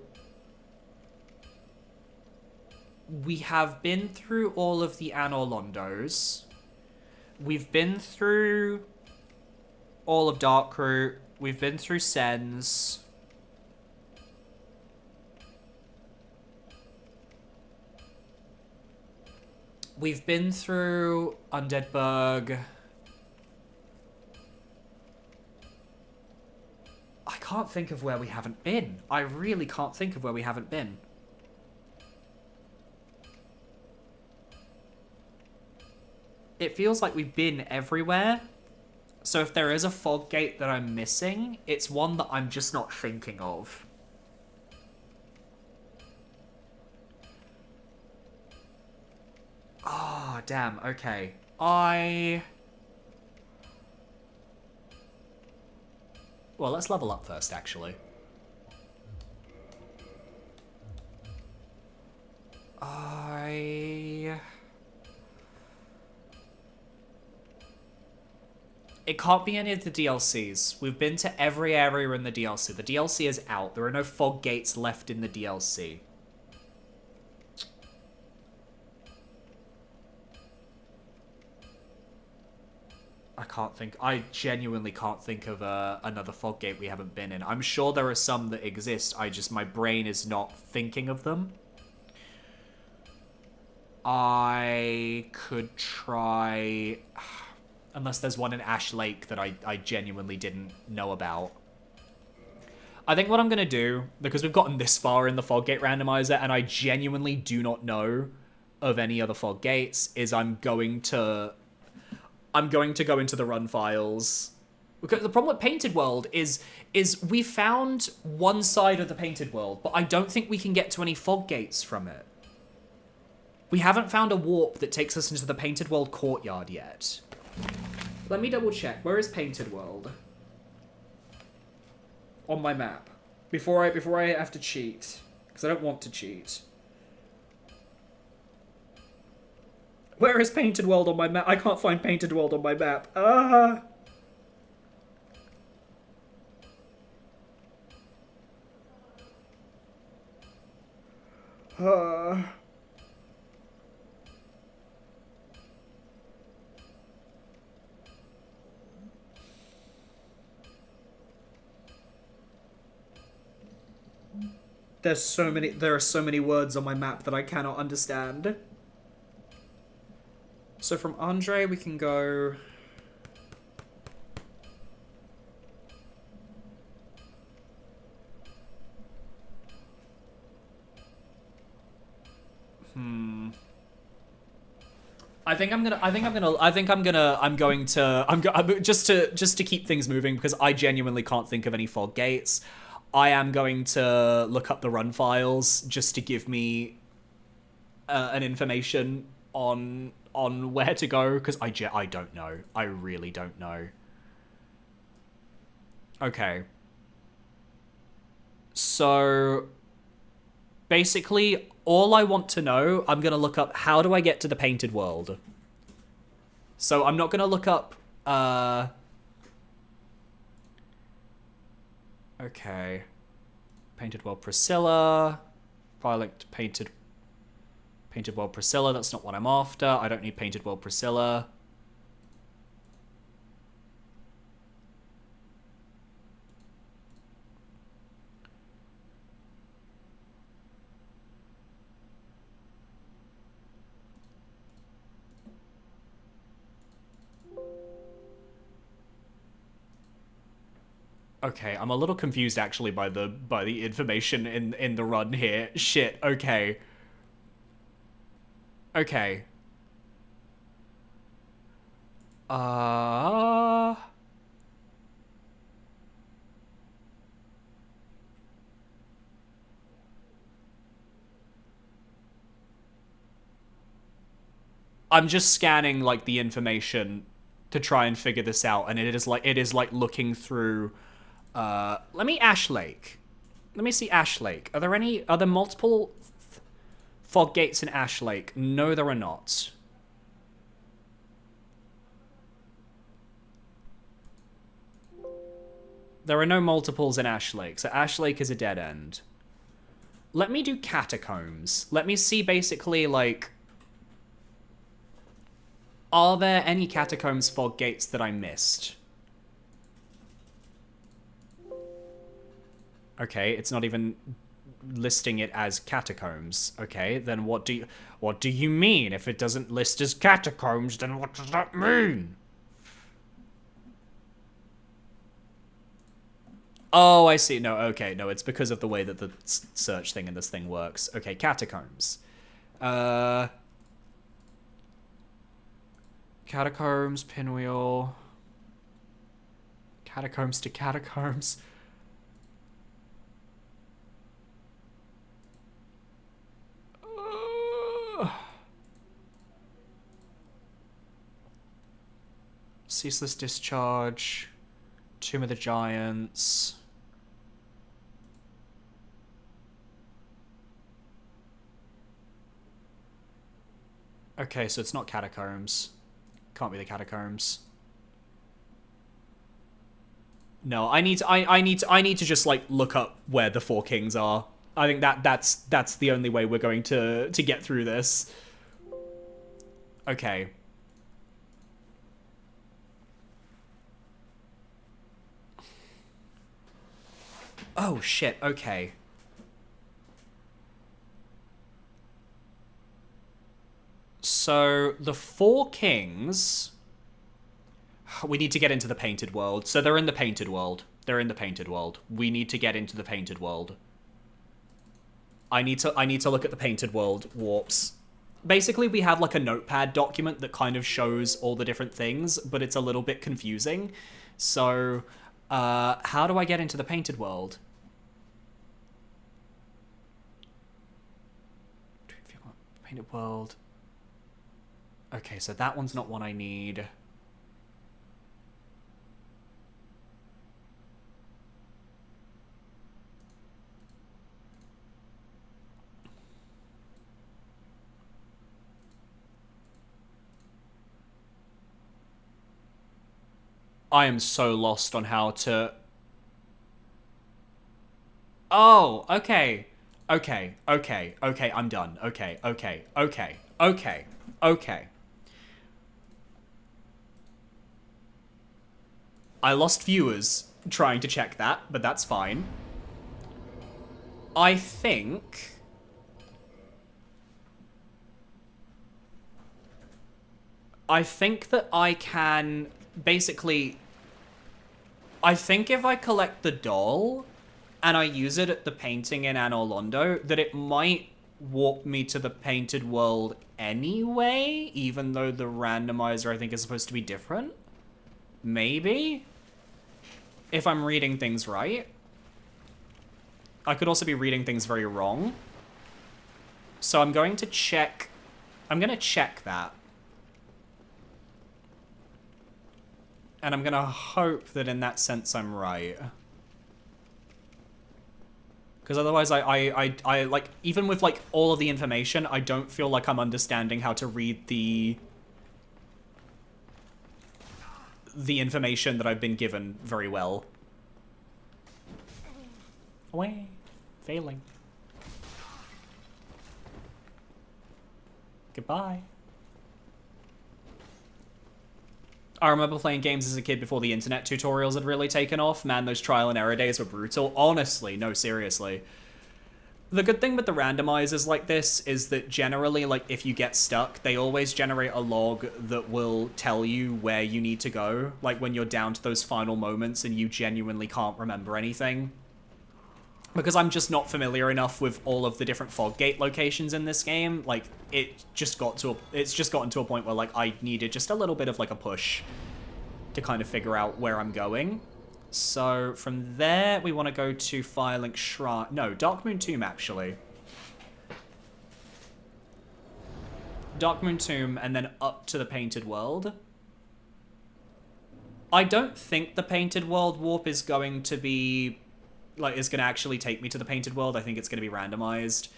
S1: we have been through all of the Anor Londos. We've been through all of Darkroot. We've been through Sens. We've been through Undeadburg. can't think of where we haven't been. I really can't think of where we haven't been. It feels like we've been everywhere. So if there is a fog gate that I'm missing, it's one that I'm just not thinking of. Oh, damn. Okay. Well, let's level up first, actually. It can't be any of the DLCs. We've been to every area in the DLC. The DLC is out. There are no fog gates left in the DLC. I genuinely can't think of another fog gate we haven't been in. I'm sure there are some that exist. My brain is not thinking of them. I could try... Unless there's one in Ash Lake that I genuinely didn't know about. I think what I'm going to do, because we've gotten this far in the fog gate randomizer, and I genuinely do not know of any other fog gates, is I'm going to go into the run files. Because the problem with Painted World is we found one side of the Painted World, but I don't think we can get to any fog gates from it. We haven't found a warp that takes us into the Painted World courtyard yet. Let me double check. Where is Painted World? On my map. Before I have to cheat. Because I don't want to cheat. Where is Painted World on my map? I can't find Painted World on my map. There are so many words on my map that I cannot understand. So from Andre, we can go... Just to keep things moving, because I genuinely can't think of any fog gates. I am going to look up the run files just to give me an information on where to go, because I don't know. I really don't know. Okay. So basically, all I want to know, I'm going to look up how do I get to the Painted World. So I'm not going to look up... Okay. Painted World Priscilla. Violent Painted World Priscilla. That's not what I'm after. I don't need Painted World Priscilla. Okay, I'm a little confused actually by the information in the run here. Shit, okay. Okay. I'm just scanning like the information to try and figure this out, and it is like looking through let me Ash Lake. Let me see Ash Lake. Are there multiple fog gates in Ash Lake? No, there are not. There are no multiples in Ash Lake, so Ash Lake is a dead end. Let me do Catacombs. Let me see basically, like... Are there any Catacombs fog gates that I missed? Okay, it's not even listing it as Catacombs. Okay, then what do you mean? If it doesn't list as Catacombs, then what does that mean? Oh, I see. No, okay. No, it's because of the way that the search thing in this thing works. Okay, catacombs. Catacombs, pinwheel. Catacombs to catacombs. Ceaseless discharge. Tomb of the Giants. Okay, so it's not catacombs. Can't be the catacombs. No, I need to just like look up where the four kings are. I think that's the only way we're going to get through this. Okay. Oh shit, okay. So the four kings, we need to get into the painted world. So they're in the painted world. They're in the painted world. We need to get into the painted world. I need to look at the painted world warps. Basically, we have like a notepad document that kind of shows all the different things, but it's a little bit confusing. So, how do I get into the painted world? Painted world. Okay, so that one's not one I need. I am so lost on how to... Oh, okay. Okay, I'm done. Okay. I lost viewers trying to check that, but that's fine. I think that I can basically... I think if I collect the doll and I use it at the painting in Anor Londo, that it might warp me to the painted world anyway, even though the randomizer I think is supposed to be different. Maybe? If I'm reading things right. I could also be reading things very wrong. So I'm going to check... I'm going to check that. And I'm going to hope that in that sense I'm right. Because otherwise I like, even with like all of the information, I don't feel like I'm understanding how to read the information that I've been given very well. Away. Failing. Goodbye. I remember playing games as a kid before the internet tutorials had really taken off. Man, those trial and error days were brutal. Honestly, no, seriously. The good thing with the randomizers like this is that generally, like, if you get stuck, they always generate a log that will tell you where you need to go. Like, when you're down to those final moments and you genuinely can't remember anything. Because I'm just not familiar enough with all of the different fog gate locations in this game, like, it's just gotten to a point where, like, I needed just a little bit of, like, a push to kind of figure out where I'm going. So, from there, we want to go to Firelink Shrine. No, Darkmoon Tomb, actually. Darkmoon Tomb, and then up to the Painted World. I don't think the Painted World warp is going to be... like, is going to actually take me to the painted world. I think it's going to be randomized.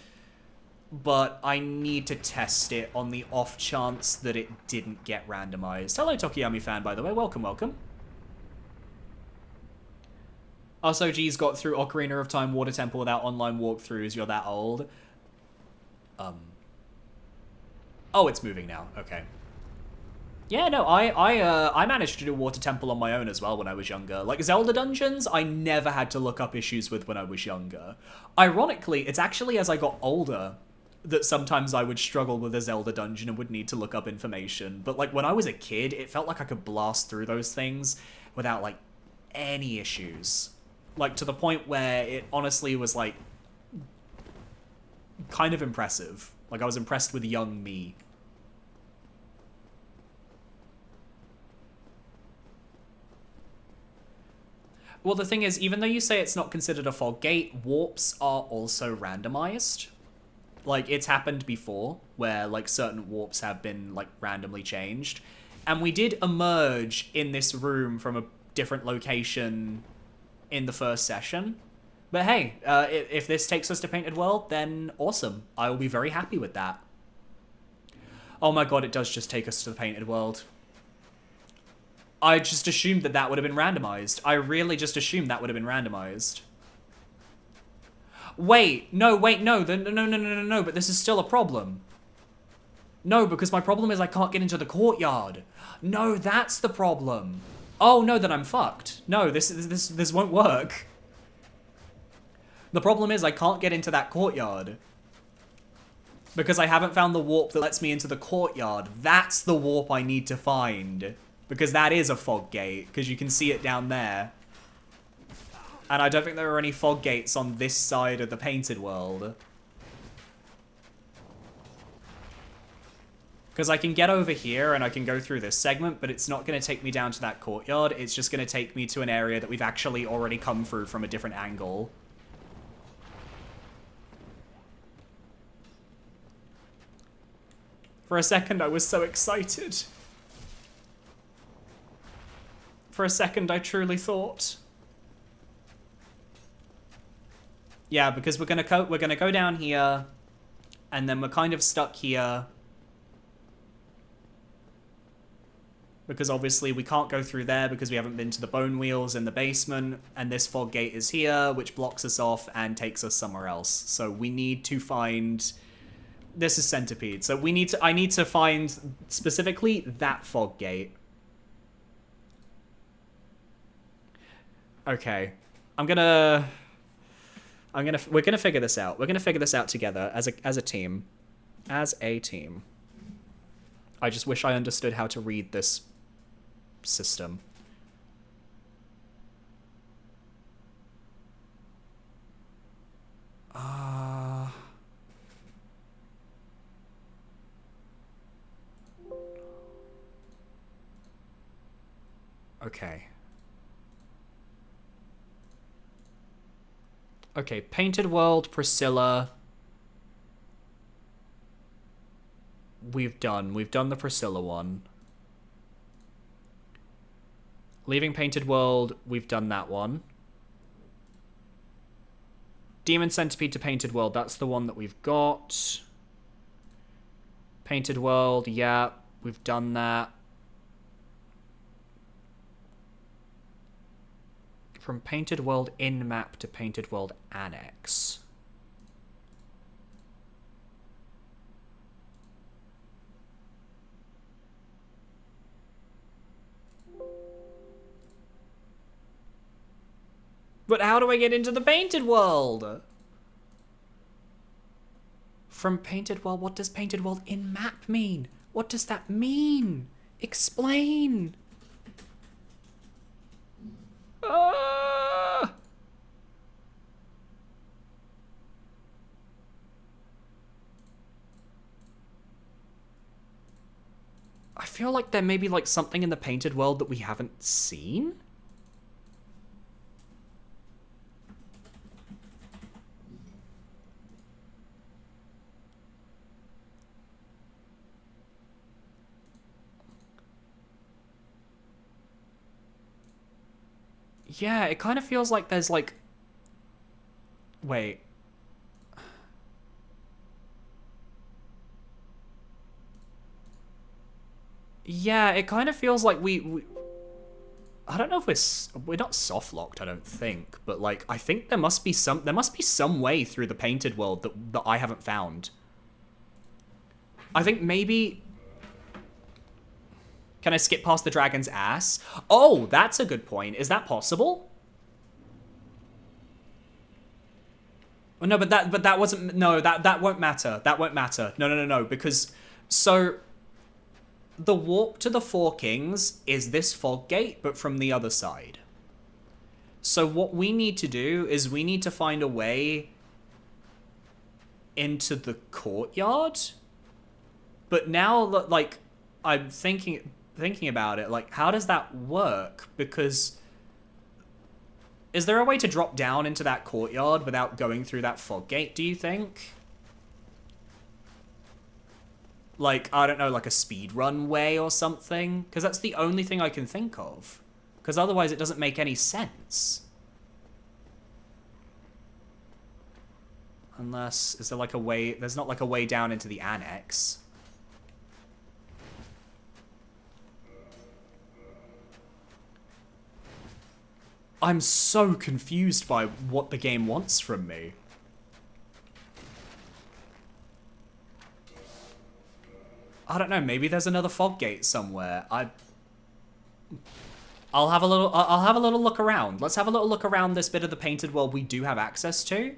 S1: But I need to test it on the off chance that it didn't get randomized. Hello, Tokiyami fan, by the way. Welcome, welcome. Also, G's got through Ocarina of Time Water Temple without online walkthroughs. You're that old. Oh, it's moving now. Okay. Yeah, no, I managed to do Water Temple on my own as well when I was younger. Like, Zelda dungeons, I never had to look up issues with when I was younger. Ironically, it's actually as I got older that sometimes I would struggle with a Zelda dungeon and would need to look up information. But, like, when I was a kid, it felt like I could blast through those things without, like, any issues. Like, to the point where it honestly was, like, kind of impressive. Like, I was impressed with young me. Well, the thing is, even though you say it's not considered a fog gate, warps are also randomized. Like, it's happened before, where, like, certain warps have been, like, randomly changed. And we did emerge in this room from a different location in the first session. But hey, if this takes us to Painted World, then awesome. I will be very happy with that. Oh my god, it does just take us to the Painted World. I just assumed that that would have been randomized. I really just assumed that would have been randomized. Wait, no, no, but this is still a problem. No, because my problem is I can't get into the courtyard. No, that's the problem. Oh, no, then I'm fucked. No, this won't work. The problem is I can't get into that courtyard. Because I haven't found the warp that lets me into the courtyard. That's the warp I need to find. Because that is a fog gate, because you can see it down there. And I don't think there are any fog gates on this side of the Painted World. Because I can get over here and I can go through this segment, but it's not going to take me down to that courtyard. It's just going to take me to an area that we've actually already come through from a different angle. For a second, I was so excited. For a second, I truly thought. Yeah, because we're gonna go down here, and then we're kind of stuck here. Because obviously we can't go through there because we haven't been to the bone wheels in the basement, and this fog gate is here, which blocks us off and takes us somewhere else. So we need to find... This is Centipede, so I need to find specifically that fog gate. Okay. We're gonna figure this out. We're gonna figure this out together as a team. As a team. I just wish I understood how to read this system. Okay. Okay, Painted World, Priscilla. We've done the Priscilla one. Leaving Painted World, we've done that one. Demon Centipede to Painted World, that's the one that we've got. Painted World, yeah, we've done that. From Painted World in-map to Painted World Annex. But how do I get into the Painted World? From Painted World, what does Painted World in-map mean? What does that mean? Explain! I feel like there may be like something in the Painted World that we haven't seen? Yeah, it kind of feels like there's like... Wait. Yeah, it kind of feels like we... I don't know if we're not soft locked, I don't think, but like I think there must be some way through the Painted World that I haven't found. I think maybe... Can I skip past the dragon's ass? Oh, that's a good point. Is that possible? Oh, no, but that wasn't... No, that won't matter. That won't matter. No, because... So, the warp to the Four Kings is this fog gate, but from the other side. So what we need to do is we need to find a way into the courtyard. But now that, like, I'm thinking about it, like, how does that work? Because is there a way to drop down into that courtyard without going through that fog gate, do you think? Like, I don't know, like a speed run way or something? Because that's the only thing I can think of. Because otherwise it doesn't make any sense. Unless, is there like a way, there's not like a way down into the annex. I'm so confused by what the game wants from me. I don't know, maybe there's another fog gate somewhere. I'll have a little look around. Let's have a little look around this bit of the painted world we do have access to.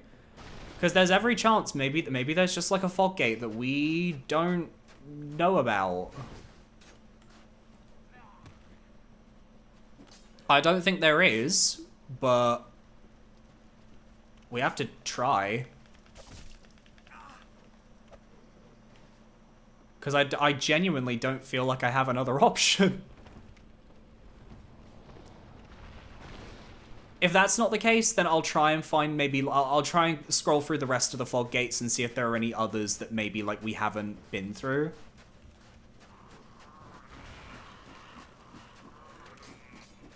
S1: Because there's every chance maybe there's just like a fog gate that we don't know about. I don't think there is, but we have to try. Because I genuinely don't feel like I have another option. If that's not the case, then I'll try and find maybe... I'll try and scroll through the rest of the fog gates and see if there are any others that maybe, like, we haven't been through.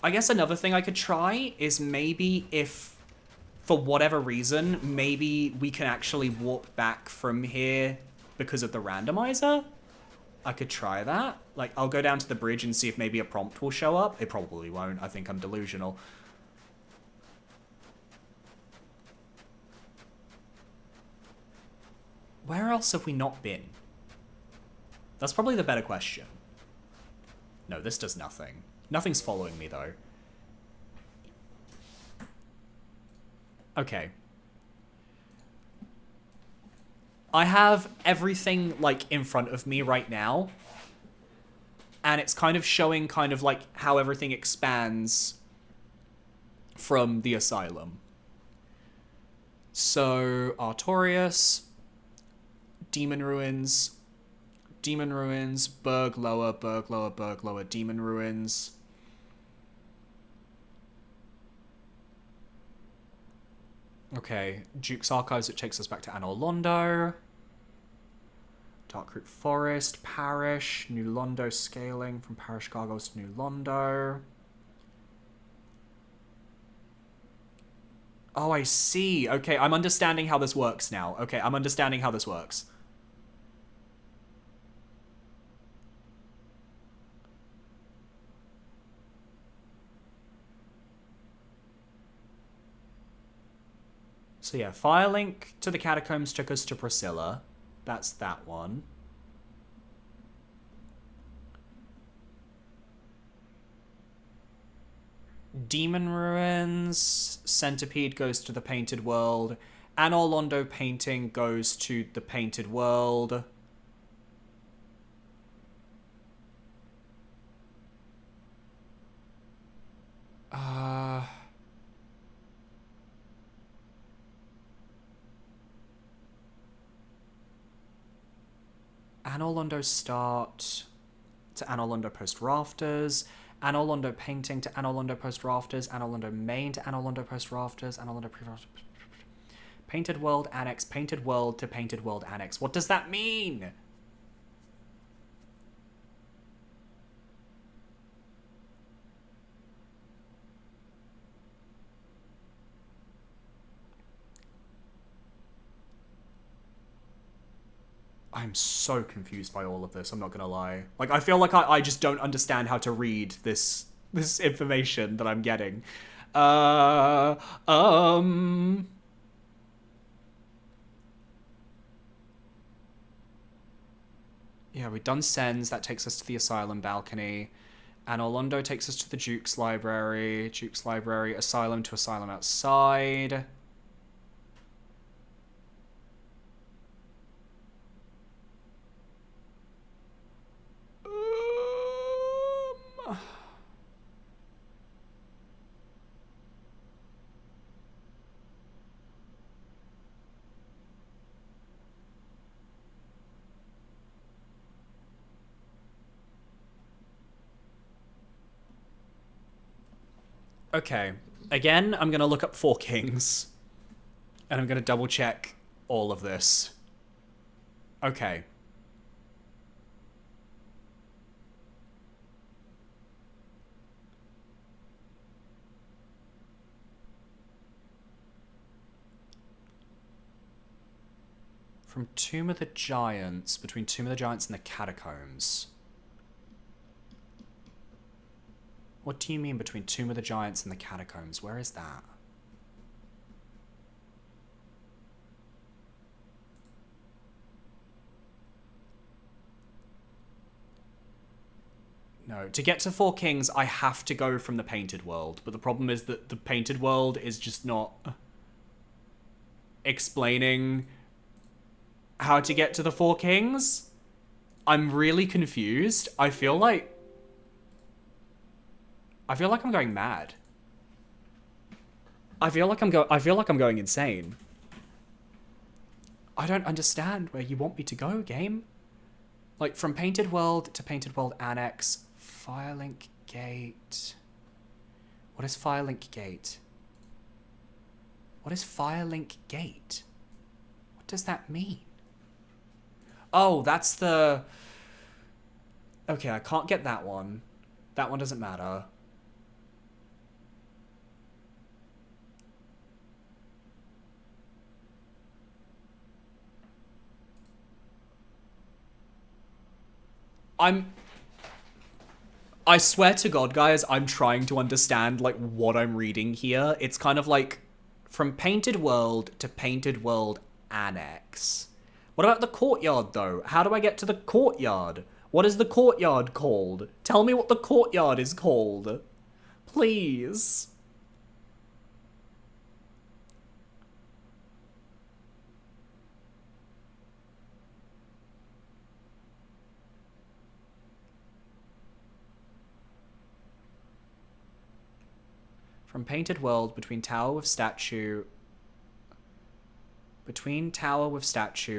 S1: I guess another thing I could try is maybe if, for whatever reason, maybe we can actually warp back from here because of the randomizer. I could try that. Like, I'll go down to the bridge and see if maybe a prompt will show up. It probably won't. I think I'm delusional. Where else have we not been? That's probably the better question. No, this does nothing. Nothing's following me, though. Okay. I have everything, like, in front of me right now. And it's kind of showing kind of, like, how everything expands from the asylum. So, Artorias, Demon Ruins, Berg Lower, Demon Ruins. Okay, Duke's Archives, it takes us back to Anor Londo. Darkroot Forest, Parish, New Londo scaling from Parish Gargoyles to New Londo. Oh, I see. Okay, I'm understanding how this works now. Okay, I'm understanding how this works. So yeah, fire link to the catacombs took us to Priscilla. That's that one. Demon Ruins, Centipede goes to the Painted World. Anor Londo painting goes to the Painted World. Anor Londo start to Anor Londo post rafters. Anor Londo painting to Anor Londo post rafters. Anor Londo main to Anor Londo post rafters. Anor Londo pre rafters. Painted World Annex. Painted World to Painted World Annex. What does that mean? I'm so confused by all of this, I'm not gonna lie. Like, I feel like I just don't understand how to read this information that I'm getting. Yeah, we've done Sens, that takes us to the Asylum balcony. Anor Londo takes us to the Duke's Library. Duke's Library, Asylum to Asylum outside. Okay. Again, I'm gonna look up Four Kings. And I'm gonna double check all of this. Okay. From Tomb of the Giants, between Tomb of the Giants and the Catacombs. What do you mean between Tomb of the Giants and the Catacombs? Where is that? No, to get to Four Kings, I have to go from the Painted World, but the problem is that the Painted World is just not explaining how to get to the Four Kings. I'm really confused. I feel like I'm going mad. I feel like I'm going insane. I don't understand where you want me to go, game. Like, from Painted World to Painted World Annex, Firelink Gate. What is Firelink Gate? What is Firelink Gate? What does that mean? Oh, that's the... Okay, I can't get that one. That one doesn't matter. I swear to God, guys, I'm trying to understand, like, what I'm reading here. It's kind of like, from Painted World to Painted World Annex. What about the courtyard, though? How do I get to the courtyard? What is the courtyard called? Tell me what the courtyard is called. Please. From Painted World, between Tower with Statue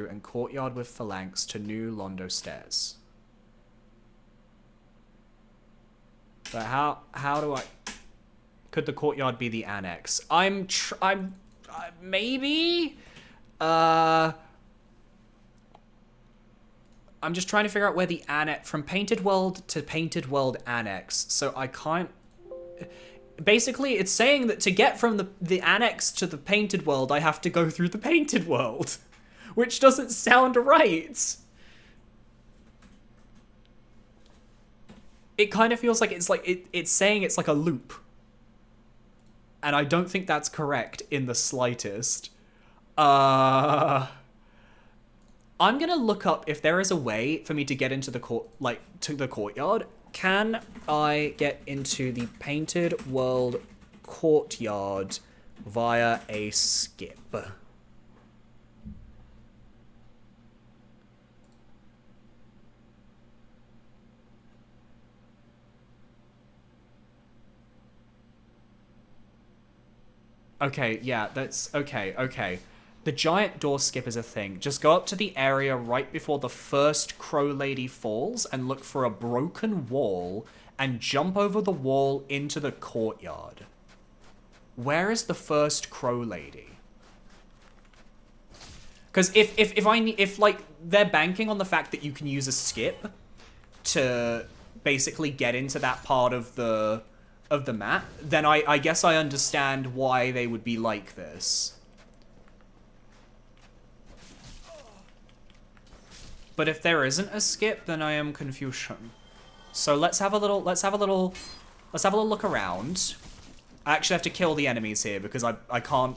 S1: and Courtyard with Phalanx to New Londo Stairs. But how do I... Could the courtyard be the annex? Maybe? I'm just trying to figure out where the annex... From Painted World to Painted World Annex. So I can't... Basically, it's saying that to get from the annex to the Painted World, I have to go through the Painted World. Which doesn't sound right. It kind of feels like it's saying it's like a loop. And I don't think that's correct in the slightest. I'm gonna look up if there is a way for me to get into the courtyard. Can I get into the Painted World courtyard via a skip? Okay, yeah, that's... Okay. The giant door skip is a thing. Just go up to the area right before the first Crow Lady falls and look for a broken wall and jump over the wall into the courtyard. Where is the first Crow Lady? Because if like they're banking on the fact that you can use a skip to basically get into that part of the map, then I guess I understand why they would be like this. But if there isn't a skip, then I am confusion. So let's have a little look around. I actually have to kill the enemies here because I can't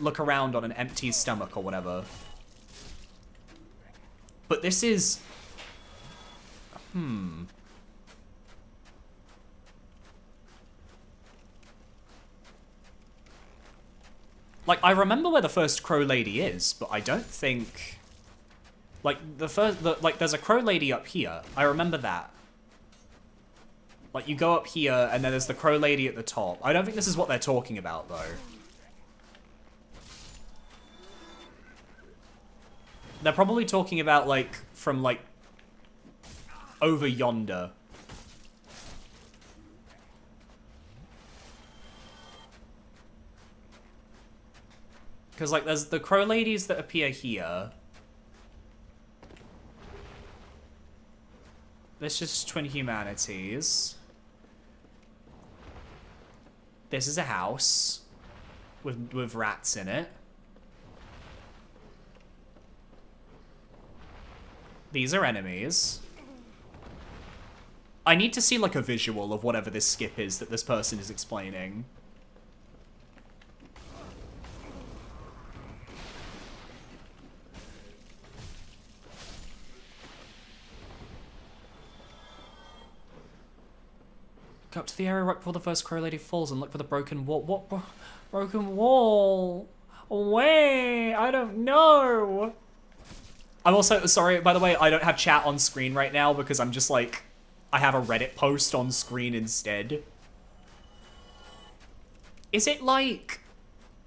S1: look around on an empty stomach or whatever. But this is... Like, I remember where the first Crow Lady is, but I don't think... Like, there's a Crow Lady up here. I remember that. Like, you go up here, and then there's the Crow Lady at the top. I don't think this is what they're talking about, though. They're probably talking about, like, from, like, over yonder. Because, like, there's the crow ladies that appear here. This is Twin Humanities. This is a house with rats in it. These are enemies. I need to see, like, a visual of whatever this skip is that this person is explaining. Go up to the area right before the first crow lady falls and look for the broken wall. What broken wall? Wait, I don't know. I'm also, sorry, by the way, I don't have chat on screen right now because I'm just like, I have a Reddit post on screen instead. Is it like,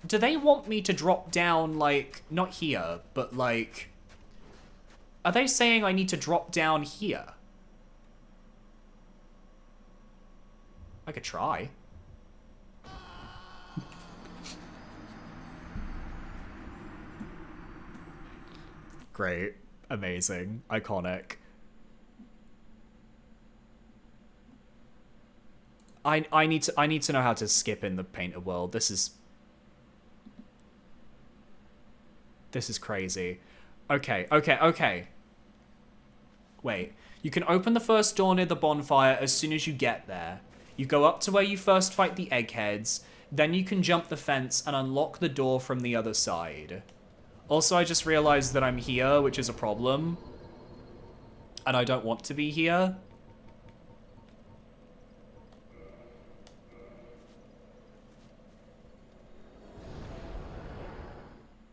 S1: do they want me to drop down, like, not here, but like, are they saying I need to drop down here? I could try. Great. Amazing. Iconic. I need to know how to skip in the painted world. This is crazy. Okay. Wait. You can open the first door near the bonfire as soon as you get there. You go up to where you first fight the eggheads, then you can jump the fence and unlock the door from the other side. Also, I just realized that I'm here, which is a problem. And I don't want to be here.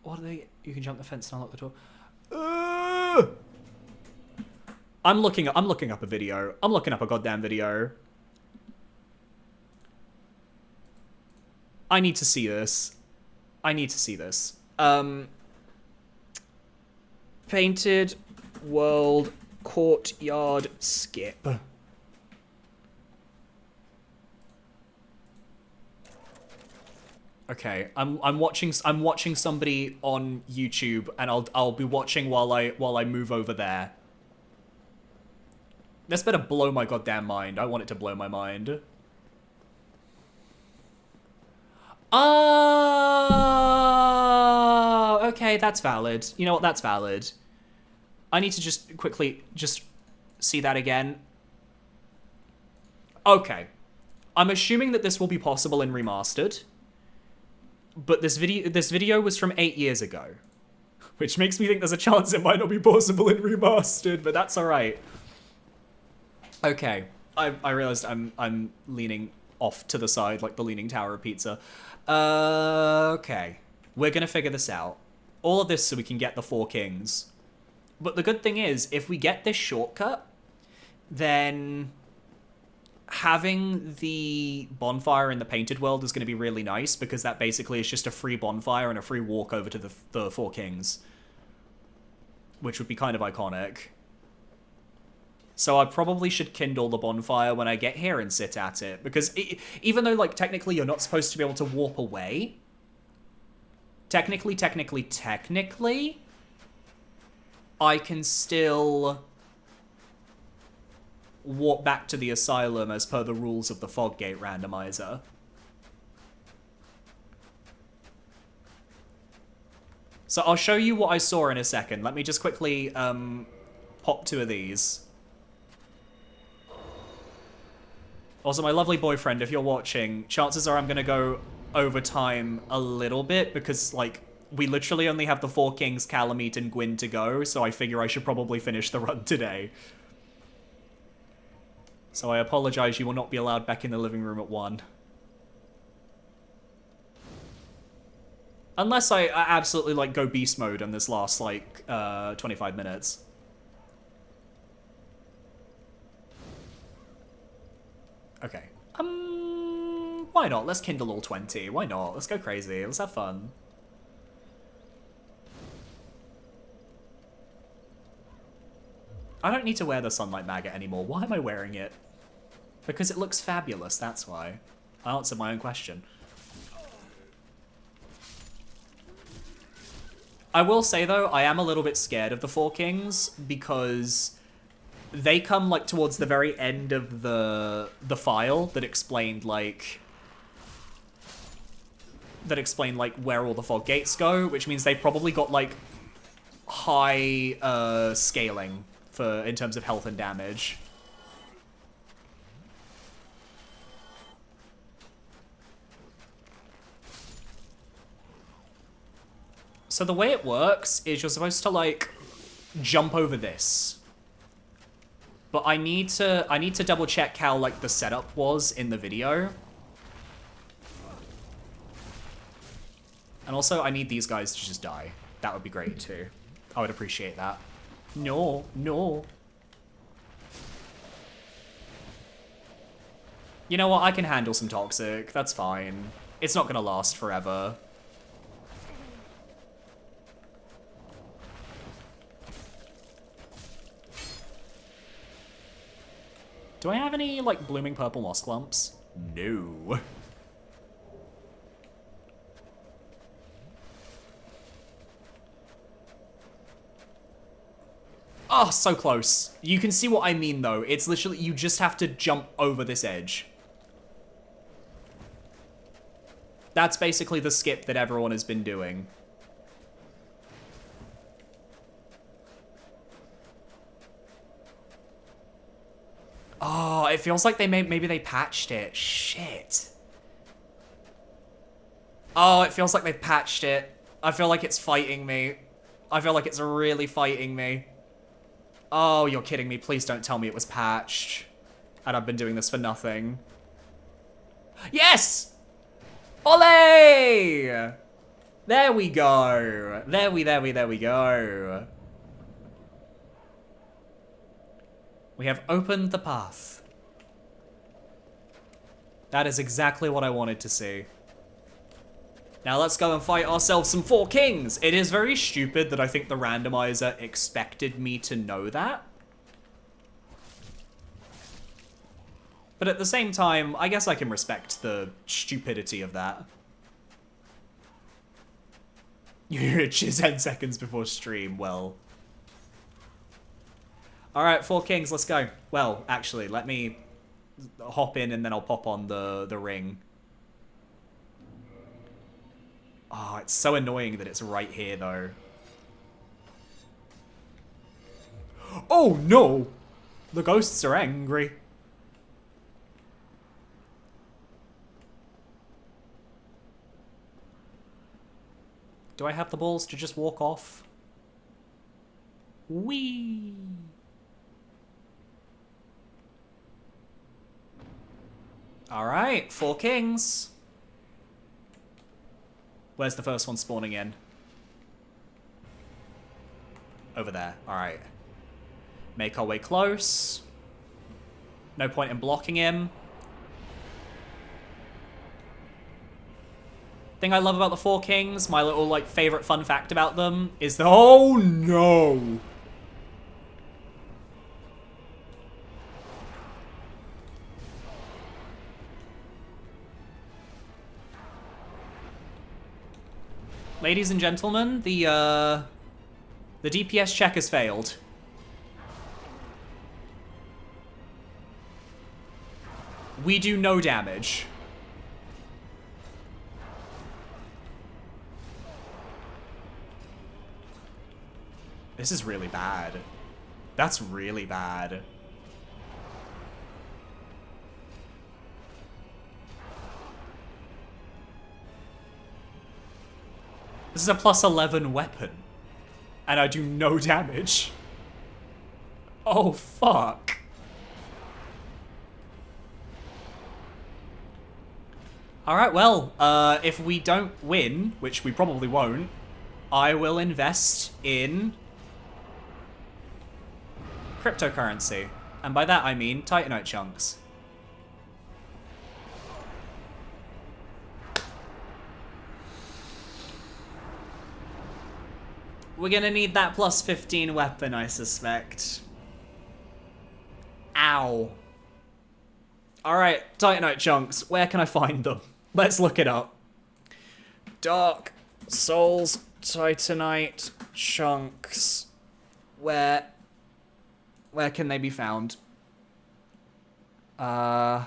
S1: What are they? You can jump the fence and unlock the door. I'm looking up a video. I'm looking up a goddamn video. I need to see this. Painted world courtyard skip. Okay, I'm watching somebody on YouTube, and I'll be watching while I move over there. This better blow my goddamn mind. I want it to blow my mind. Oh, okay, that's valid. You know what, that's valid. I need to just quickly see that again. Okay. I'm assuming that this will be possible in remastered. But this video was from 8 years ago. Which makes me think there's a chance it might not be possible in remastered, but that's alright. Okay. I realized I'm leaning off to the side like the Leaning Tower of Pizza. Okay. We're gonna figure this out. All of this so we can get the 4 kings. But the good thing is, if we get this shortcut, then having the bonfire in the painted world is going to be really nice, because that basically is just a free bonfire and a free walk over to the 4 kings. Which would be kind of iconic. So I probably should kindle the bonfire when I get here and sit at it, because even though, like, technically you're not supposed to be able to warp away, technically, I can still warp back to the asylum as per the rules of the Foggate randomizer. So I'll show you what I saw in a second. Let me just quickly pop 2 of these. Also, my lovely boyfriend, if you're watching, chances are I'm going to go over time a little bit, because, like, we literally only have the 4 kings, Calamite, and Gwyn to go, so I figure I should probably finish the run today. So I apologize, you will not be allowed back in the living room at 1. Unless I absolutely, like, go beast mode in this last, like, 25 minutes. Okay. Why not? Let's kindle all 20. Why not? Let's go crazy. Let's have fun. I don't need to wear the Sunlight Maggot anymore. Why am I wearing it? Because it looks fabulous, that's why. I answered my own question. I will say, though, I am a little bit scared of the Four Kings because they come, like, towards the very end of the file that explained, like, where all the fog gates go, which means they've probably got, like, high scaling in terms of health and damage. So the way it works is you're supposed to, like, jump over this. But I need to double check how, like, the setup was in the video. And also, I need these guys to just die. That would be great, too. I would appreciate that. No, no. You know what? I can handle some toxic. That's fine. It's not gonna last forever. Do I have any, like, blooming purple moss clumps? No. Oh, so close. You can see what I mean, though. It's literally, you just have to jump over this edge. That's basically the skip that everyone has been doing. Oh, it feels like maybe they patched it. Shit. Oh, it feels like they patched it. I feel like it's fighting me. I feel like it's really fighting me. Oh, you're kidding me. Please don't tell me it was patched. And I've been doing this for nothing. Yes! Olé! There we go. There we go. We have opened the path. That is exactly what I wanted to see. Now let's go and fight ourselves some Four Kings. It is very stupid that I think the randomizer expected me to know that. But at the same time, I guess I can respect the stupidity of that. You're 10 seconds before stream, well. Alright, Four Kings, let's go. Well, actually, let me hop in and then I'll pop on the ring. Oh, it's so annoying that it's right here, though. Oh, no! The ghosts are angry. Do I have the balls to just walk off? Whee! Alright, Four Kings. Where's the first one spawning in? Over there, alright. Make our way close. No point in blocking him. Thing I love about the Four Kings, my little, like, favorite fun fact about them, is the— oh no! Ladies and gentlemen, the DPS check has failed. We do no damage. This is really bad. That's really bad. This is a +11 weapon. And I do no damage. Oh, fuck. Alright, well, if we don't win, which we probably won't, I will invest in cryptocurrency. And by that I mean Titanite chunks. We're gonna need that +15 weapon, I suspect. Ow. Alright, Titanite chunks. Where can I find them? Let's look it up. Dark Souls, Titanite, chunks. Where can they be found? Anor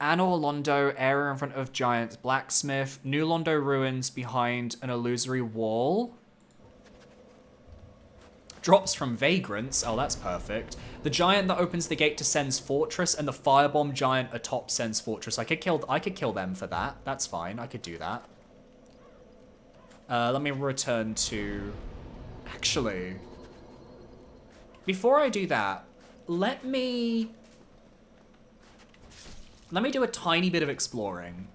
S1: Londo, area in front of Giant's Blacksmith. New Londo ruins behind an illusory wall. Drops from Vagrants. Oh, that's perfect. The giant that opens the gate to Sen's Fortress and the firebomb giant atop Sen's Fortress. I could kill them for that. That's fine. I could do that. Let me return to... Actually, before I do that, let me do a tiny bit of exploring.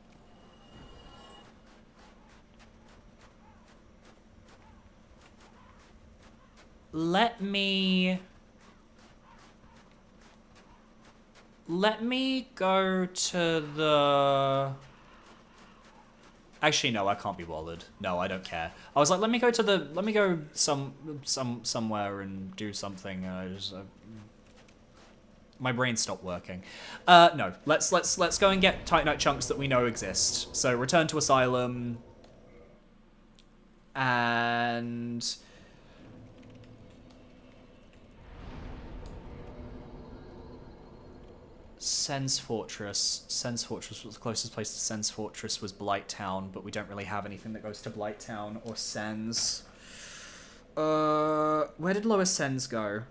S1: Let me go to the... Actually, no, I can't be bothered. No, I don't care. I was like, let me go somewhere and do something. My brain stopped working. No, let's go and get Titanite chunks that we know exist. So return to Asylum, and Sen's Fortress. Sen's Fortress was the closest place to Sen's Fortress was Blighttown, but we don't really have anything that goes to Blighttown or Sen's. Where did Lower Sen's go?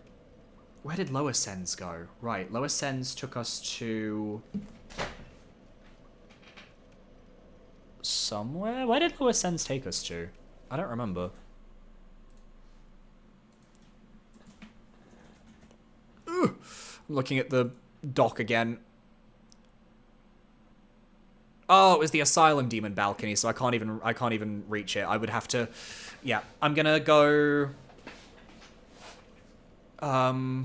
S1: Where did Lower Sen's go? Right, Lower Sen's took us to... somewhere? Where did Lower Sen's take us to? I don't remember. Ugh. I'm looking at the dock again. Oh, it was the Asylum Demon balcony, so I can't even reach it. I would have to... Yeah, I'm gonna go... The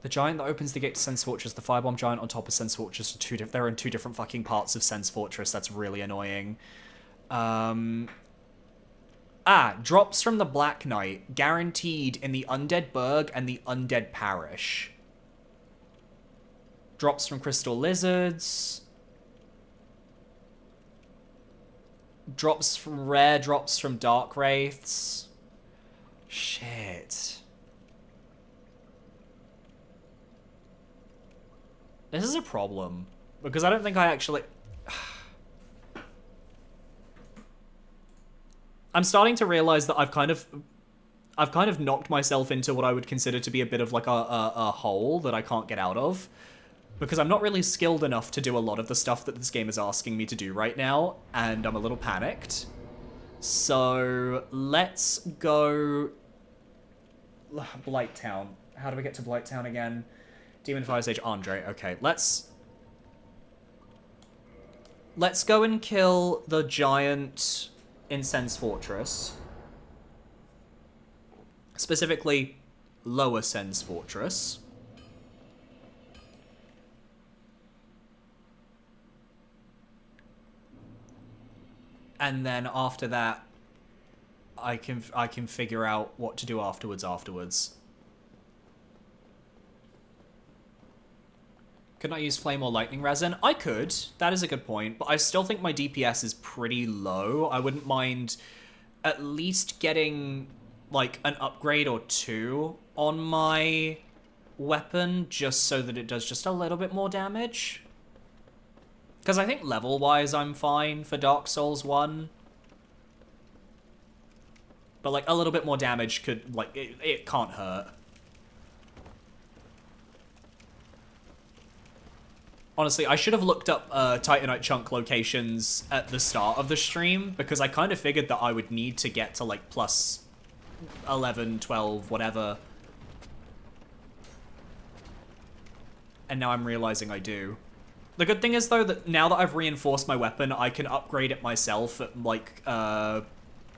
S1: giant that opens the gate to Sen's Fortress, the firebomb giant on top of Sen's Fortress, they're in two different fucking parts of Sen's Fortress. That's really annoying. Drops from the Black Knight, guaranteed in the Undead Burg and the Undead Parish. Drops from Crystal Lizards. Rare drops from Dark Wraiths. Shit. This is a problem, because I don't think I actually... I'm starting to realize that I've kind of knocked myself into what I would consider to be a bit of like a hole that I can't get out of, because I'm not really skilled enough to do a lot of the stuff that this game is asking me to do right now, and I'm a little panicked. So let's go... Blighttown. How do we get to Blighttown again? Demon Fire Sage Andre. Okay, let's go and kill the giant in Sen's Fortress. Specifically, Lower Sen's Fortress. And then after that, I can figure out what to do afterwards. Could I use flame or lightning resin? I could. That is a good point, but I still think my DPS is pretty low. I wouldn't mind at least getting like an upgrade or two on my weapon just so that it does just a little bit more damage. Because I think level-wise I'm fine for Dark Souls 1. But like a little bit more damage could, like, it can't hurt. Honestly, I should have looked up Titanite chunk locations at the start of the stream, because I kind of figured that I would need to get to, like, plus 11, 12, whatever. And now I'm realizing I do. The good thing is, though, that now that I've reinforced my weapon, I can upgrade it myself at, like, at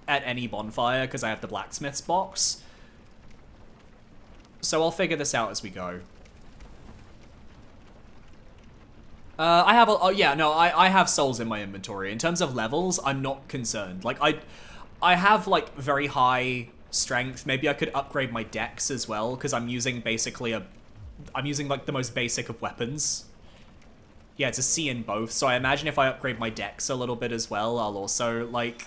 S1: any bonfire, because I have the blacksmith's box. So I'll figure this out as we go. I have I have souls in my inventory. In terms of levels, I'm not concerned. Like, I have, like, very high strength. Maybe I could upgrade my dex as well, because I'm using basically I'm using, like, the most basic of weapons. Yeah, it's a C in both, so I imagine if I upgrade my dex a little bit as well, I'll also, like,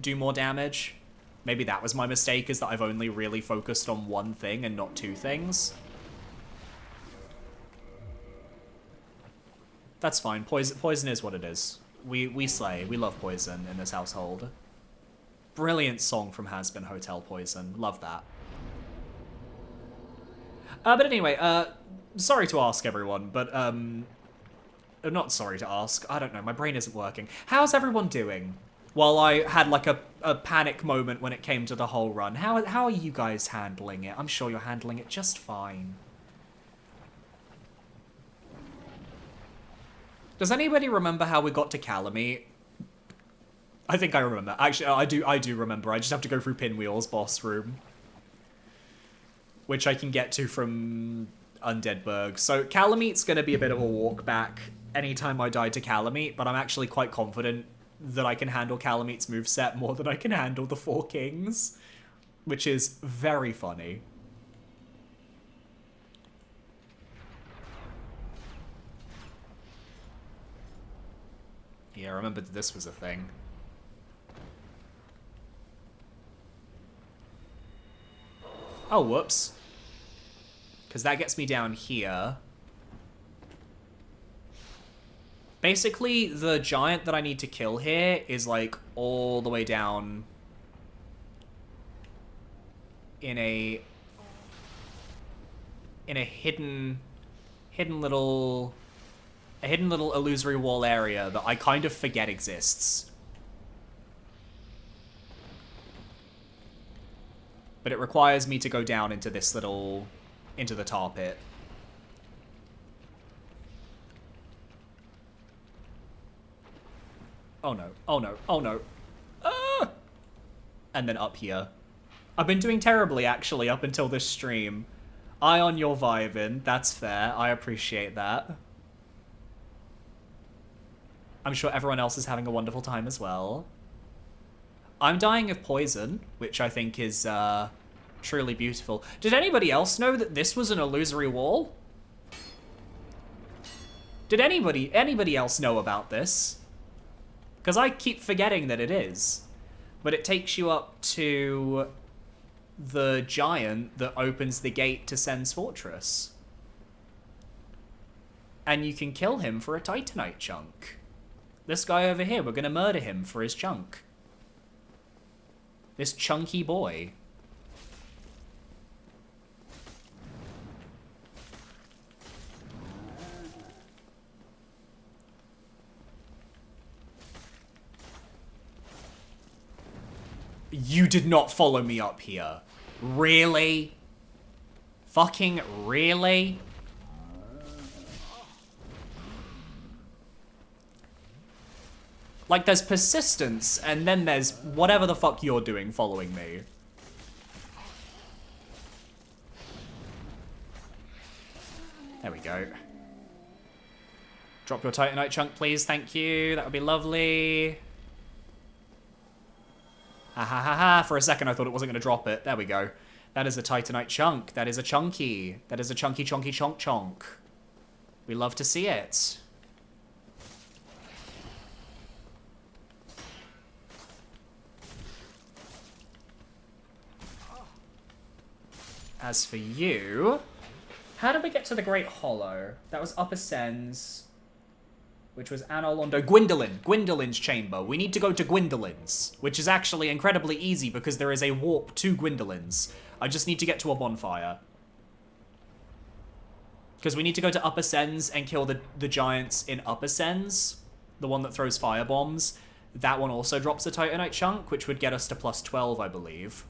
S1: do more damage. Maybe that was my mistake, is that I've only really focused on one thing and not two things. That's fine. Poison is what it is. We slay. We love poison in this household. Brilliant song from Has Been Hotel Poison. Love that. But anyway, sorry to ask everyone, but, not sorry to ask. I don't know. My brain isn't working. How's everyone doing? While I had, like, a panic moment when it came to the whole run. How are you guys handling it? I'm sure you're handling it just fine. Does anybody remember how we got to Calamite? I think I remember. Actually, I do remember. I just have to go through Pinwheel's boss room. Which I can get to from Undeadburg. So Calamite's going to be a bit of a walk back anytime I die to Calamite, but I'm actually quite confident that I can handle Calamite's moveset more than I can handle the Four Kings. Which is very funny. Yeah, I remember that this was a thing. Oh, whoops. Because that gets me down here. Basically, the giant that I need to kill here is, like, all the way down in a hidden little illusory wall area that I kind of forget exists. But it requires me to go down into this into the tar pit. Oh no, oh no, oh no. Ah! And then up here. I've been doing terribly, actually, up until this stream. Ion, you're vibing. That's fair. I appreciate that. I'm sure everyone else is having a wonderful time as well. I'm dying of poison, which I think is truly beautiful. Did anybody else know that this was an illusory wall? Did anybody else know about this? Because I keep forgetting that it is. But it takes you up to the giant that opens the gate to Sen's Fortress. And you can kill him for a Titanite chunk. This guy over here, we're going to murder him for his chunk. This chunky boy. You did not follow me up here. Really? Fucking really? Like, there's persistence, and then there's whatever the fuck you're doing following me. There we go. Drop your Titanite chunk, please. Thank you. That would be lovely. Ha ha ha ha. For a second, I thought it wasn't going to drop it. There we go. That is a Titanite chunk. That is a chunky. That is a chunky, chonky, chonk, chonk. We love to see it. As for you, how did we get to the Great Hollow? That was Upper Sens, which was Anolondo. Gwyndolin's chamber. We need to go to Gwyndolin's, which is actually incredibly easy because there is a warp to Gwyndolin's. I just need to get to a bonfire. Because we need to go to Upper Sens and kill the giants in Upper Sens, the one that throws firebombs. That one also drops a Titanite chunk, which would get us to plus 12, I believe.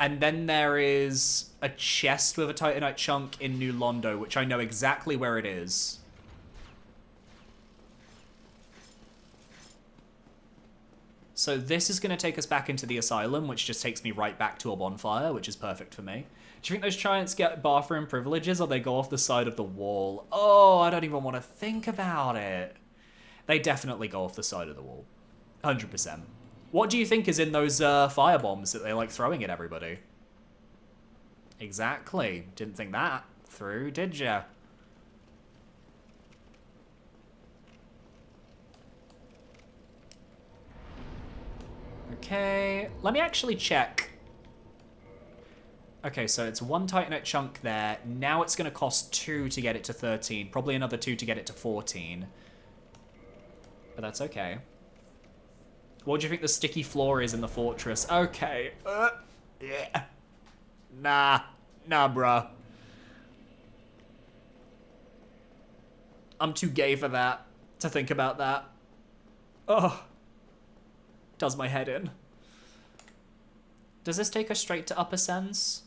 S1: And then there is a chest with a Titanite chunk in New Londo, which I know exactly where it is. So this is going to take us back into the asylum, which just takes me right back to a bonfire, which is perfect for me. Do you think those giants get bathroom privileges, or they go off the side of the wall? Oh, I don't even want to think about it. They definitely go off the side of the wall. 100%. What do you think is in those firebombs that they like throwing at everybody? Exactly. Didn't think that through, did ya? Okay, let me actually check. Okay, so it's 1 Titanite chunk there. Now it's going to cost 2 to get it to 13. Probably another 2 to get it to 14. But that's okay. What do you think the sticky floor is in the fortress? Okay. Yeah. Nah, bruh. I'm too gay for that, to think about that. Ugh. Does my head in. Does this take us straight to Upper Sens?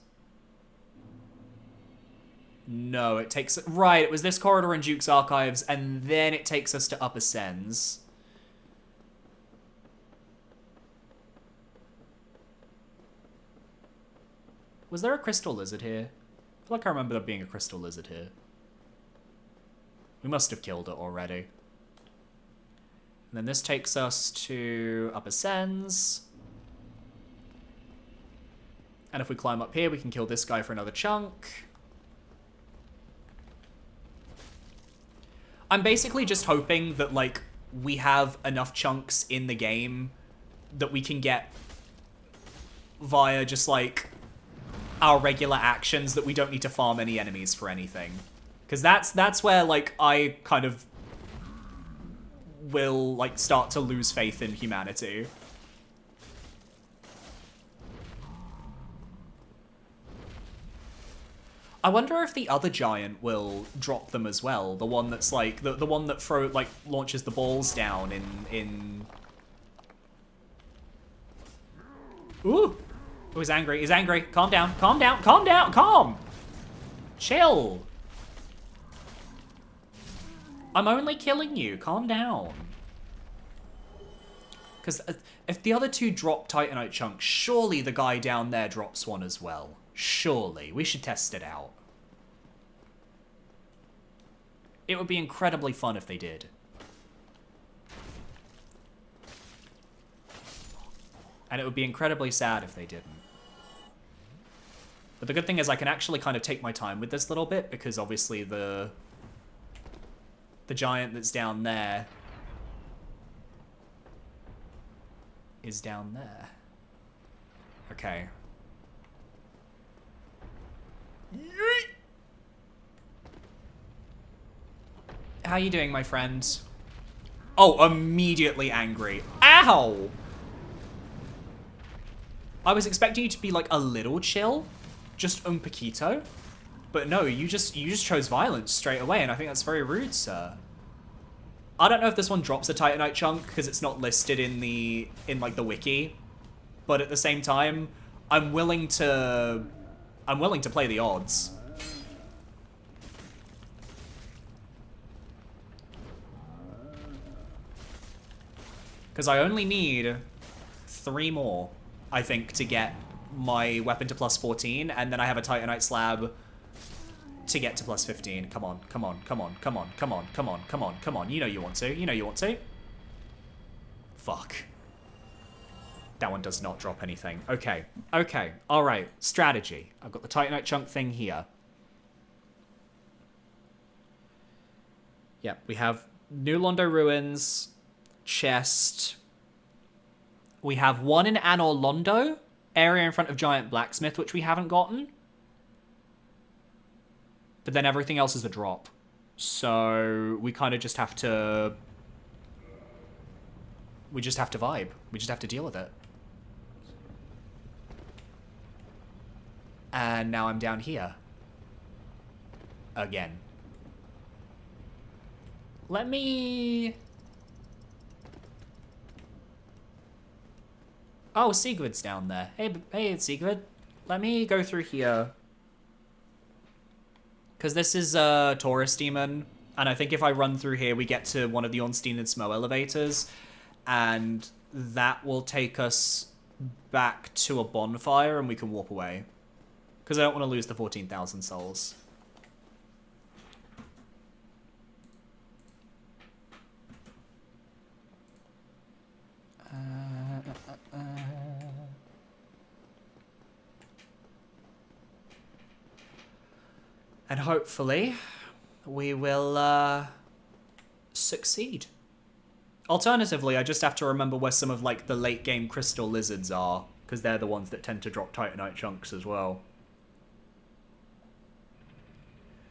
S1: No, it takes... Right, it was this corridor in Duke's Archives, and then it takes us to Upper Sens. Was there a crystal lizard here? I feel like I remember there being a crystal lizard here. We must have killed it already. And then this takes us to Upper Sens. And if we climb up here, we can kill this guy for another chunk. I'm basically just hoping that, like, we have enough chunks in the game that we can get via just, like, our regular actions, that we don't need to farm any enemies for anything. Because that's where, like, I kind of will, like, start to lose faith in humanity. I wonder if the other giant will drop them as well. The one that's like the one that launches the balls down in. Ooh, oh, he's angry. He's angry. Calm down. Calm down. Calm down. Calm. Chill. I'm only killing you. Calm down. Because if the other two drop Titanite chunks, surely the guy down there drops one as well. Surely. We should test it out. It would be incredibly fun if they did. And it would be incredibly sad if they didn't. But the good thing is I can actually kind of take my time with this little bit, because obviously the giant that's down there is down there. Okay. How you doing, my friend? Oh, immediately angry. Ow! I was expecting you to be like a little chill, just un poquito, but no, you just chose violence straight away, and I think that's very rude, sir. I don't know if this one drops a Titanite chunk because it's not listed in like the wiki, but at the same time, I'm willing to play the odds. Because I only need 3 more, I think, to get my weapon to plus 14, and then I have a Titanite slab to get to plus 15. Come on, come on, come on, come on, come on, come on, come on, come on. You know you want to. You know you want to. Fuck. That one does not drop anything. Okay. Okay. All right. Strategy. I've got the Titanite chunk thing here. Yep. We have New Londo Ruins, chest. We have one in Anor Londo, area in front of Giant Blacksmith, which we haven't gotten. But then everything else is a drop. So we kind of just have to... We just have to vibe. We just have to deal with it. And now I'm down here. Again. Let me... Oh, Sigurd's down there. Hey, it's Sigurd. Let me go through here. Because this is a Taurus demon. And I think if I run through here, we get to one of the Ornstein and Smo elevators. And that will take us back to a bonfire and we can warp away. Because I don't want to lose the 14,000 souls. And hopefully, we will succeed. Alternatively, I just have to remember where some of, like, the late-game crystal lizards are, because they're the ones that tend to drop titanite chunks as well.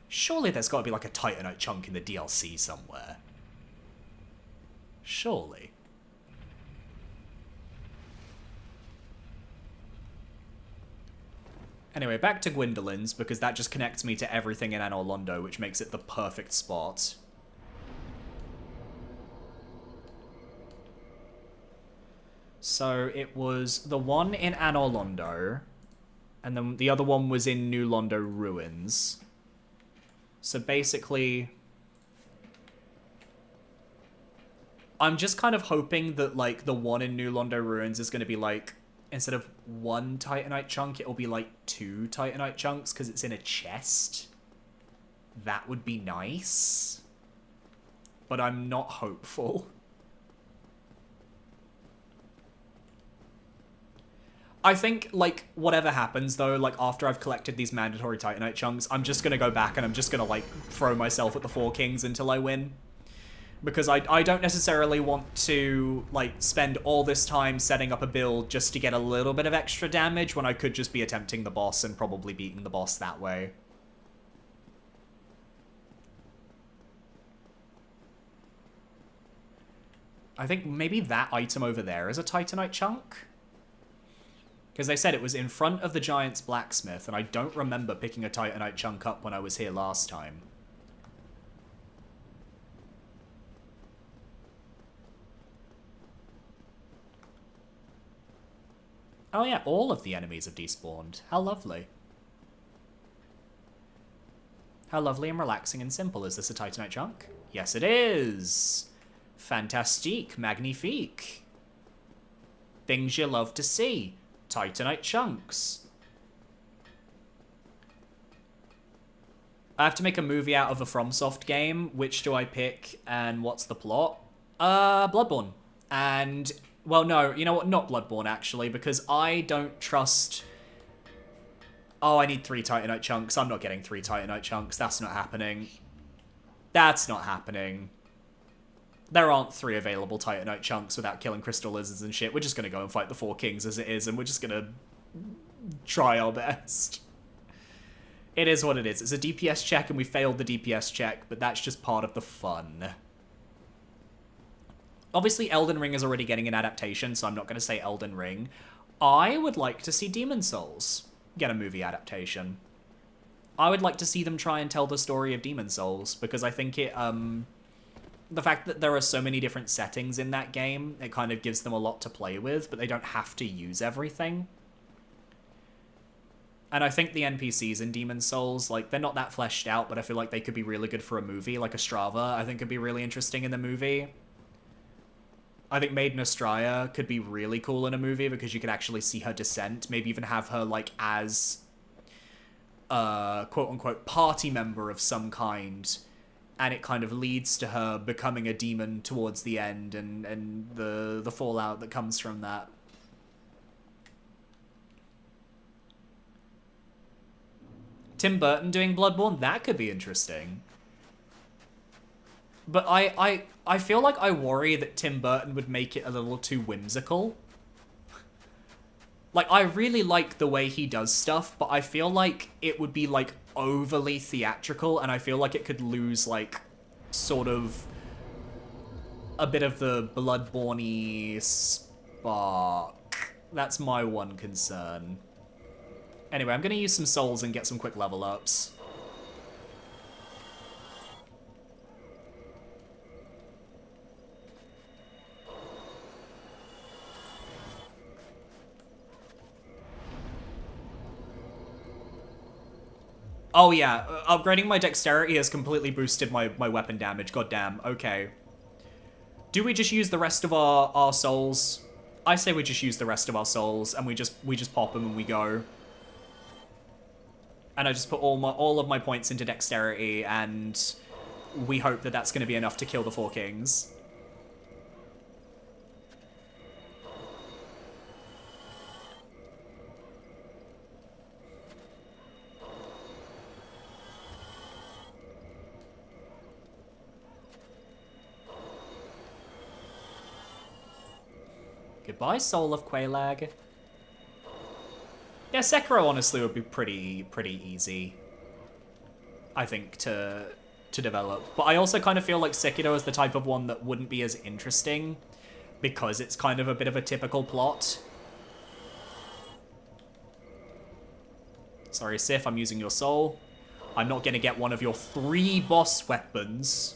S1: Surely there's got to be, like, a titanite chunk in the DLC somewhere. Surely. Anyway, back to Gwendolyn's, because that just connects me to everything in Anor Londo, which makes it the perfect spot. So it was the one in Anor Londo, and then the other one was in New Londo Ruins. So basically, I'm just kind of hoping that, like, the one in New Londo Ruins is going to be, like, instead of one titanite chunk, it'll be, like, 2 titanite chunks, because it's in a chest. That would be nice. But I'm not hopeful. I think, like, whatever happens, though, like, after I've collected these mandatory titanite chunks, I'm just gonna go back and I'm just gonna, like, throw myself at the Four Kings until I win. Because I don't necessarily want to, like, spend all this time setting up a build just to get a little bit of extra damage when I could just be attempting the boss and probably beating the boss that way. I think maybe that item over there is a titanite chunk? Because they said it was in front of the Giant's Blacksmith, and I don't remember picking a titanite chunk up when I was here last time. Oh yeah, all of the enemies have despawned. How lovely. How lovely and relaxing and simple. Is this a titanite chunk? Yes, it is! Fantastique, magnifique. Things you love to see. Titanite chunks. I have to make a movie out of a FromSoft game. Which do I pick and what's the plot? Bloodborne. And, well, no, you know what? Not Bloodborne, actually, because I don't trust... Oh, I need 3 titanite chunks. I'm not getting 3 titanite chunks. That's not happening. That's not happening. There aren't 3 available titanite chunks without killing crystal lizards and shit. We're just gonna go and fight the Four Kings as it is, and we're just gonna try our best. It is what it is. It's a DPS check, and we failed the DPS check, but that's just part of the fun. Obviously, Elden Ring is already getting an adaptation, so I'm not gonna say Elden Ring. I would like to see Demon Souls get a movie adaptation. I would like to see them try and tell the story of Demon Souls, because I think it, the fact that there are so many different settings in that game, it kind of gives them a lot to play with, but they don't have to use everything. And I think the NPCs in Demon Souls, like, they're not that fleshed out, but I feel like they could be really good for a movie, like Ostrava, I think could be really interesting in the movie. I think Maiden Astraea could be really cool in a movie, because you could actually see her descent, maybe even have her, like, as a quote-unquote party member of some kind, and it kind of leads to her becoming a demon towards the end, and the fallout that comes from that. Tim Burton doing Bloodborne? That could be interesting. But I feel like I worry that Tim Burton would make it a little too whimsical. Like, I really like the way he does stuff, but I feel like it would be, like, overly theatrical, and I feel like it could lose, like, sort of a bit of the Bloodborne-y spark. That's my one concern. Anyway, I'm gonna use some souls and get some quick level ups. Oh yeah, upgrading my dexterity has completely boosted my weapon damage, goddamn, okay. Do we just use the rest of our souls? I say we just use the rest of our souls, and we just pop them and we go. And I just put all of my points into dexterity, and we hope that that's going to be enough to kill the Four Kings. Goodbye, Soul of Quelaag. Yeah, Sekiro honestly would be pretty easy, I think, to develop. But I also kind of feel like Sekiro is the type of one that wouldn't be as interesting because it's kind of a bit of a typical plot. Sorry, Sif, I'm using your soul. I'm not gonna get one of your 3 boss weapons.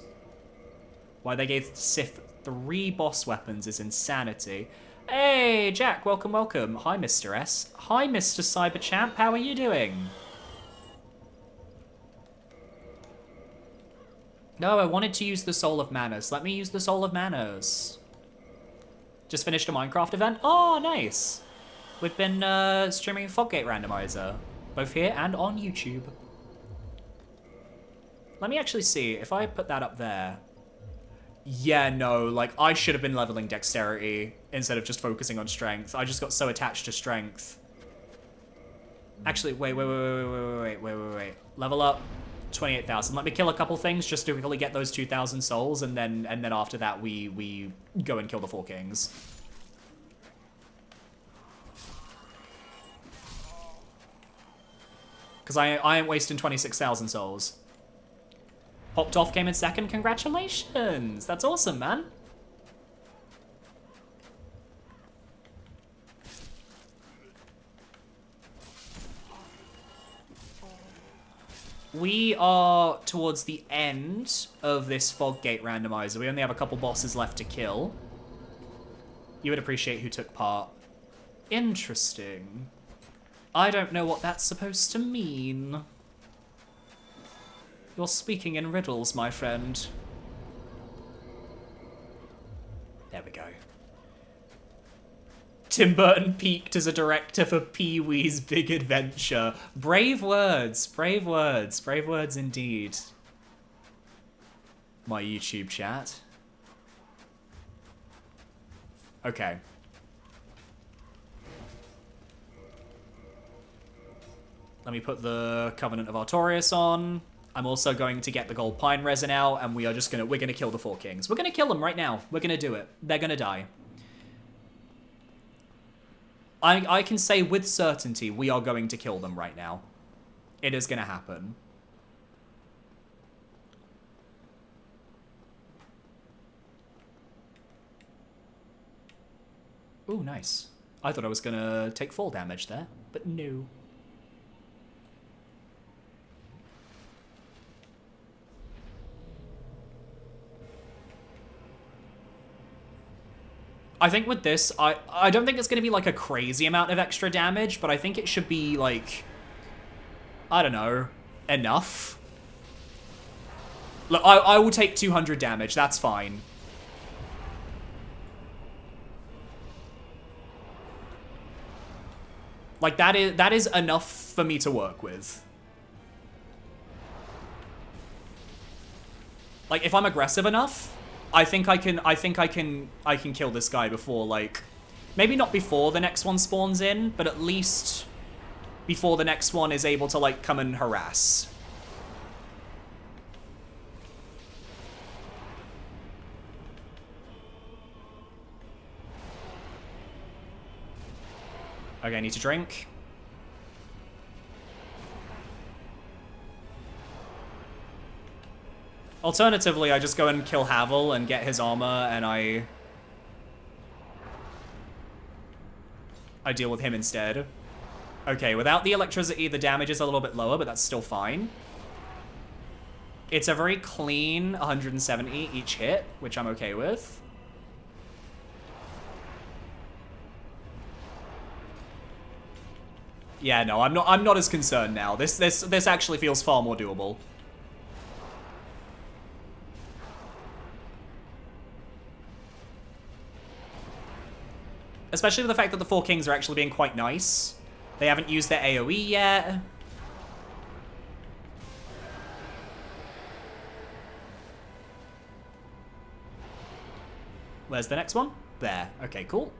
S1: Why they gave Sif 3 boss weapons is insanity. Hey, Jack, welcome, welcome. Hi, Mr. S. Hi, Mr. Cyberchamp, how are you doing? No, I wanted to use the Soul of Manners. Let me use the Soul of Manners. Just finished a Minecraft event. Oh, nice. We've been streaming Foggate Randomizer, both here and on YouTube. Let me actually see, if I put that up there. Yeah, no, like, I should have been leveling dexterity instead of just focusing on strength. I just got so attached to strength. Actually, wait. Level up 28,000. Let me kill a couple things just to really get those 2,000 souls, and then after that we go and kill the 4 kings. Because I ain't wasting 26,000 souls. Popped Off came in second. Congratulations! That's awesome, man. We are towards the end of this Foggate randomizer. We only have a couple bosses left to kill. You would appreciate who took part. Interesting. I don't know what that's supposed to mean. You're speaking in riddles, my friend. There we go. Tim Burton peaked as a director for Pee-wee's Big Adventure. Brave words, brave words, brave words indeed. My YouTube chat. Okay. Let me put the Covenant of Artorias on. I'm also going to get the Gold Pine Resin out, and we're gonna kill the 4 kings. We're gonna kill them right now. We're gonna do it. They're gonna die. I can say with certainty we are going to kill them right now. It is gonna happen. Ooh, nice. I thought I was gonna take fall damage there, but no. I think with this, I don't think it's going to be like a crazy amount of extra damage, but I think it should be like, I don't know, enough. Look, I will take 200 damage, that's fine. Like that is enough for me to work with. Like if I'm aggressive enough, I think I can kill this guy before, like, maybe not before the next one spawns in, but at least before the next one is able to, like, come and harass. Okay, I need to drink. Alternatively, I just go and kill Havel and get his armor, and I deal with him instead. Okay, without the electricity, the damage is a little bit lower, but that's still fine. It's a very clean 170 each hit, which I'm okay with. Yeah, no, I'm not as concerned now. This actually feels far more doable. Especially with the fact that the 4 kings are actually being quite nice. They haven't used their AoE yet. Where's the next one? There. Okay, cool.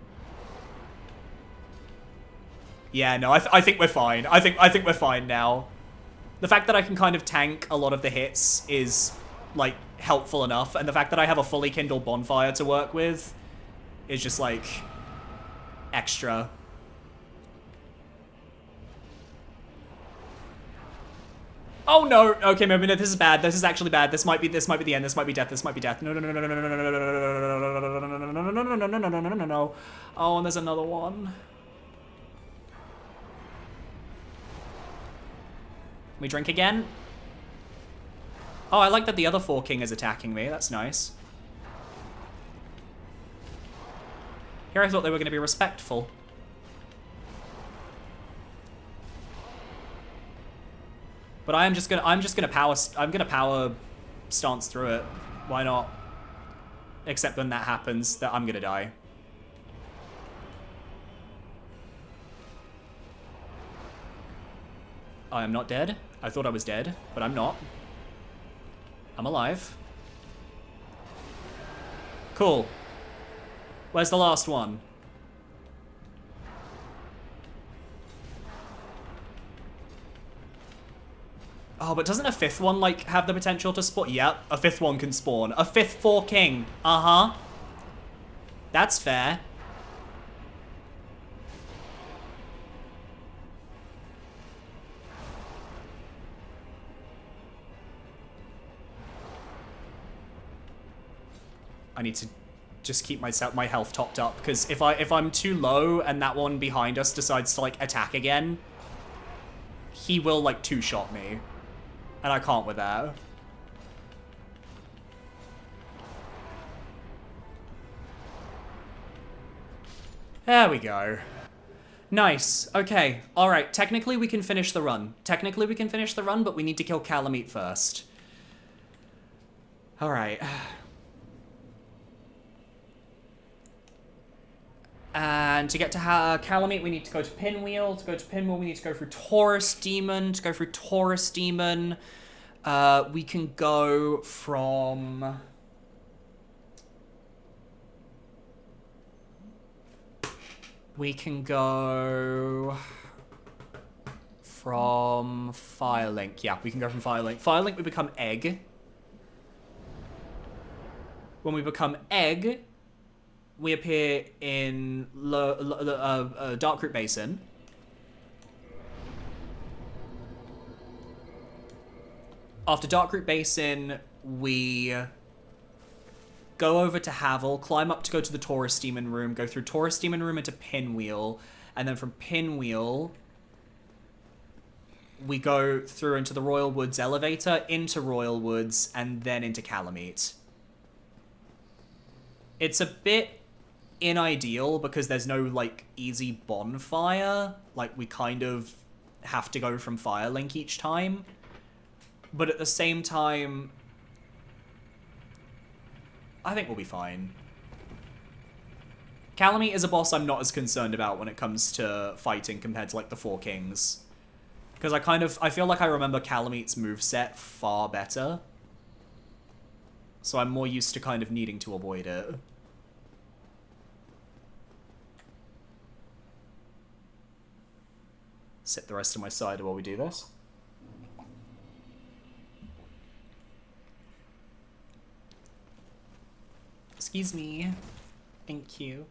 S1: Yeah, no, I think we're fine. I think we're fine now. The fact that I can kind of tank a lot of the hits is, like, helpful enough, and the fact that I have a fully kindled bonfire to work with is just, like, extra. Oh no! Okay, maybe no, this is bad. This is actually bad. This might be the end. This might be death. This might be death. No, no, no, no, no, no, no, no, no, no, no, no, no, no, no, no, no, no. Oh, and there's another one. We drink again. Oh, I like that the other 4 king is attacking me. That's nice. Here I thought they were going to be respectful. But I'm gonna power stance through it. Why not? Except when that happens, that I'm gonna die. I am not dead. I thought I was dead, but I'm not. I'm alive. Cool. Where's the last one? Oh, but doesn't a 5th one, like, have the potential to spawn? Yep, a 5th one can spawn. A 5th 4 king. Uh-huh. That's fair. I need to just keep my health topped up, because if I'm too low and that one behind us decides to, like, attack again, he will, like, 2-shot me. And I can't with that. There we go. Nice. Okay. Alright. Technically we can finish the run. But we need to kill Calamite first. Alright. And to get to Calamite, we need to go to Pinwheel. To go to Pinwheel, we need to go through Taurus Demon. To go through Taurus Demon, we can go from... We can go from Firelink. Yeah, we can go from Firelink. Firelink, we become Egg. When we become Egg, we appear in Darkroot Basin. After Darkroot Basin, we go over to Havel, climb up to go to the Taurus Demon Room, go through Taurus Demon Room into Pinwheel, and then from Pinwheel, we go through into the Royal Woods elevator, into Royal Woods, and then into Calamite. It's a bit unideal because there's no, like, easy bonfire. Like, we kind of have to go from Firelink each time. But at the same time, I think we'll be fine. Calamite is a boss I'm not as concerned about when it comes to fighting compared to, like, the 4 Kings. Because I feel like I remember Calamite's moveset far better. So I'm more used to kind of needing to avoid it. Sip the rest of my cider while we do this. Excuse me. Thank you.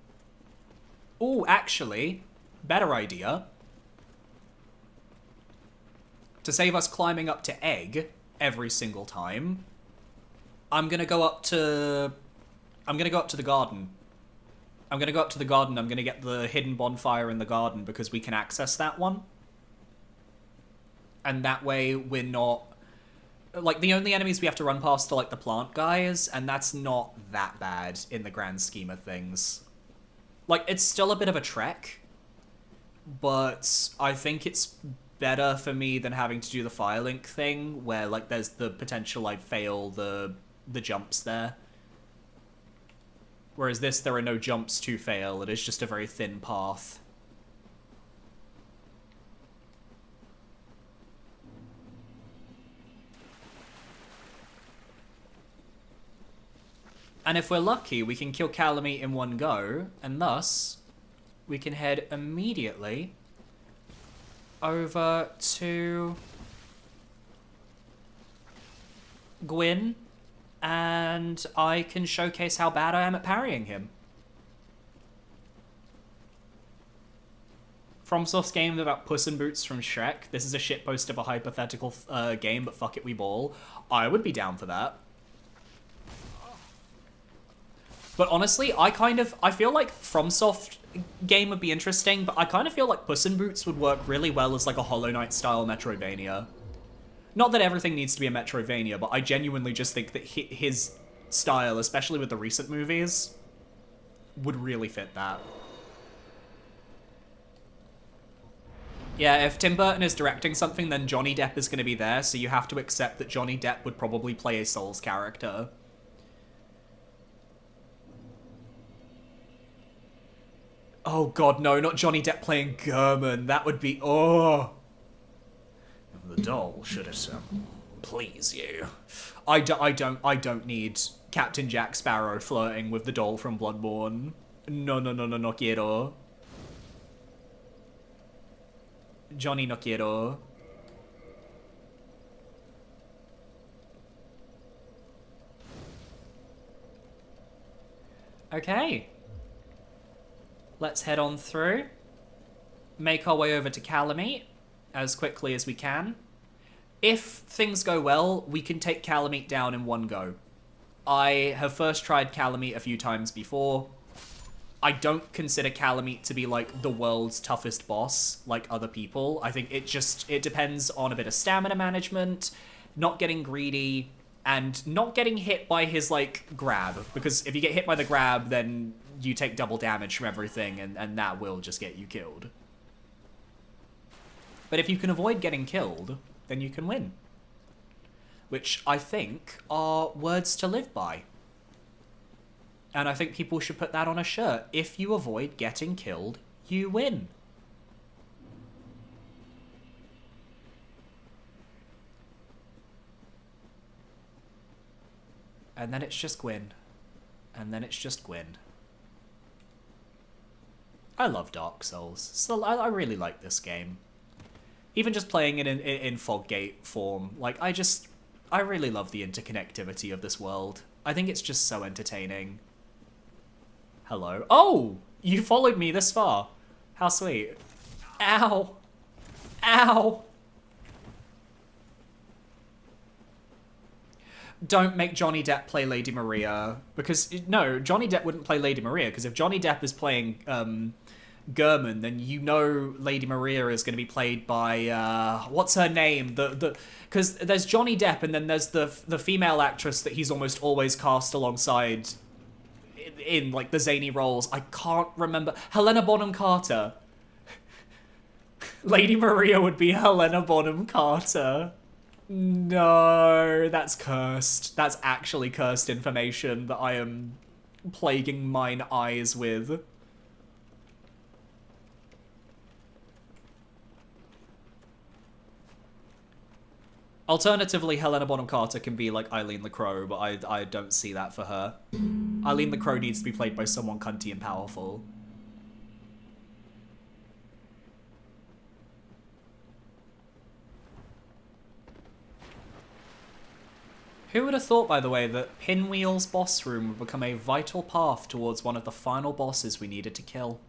S1: Oh, actually, better idea. To save us climbing up to Egg every single time, I'm gonna go up to the garden. I'm gonna go up to the garden. I'm gonna get the hidden bonfire in the garden because we can access that one. And that way we're not... Like, the only enemies we have to run past are, like, the plant guys, and that's not that bad in the grand scheme of things. Like, it's still a bit of a trek, but I think it's better for me than having to do the Firelink thing, where, like, there's the potential I'd fail the jumps there. Whereas this, there are no jumps to fail, it is just a very thin path. And if we're lucky, we can kill Calamite in one go, and thus, we can head immediately over to Gwyn, and I can showcase how bad I am at parrying him. FromSoft's game about Puss in Boots from Shrek. This is a shitpost of a hypothetical game, but fuck it, we ball. I would be down for that. But honestly, I feel like FromSoft game would be interesting, but I kind of feel like Puss in Boots would work really well as like a Hollow Knight style Metroidvania. Not that everything needs to be a Metroidvania, but I genuinely just think that his style, especially with the recent movies, would really fit that. Yeah, if Tim Burton is directing something, then Johnny Depp is going to be there, so you have to accept that Johnny Depp would probably play a Souls character. Oh god, no, not Johnny Depp playing German. That would be... oh. The doll should it please you. I don't need Captain Jack Sparrow flirting with the doll from Bloodborne. No quiero. Johnny no quiero. Okay. Let's head on through. Make our way over to Calamite as quickly as we can. If things go well, we can take Calamite down in one go. I have first tried Calamite a few times before. I don't consider Calamite to be like the world's toughest boss like other people. I think it depends on a bit of stamina management, not getting greedy, and not getting hit by his like grab. Because if you get hit by the grab, then you take double damage from everything, and that will just get you killed. But if you can avoid getting killed, then you can win. Which I think are words to live by. And I think people should put that on a shirt. If you avoid getting killed, you win. And then it's just Gwyn. And then it's just Gwyn. I love Dark Souls. So I really like this game. Even just playing it in Foggate form. Like, I really love the interconnectivity of this world. I think it's just so entertaining. Hello. Oh! You followed me this far. How sweet. Ow. Ow. Don't make Johnny Depp play Lady Maria. Because, no, Johnny Depp wouldn't play Lady Maria. Because if Johnny Depp is playing German, then you know Lady Maria is going to be played by, what's her name? Because there's Johnny Depp and then there's the female actress that he's almost always cast alongside in like the zany roles. I can't remember. Helena Bonham Carter. Lady Maria would be Helena Bonham Carter. No, that's cursed. That's actually cursed information that I am plaguing mine eyes with. Alternatively, Helena Bonham Carter can be like Eileen the Crow, but I don't see that for her. Eileen the Crow needs to be played by someone cunty and powerful. Who would have thought, by the way, that Pinwheel's boss room would become a vital path towards one of the final bosses we needed to kill?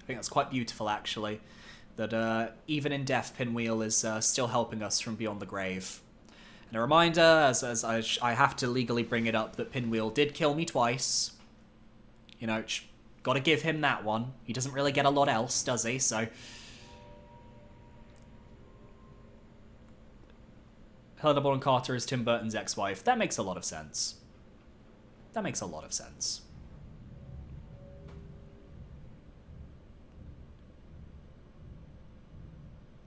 S1: I think that's quite beautiful, actually. That even in death, Pinwheel is still helping us from beyond the grave. And a reminder, as I have to legally bring it up, that Pinwheel did kill me twice. You know, gotta give him that one. He doesn't really get a lot else, does he? So... Helena Bonham Carter is Tim Burton's ex-wife. That makes a lot of sense. That makes a lot of sense.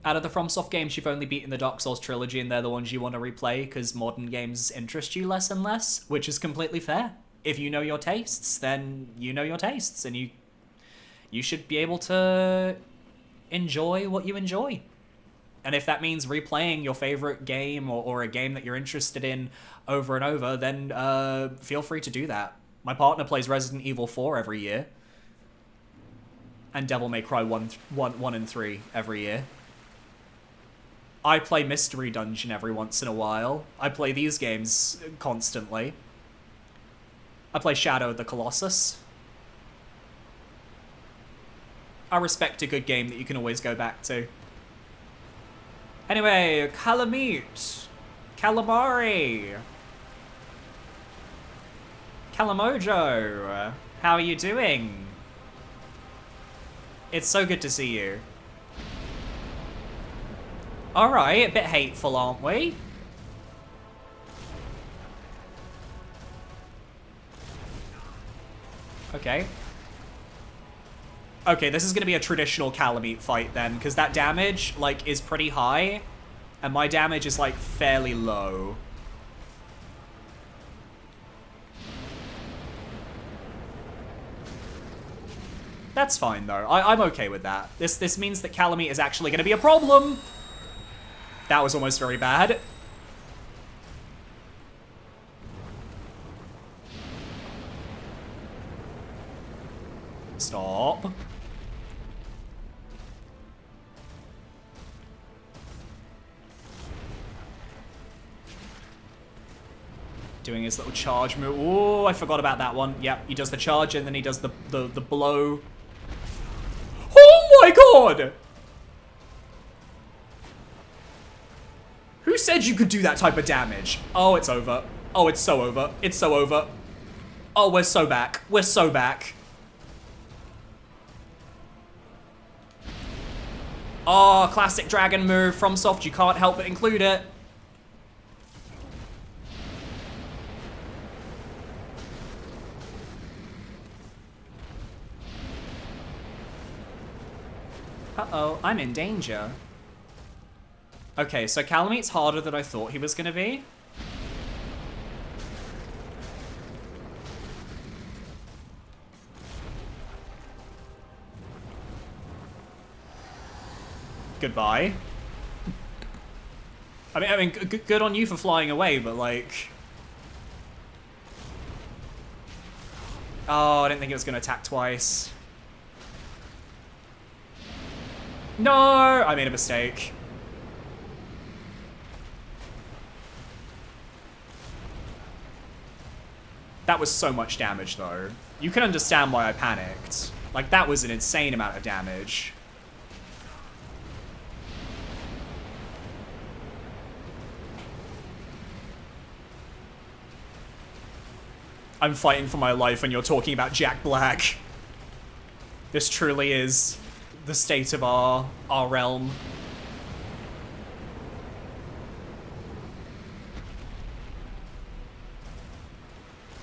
S1: Out of the FromSoft games, you've only beaten the Dark Souls trilogy, and they're the ones you want to replay because modern games interest you less and less, which is completely fair. If you know your tastes, then you know your tastes, and you should be able to enjoy what you enjoy. And if that means replaying your favorite game or a game that you're interested in over and over, then feel free to do that. My partner plays Resident Evil 4 every year. And Devil May Cry 1 and 3 every year. I play Mystery Dungeon every once in a while. I play these games constantly. I play Shadow of the Colossus. I respect a good game that you can always go back to. Anyway, Calamite. Calamari. Calamojo. How are you doing? It's so good to see you. Alright, a bit hateful, aren't we? Okay. Okay, this is gonna be a traditional Calamite fight then, because that damage, like, is pretty high, and my damage is, like, fairly low. That's fine, though. I'm okay with that. This means that Calamite is actually gonna be a problem! That was almost very bad. Stop. Doing his little charge move. Oh, I forgot about that one. Yep, he does the charge and then he does the blow. Oh my god! Who said you could do that type of damage? Oh, it's over. Oh, it's so over. It's so over. Oh, we're so back. We're so back. Oh, classic dragon move from Soft. You can't help but include it. Uh-oh, I'm in danger. Okay, so Calamite's harder than I thought he was gonna be. Goodbye. I mean, good on you for flying away, but like... Oh, I didn't think it was gonna attack twice. No! I made a mistake. That was so much damage, though. You can understand why I panicked. Like, that was an insane amount of damage. I'm fighting for my life and you're talking about Jack Black. This truly is the state of our realm.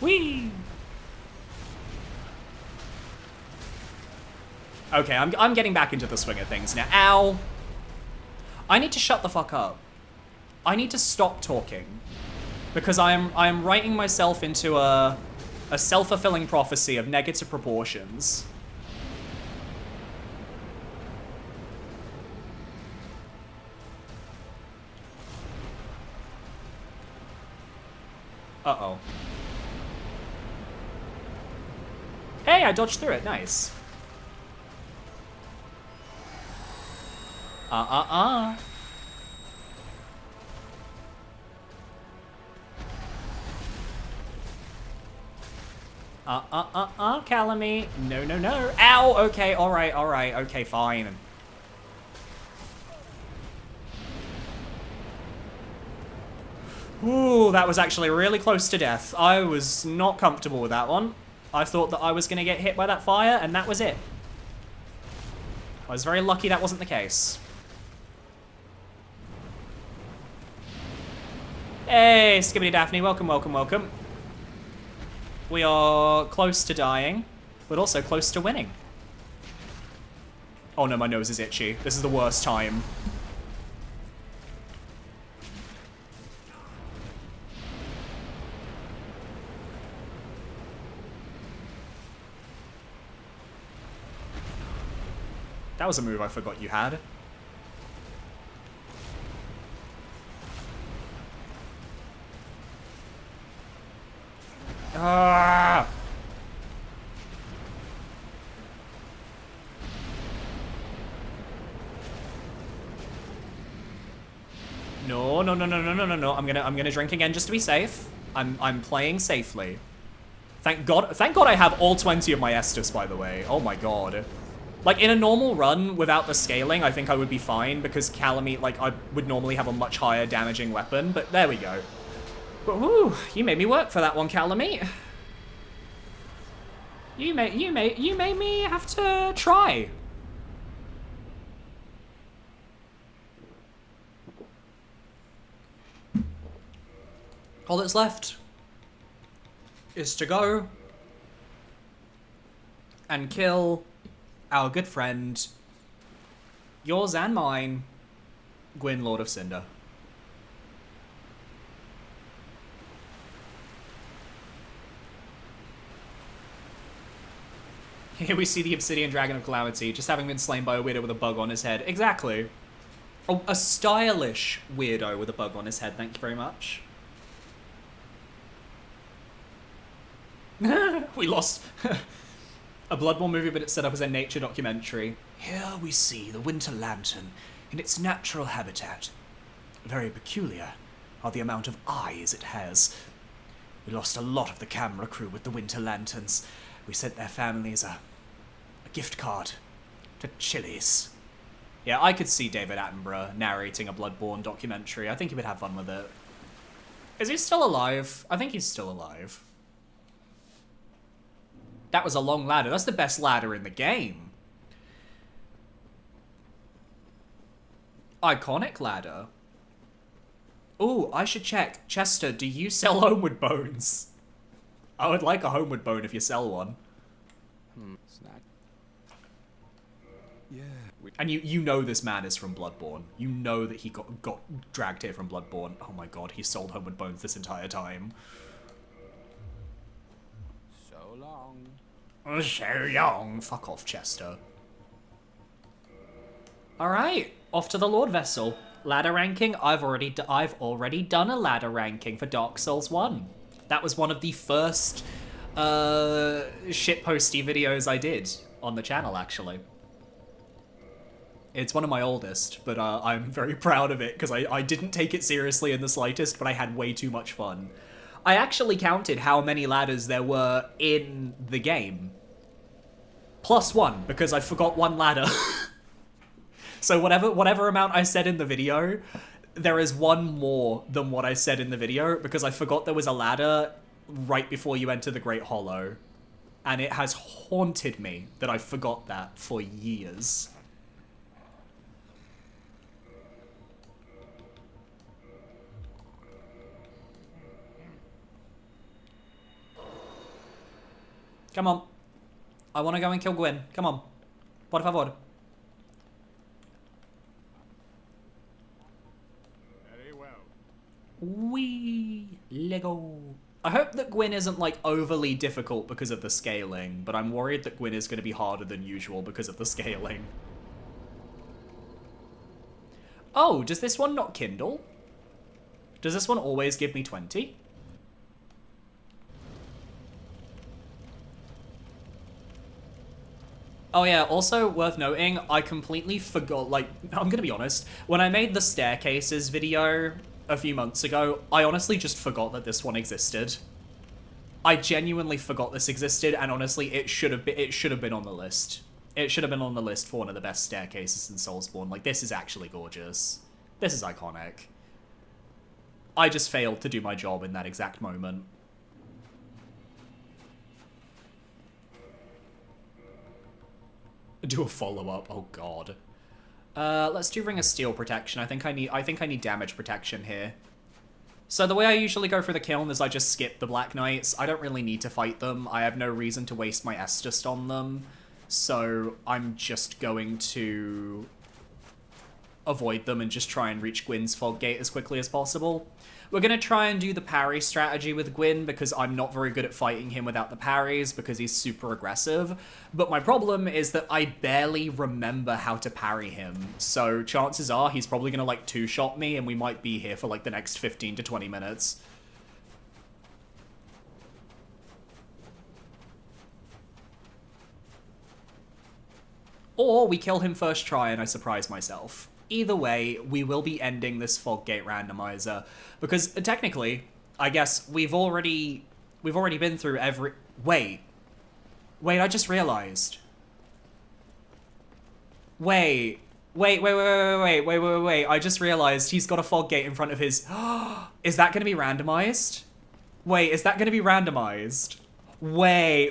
S1: Whee! Okay, I'm getting back into the swing of things now. Ow! I need to shut the fuck up. I need to stop talking. Because I am writing myself into a self-fulfilling prophecy of negative proportions. Uh-oh. Hey, I dodged through it. Nice. Calamite. No, no, no. Ow! Okay, alright, okay, fine. Ooh, that was actually really close to death. I was not comfortable with that one. I thought that I was gonna get hit by that fire, and that was it. I was very lucky that wasn't the case. Hey, Skibbity Daphne, welcome, welcome, welcome. We are close to dying, but also close to winning. Oh no, my nose is itchy. This is the worst time. That was a move I forgot you had. Ah! No, no, no, no, no, no, no, no. I'm gonna drink again just to be safe. I'm playing safely. Thank God I have all 20 of my Estus, by the way. Oh my God. Like, in a normal run, without the scaling, I think I would be fine, because Calamite, like, I would normally have a much higher damaging weapon, but there we go. But, woo, you made me work for that one, Calamite. You made me have to try. All that's left is to go and kill our good friend, yours and mine, Gwyn, Lord of Cinder. Here we see the Obsidian Dragon of Calamity, just having been slain by a weirdo with a bug on his head. Exactly. Oh, a stylish weirdo with a bug on his head, thank you very much. We lost a Bloodborne movie, but it's set up as a nature documentary. Here we see the Winter Lantern in its natural habitat. Very peculiar are the amount of eyes it has. We lost a lot of the camera crew with the Winter Lanterns. We sent their families a gift card to Chili's. Yeah, I could see David Attenborough narrating a Bloodborne documentary. I think he would have fun with it. Is he still alive? I think he's still alive. That was a long ladder. That's the best ladder in the game. Iconic ladder. Ooh, I should check. Chester, do you sell Homeward Bones? I would like a Homeward Bone if you sell one.
S2: Snack. Yeah.
S1: And you know this man is from Bloodborne. You know that he got dragged here from Bloodborne. Oh my god, he sold Homeward Bones this entire time.
S2: So long.
S1: So long. Fuck off, Chester. Alright, off to the Lord Vessel. Ladder ranking, I've already done a ladder ranking for Dark Souls 1. That was one of the first shitposty videos I did on the channel, actually. It's one of my oldest, but I'm very proud of it, because I didn't take it seriously in the slightest, but I had way too much fun. I actually counted how many ladders there were in the game. +1, because I forgot one ladder. So whatever amount I said in the video, there is one more than what I said in the video, because I forgot there was a ladder right before you enter the Great Hollow. And it has haunted me that I forgot that for years. Come on. I want to go and kill Gwyn. Come on. Por favor.
S2: Very well.
S1: Wee. Lego. I hope that Gwyn isn't, like, overly difficult because of the scaling, but I'm worried that Gwyn is going to be harder than usual because of the scaling. Oh, does this one not kindle? Does this one always give me 20? Oh yeah, also worth noting, I completely forgot, like, I'm gonna be honest, when I made the staircases video a few months ago, I honestly just forgot that this one existed. I genuinely forgot this existed, and honestly, it should have been on the list. It should have been on the list for one of the best staircases in Soulsborne. Like, this is actually gorgeous. This is iconic. I just failed to do my job in that exact moment. Do a follow-up. Oh god. Let's do Ring of Steel protection. I think I need damage protection here. So the way I usually go for the kiln is I just skip the Black Knights. I don't really need to fight them. I have no reason to waste my Estus on them. So I'm just going to avoid them and just try and reach Gwyn's Fog Gate as quickly as possible. We're going to try and do the parry strategy with Gwyn because I'm not very good at fighting him without the parries because he's super aggressive. But my problem is that I barely remember how to parry him. So chances are he's probably going to like two-shot me and we might be here for like the next 15 to 20 minutes. Or we kill him first try and I surprise myself. Either way, we will be ending this Fog Gate randomizer, because technically, I guess we've already been through every... Wait, I just realized. Wait. Wait. I just realized he's got a fog gate in front of his... Is that going to be randomized? Wait, is that going to be randomized? Wait.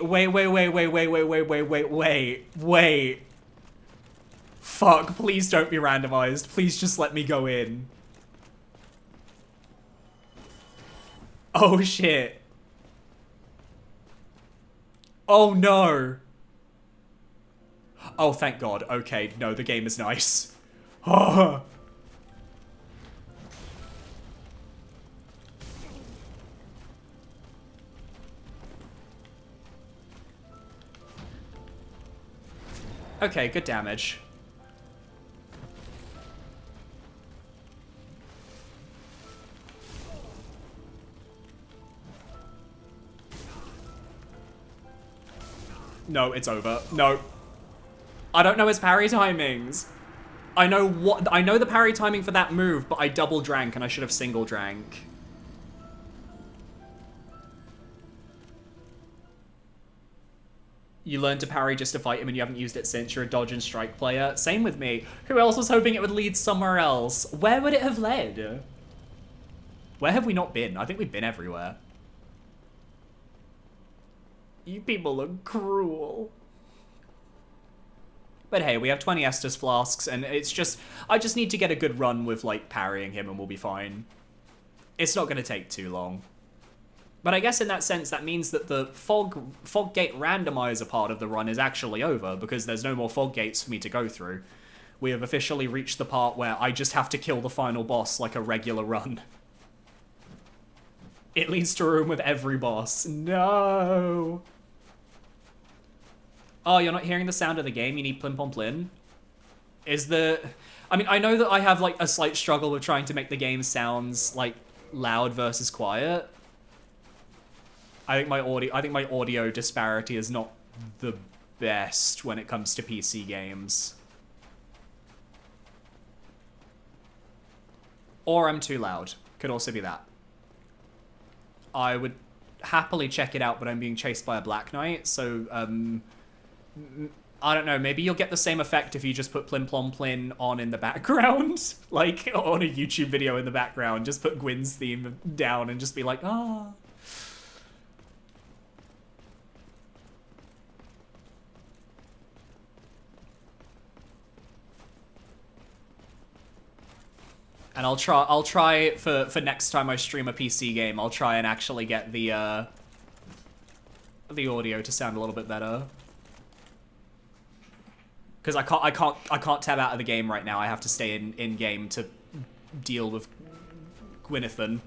S1: Fuck, please don't be randomized. Please just let me go in. Oh, shit. Oh, no. Oh, thank God. Okay, no, the game is nice. Oh. Okay, good damage. No, it's over. No. I don't know his parry timings. I know the parry timing for that move, but I double drank and I should have single drank. You learn to parry just to fight him and you haven't used it since. You're a dodge and strike player. Same with me. Who else was hoping it would lead somewhere else? Where would it have led? Where have we not been? I think we've been everywhere. You people are cruel. But hey, we have 20 Estus flasks, and it's just... I just need to get a good run with, like, parrying him, and we'll be fine. It's not going to take too long. But I guess in that sense, that means that the fog gate randomizer part of the run is actually over, because there's no more fog gates for me to go through. We have officially reached the part where I just have to kill the final boss like a regular run. It leads to a room with every boss. No! Oh, you're not hearing the sound of the game? You need Plim Pom Plin? Is the... I mean, I know that I have, like, a slight struggle with trying to make the game sounds, like, loud versus quiet. I think my audio disparity is not the best when it comes to PC games. Or I'm too loud. Could also be that. I would happily check it out, but I'm being chased by a Black Knight, so, I don't know, maybe you'll get the same effect if you just put Plim Plom Plin on in the background. Like, on a YouTube video in the background, just put Gwyn's theme down and just be like, ah. And I'll try for next time I stream a PC game, I'll try and actually get the audio to sound a little bit better. Because I can't tab out of the game right now. I have to stay in game to deal with Gwynethan.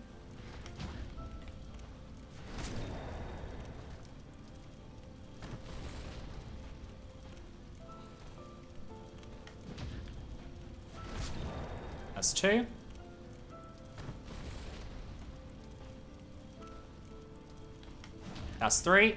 S1: That's 2. That's 3.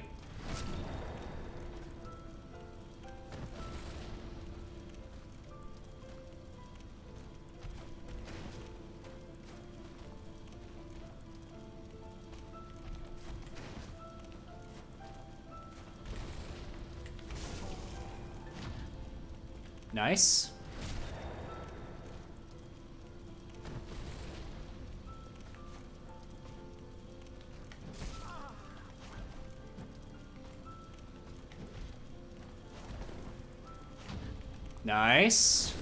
S1: Nice. Nice.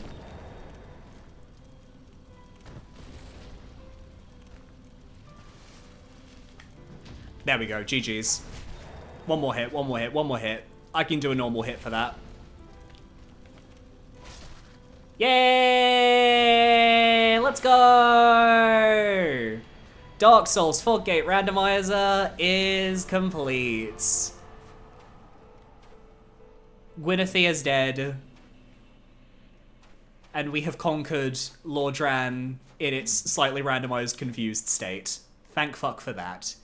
S1: There we go, GG's. One more hit, one more hit, one more hit. I can do a normal hit for that. Yay! Let's go! Dark Souls Fog Gate Randomizer is complete. Gwynethia is dead. And we have conquered Lordran in its slightly randomized, confused state. Thank fuck for that.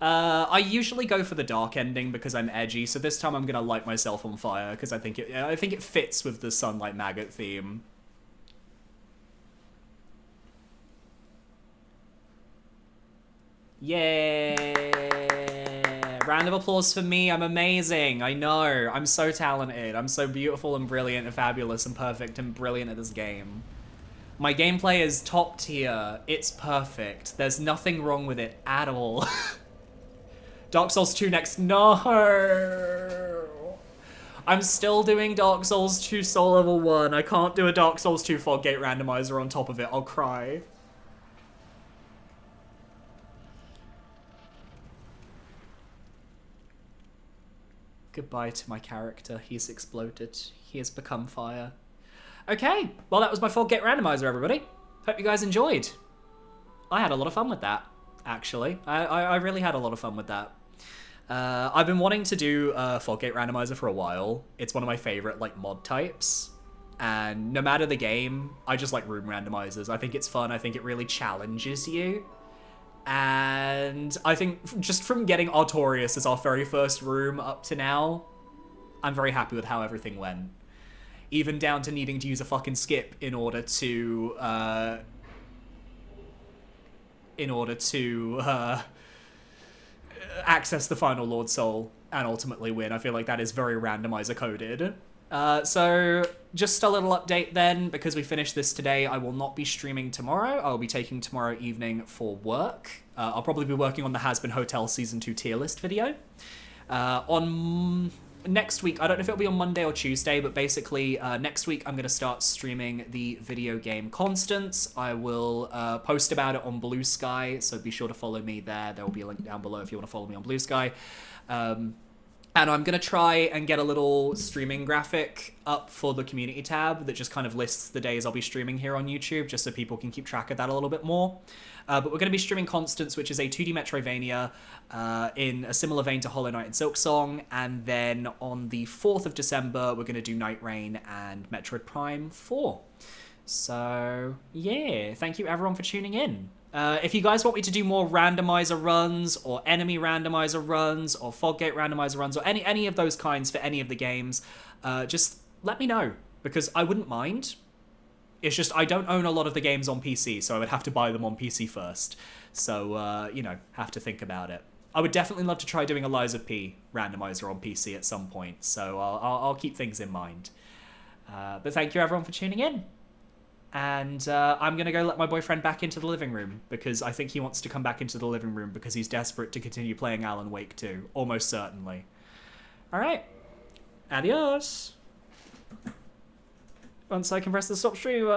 S1: I usually go for the dark ending because I'm edgy, so this time I'm gonna light myself on fire because I think it fits with the Sunlight Maggot theme. Yeah, Round of applause for me. I'm amazing. I know. I'm so talented. I'm so beautiful and brilliant and fabulous and perfect and brilliant at this game. My gameplay is top tier. It's perfect. There's nothing wrong with it at all. Dark Souls 2 next. No! I'm still doing Dark Souls 2 Soul Level 1. I can't do a Dark Souls 2 Fog Gate Randomizer on top of it. I'll cry. Goodbye to my character. He's exploded. He has become fire. Okay, well that was my Fog Gate Randomizer, everybody. Hope you guys enjoyed. I had a lot of fun with that, actually. I really had a lot of fun with that. I've been wanting to do a Fog Gate Randomizer for a while. It's one of my favorite, like, mod types. And no matter the game, I just like room randomizers. I think it's fun. I think it really challenges you. And I think just from getting Artorias as our very first room up to now, I'm very happy with how everything went. Even down to needing to use a fucking skip in order to access the final Lord Soul and ultimately win. I feel like that is very randomizer coded. So just a little update then, because we finished this today, I will not be streaming tomorrow. I'll be taking tomorrow evening for work. I'll probably be working on the Has Been Hotel Season 2 tier list video. On next week, I don't know if it'll be on Monday or Tuesday, but basically next week I'm going to start streaming the video game Constance. I will post about it on Blue Sky, so be sure to follow me there. There will be a link down below if you want to follow me on Blue Sky. And I'm going to try and get a little streaming graphic up for the community tab that just kind of lists the days I'll be streaming here on YouTube, just so people can keep track of that a little bit more. But we're going to be streaming Constance, which is a 2D Metroidvania in a similar vein to Hollow Knight and Silksong. And then on the 4th of December, we're going to do Night Rain and Metroid Prime 4. So, yeah, thank you everyone for tuning in. If you guys want me to do more randomizer runs, or enemy randomizer runs, or Fog Gate randomizer runs, or any of those kinds for any of the games, just let me know, because I wouldn't mind. It's just I don't own a lot of the games on PC, so I would have to buy them on PC first. So, you know, have to think about it. I would definitely love to try doing a Lies of P randomizer on PC at some point, so I'll keep things in mind. But thank you everyone for tuning in. And I'm going to go let my boyfriend back into the living room, because I think he wants to come back into the living room because he's desperate to continue playing Alan Wake 2, almost certainly. Alright, adios! Once I can press the stop stream button.